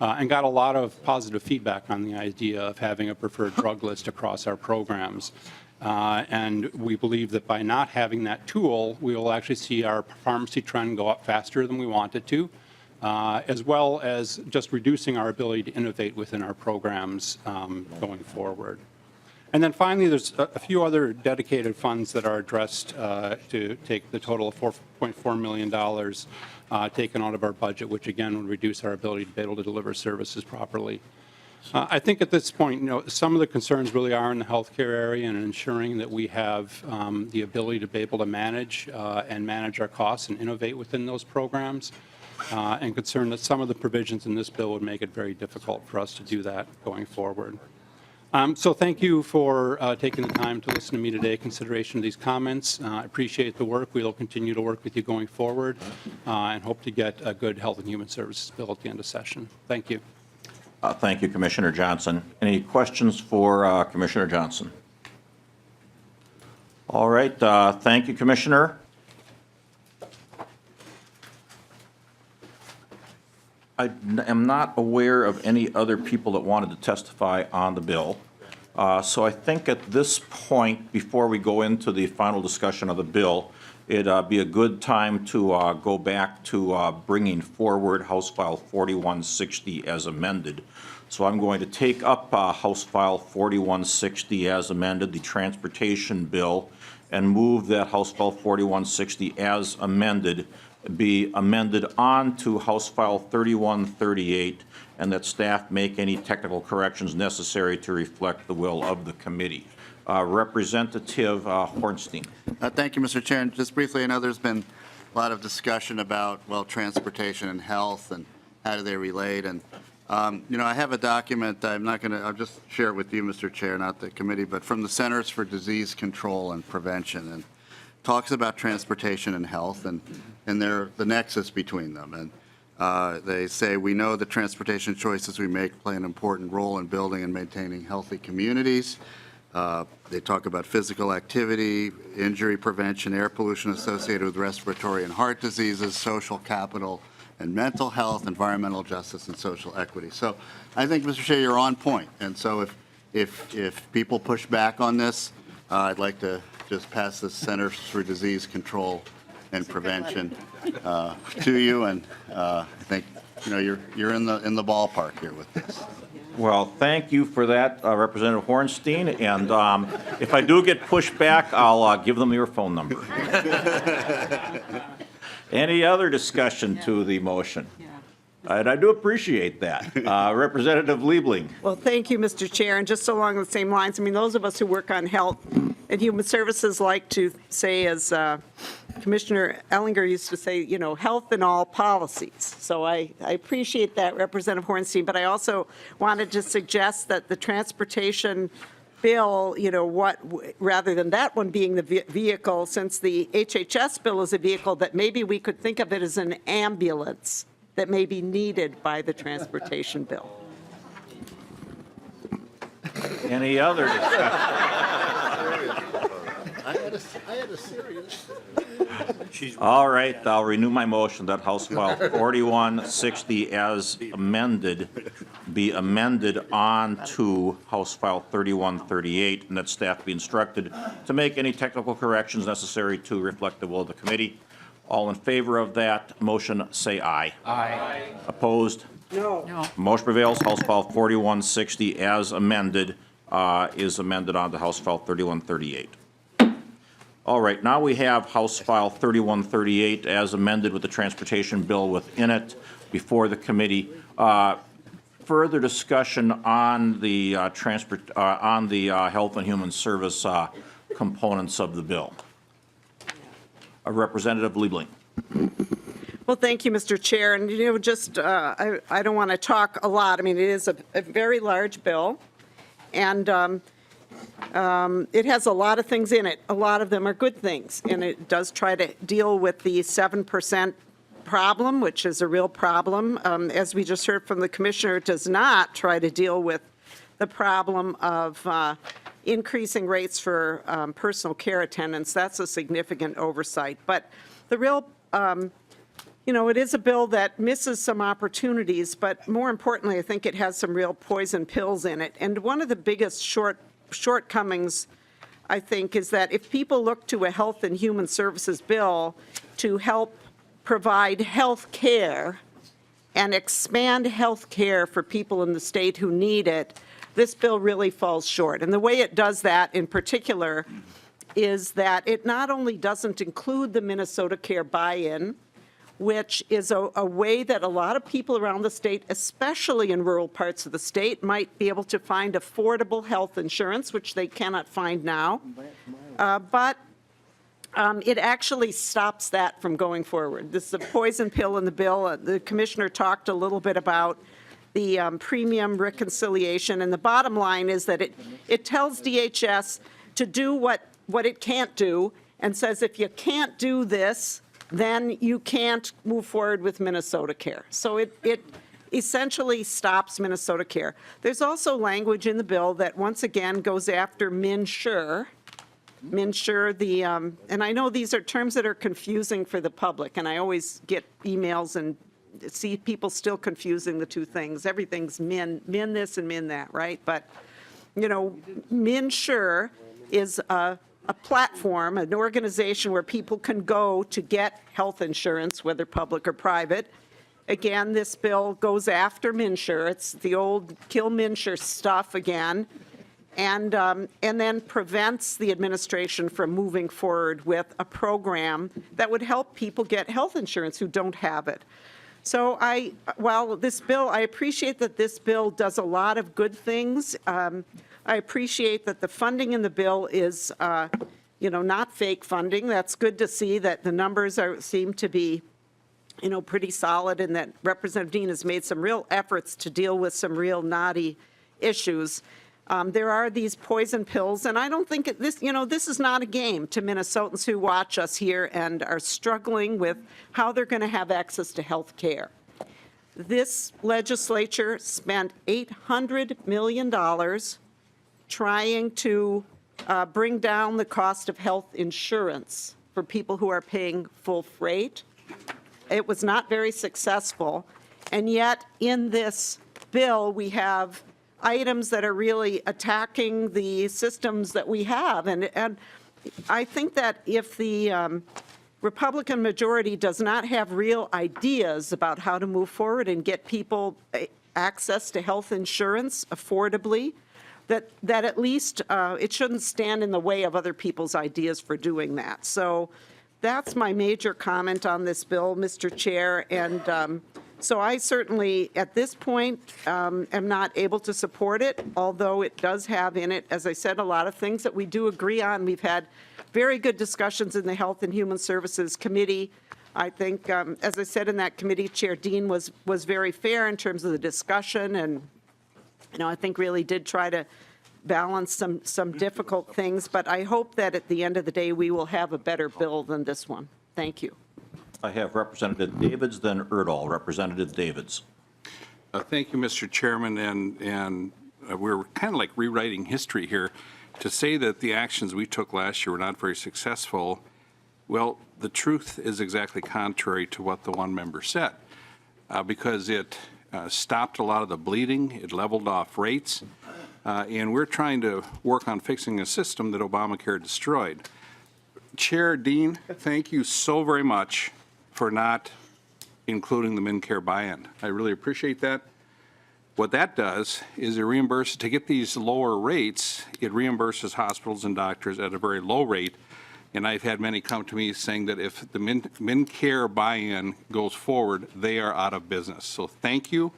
and got a lot of positive feedback on the idea of having a preferred drug list across our programs. And we believe that by not having that tool, we will actually see our pharmacy trend go up faster than we want it to, as well as just reducing our ability to innovate within our programs going forward. And then finally, there's a few other dedicated funds that are addressed to take the total of $4.4 million taken out of our budget, which again would reduce our ability to be able to deliver services properly. I think at this point, some of the concerns really are in the healthcare area and ensuring that we have the ability to be able to manage our costs and innovate within those programs, and concerned that some of the provisions in this bill would make it very difficult for us to do that going forward. So thank you for taking the time to listen to me today, consideration of these comments. I appreciate the work. We will continue to work with you going forward and hope to get a good Health and Human Services bill at the end of session. Thank you. Thank you, Commissioner Johnson. Any questions for Commissioner Johnson? All right. Thank you, Commissioner. I am not aware of any other people that wanted to testify on the bill. So I think at this point, before we go into the final discussion of the bill, it'd be a good time to go back to bringing forward House File 4160 as amended. So I'm going to take up House File 4160 as amended, the transportation bill, and move that House File 4160 as amended be amended on to House File 3138, and that staff make any technical corrections necessary to reflect the will of the committee. Representative Hornstein. Thank you, Mr. Chair. And just briefly, I know there's been a lot of discussion about, well, transportation and health and how do they relate. And, I have a document, I'll just share it with you, Mr. Chair, not the committee, but from the Centers for Disease Control and Prevention, and talks about transportation and health and the nexus between them. And they say, we know the transportation choices we make play an important role in building and maintaining healthy communities. They talk about physical activity, injury prevention, air pollution associated with respiratory and heart diseases, social capital and mental health, environmental justice, and social equity. So I think, Mr. Chair, you're on point. And so if people push back on this, I'd like to just pass the Centers for Disease Control and Prevention to you. And I think you're in the ballpark here with this. Well, thank you for that, Representative Hornstein. And if I do get pushed back, I'll give them your phone number. Any other discussion to the motion? And I do appreciate that. Representative Liebling. Well, thank you, Mr. Chair. And just along the same lines, I mean, those of us who work on health and human services like to say, as Commissioner Ellinger used to say, health in all policies. So I appreciate that, Representative Hornstein. But I also wanted to suggest that the transportation bill, rather than that one being the vehicle, since the HHS bill is a vehicle, that maybe we could think of it as an ambulance that may be needed by the transportation bill. Any other discussion? I had a serious. All right, I'll renew my motion that House File 4160 as amended be amended on to House File 3138, and that staff be instructed to make any technical corrections necessary to reflect the will of the committee. All in favor of that motion, say aye. Aye. Opposed? No. Motion prevails. House File 4160 as amended is amended on to House File 3138. All right, now we have House File 3138 as amended with the transportation bill within it before the committee. Further discussion on the Health and Human Service components of the bill. Representative Liebling. Well, thank you, Mr. Chair. And, just, I don't want to talk a lot. I mean, it is a very large bill, and it has a lot of things in it. A lot of them are good things, and it does try to deal with the 7% problem, which is a real problem. As we just heard from the commissioner, it does not try to deal with the problem of increasing rates for personal care attendants. That's a significant oversight. But the real, it is a bill that misses some opportunities, but more importantly, I think it has some real poison pills in it. And one of the biggest shortcomings, I think, is that if people look to a Health and Human Services bill to help provide health care and expand health care for people in the state who need it, this bill really falls short. And the way it does that in particular is that it not only doesn't include the Minnesota Care buy-in, which is a way that a lot of people around the state, especially in rural parts of the state, might be able to find affordable health insurance, which they cannot find now. But it actually stops that from going forward. This is a poison pill in the bill. The commissioner talked a little bit about the premium reconciliation, and the bottom line is that it tells DHS to do what it can't do, and says if you can't do this, then you can't move forward with Minnesota Care. So it essentially stops Minnesota Care. There's also language in the bill that once again goes after MNsure, and I know these are terms that are confusing for the public, and I always get emails and see people still confusing the two things. Everything's min this and min that, right? But, MNsure is a platform, an organization where people can go to get health insurance, whether public or private. Again, this bill goes after MNsure. It's the old kill MNsure stuff again. And then prevents the administration from moving forward with a program that would help people get health insurance who don't have it. So while this bill, I appreciate that this bill does a lot of good things. I appreciate that the funding in the bill is, not fake funding. That's good to see that the numbers seem to be, pretty solid, and that Representative Dean has made some real efforts to deal with some real knotty issues. There are these poison pills, and I don't think this is not a game to Minnesotans who watch us here and are struggling with how they're going to have access to health care. This legislature spent $800 million trying to bring down the cost of health insurance for people who are paying full freight. It was not very successful, and yet in this bill we have items that are really attacking the systems that we have. And I think that if the Republican majority does not have real ideas about how to move forward and get people access to health insurance affordably, that at least it shouldn't stand in the way of other people's ideas for doing that. So that's my major comment on this bill, Mr. Chair. And so I certainly, at this point, am not able to support it, although it does have in it, as I said, a lot of things that we do agree on. We've had very good discussions in the Health and Human Services Committee. I think, as I said in that committee, Chair Dean was very fair in terms of the discussion, and I think really did try to balance some difficult things. But I hope that at the end of the day, we will have a better bill than this one. Thank you. I have Representative Davids, then Erdahl. Representative Davids. Thank you, Mr. Chairman, and we're kind of like rewriting history here. To say that the actions we took last year were not very successful, well, the truth is exactly contrary to what the one member said, because it stopped a lot of the bleeding, it leveled off rates, and we're trying to work on fixing a system that Obamacare destroyed. Chair Dean, thank you so very much for not including the MinCare buy-in. I really appreciate that. What that does is it reimburses, to get these lower rates, it reimburses hospitals and doctors at a very low rate. And I've had many come to me saying that if the MinCare buy-in goes forward, they are out of business. So thank you,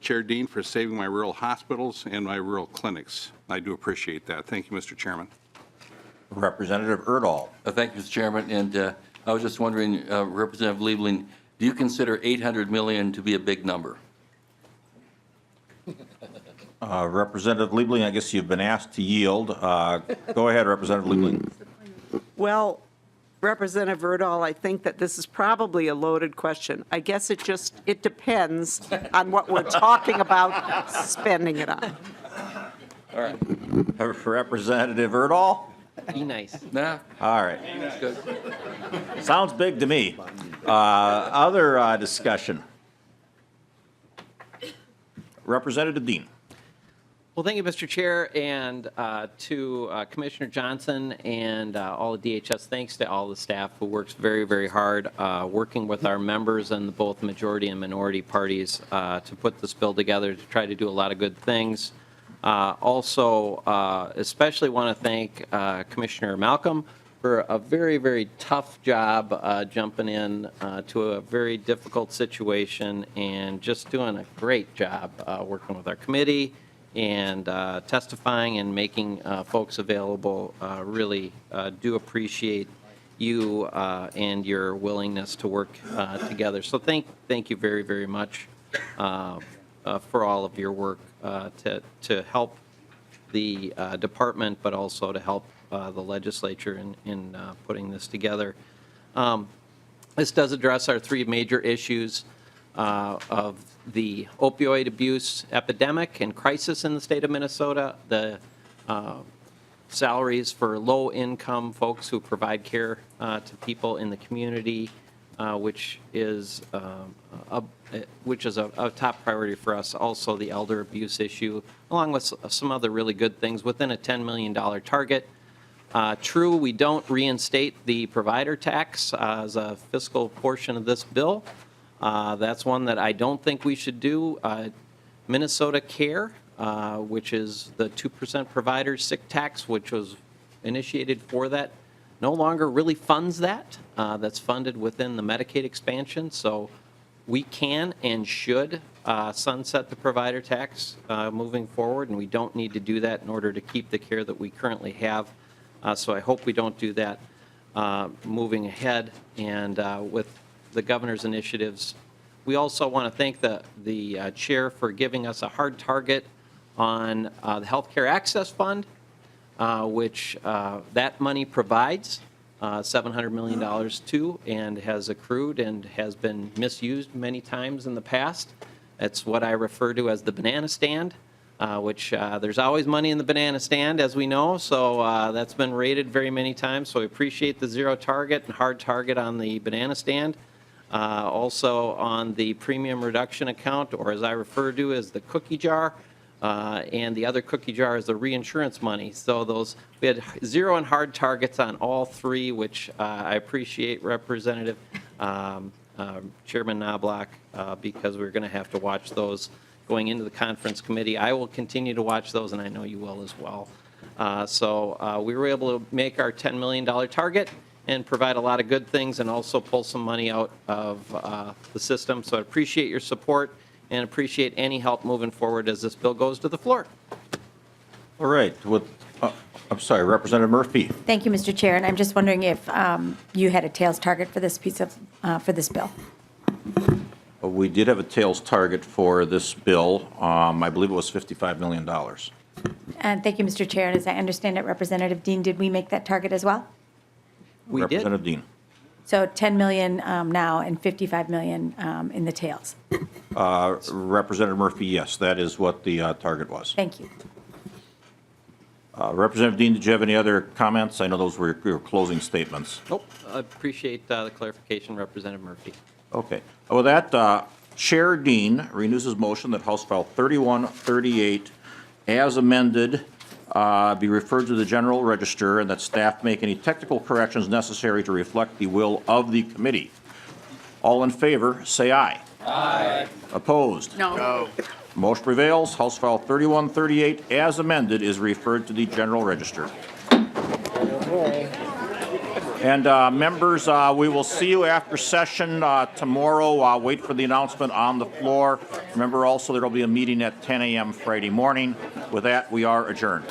Chair Dean, for saving my rural hospitals and my rural clinics. I do appreciate that. Thank you, Mr. Chairman. Representative Erdahl. Thank you, Mr. Chairman. And I was just wondering, Representative Liebling, do you consider $800 million to be a big number? Representative Liebling, I guess you've been asked to yield. Go ahead, Representative Liebling. Well, Representative Erdahl, I think that this is probably a loaded question. I guess it depends on what we're talking about spending it on. All right. For Representative Erdahl? Be nice. Nah, All right. good. Sounds big to me. Other discussion? Representative Dean. Well, thank you, Mr. Chair, and to Commissioner Johnson and all of DHS. Thanks to all the staff who works very, very hard working with our members and both majority and minority parties to put this bill together to try to do a lot of good things. Also, especially want to thank Commissioner Malcolm for a very, very tough job jumping in to a very difficult situation and just doing a great job working with our committee and testifying and making folks available. Really do appreciate you and your willingness to work together. So thank you very, very much for all of your work to help the department, but also to help the legislature in putting this together. This does address our three major issues of the opioid abuse epidemic and crisis in the state of Minnesota, the salaries for low-income folks who provide care to people in the community, which is a top priority for us. Also, the elder abuse issue, along with some other really good things within a $10 million target. True, we don't reinstate the provider tax as a fiscal portion of this bill. That's one that I don't think we should do. Minnesota Care, which is the 2% provider sick tax, which was initiated for that, no longer really funds that. That's funded within the Medicaid expansion. So we can and should sunset the provider tax moving forward, and we don't need to do that in order to keep the care that we currently have. So I hope we don't do that moving ahead. And with the governor's initiatives, we also want to thank the chair for giving us a hard target on the Healthcare Access Fund, which that money provides $700 million to and has accrued and has been misused many times in the past. It's what I refer to as the banana stand, which there's always money in the banana stand, as we know, so that's been rated very many times. So we appreciate the zero target and hard target on the banana stand. Also on the premium reduction account, or as I refer to as the cookie jar, and the other cookie jar is the reinsurance money. So we had zero and hard targets on all three, which I appreciate, Representative Chairman Knobloch, because we're going to have to watch those going into the conference committee. I will continue to watch those, and I know you will as well. So we were able to make our $10 million target and provide a lot of good things and also pull some money out of the system. So I appreciate your support and appreciate any help moving forward as this bill goes to the floor. All right. I'm sorry, Representative Murphy. Thank you, Mr. Chair, and I'm just wondering if you had a tails target for this piece of, for this bill. We did have a tails target for this bill. I believe it was $55 million. And thank you, Mr. Chair, and as I understand it, Representative Dean, did we make that target as well? We did. Representative Dean. So 10 million now and 55 million in the tails. Representative Murphy, yes, that is what the target was. Thank you. Representative Dean, did you have any other comments? I know those were your closing statements. Nope. I appreciate the clarification, Representative Murphy. Okay. With that, Chair Dean renews his motion that House File 3138, as amended, be referred to the General Register, and that staff make any technical corrections necessary to reflect the will of the committee. All in favor, say aye. Aye. Opposed? No. Motion prevails. House File 3138, as amended, is referred to the General Register. And members, we will see you after session tomorrow. Wait for the announcement on the floor. Remember also, there will be a meeting at 10 a.m. Friday morning. With that, we are adjourned.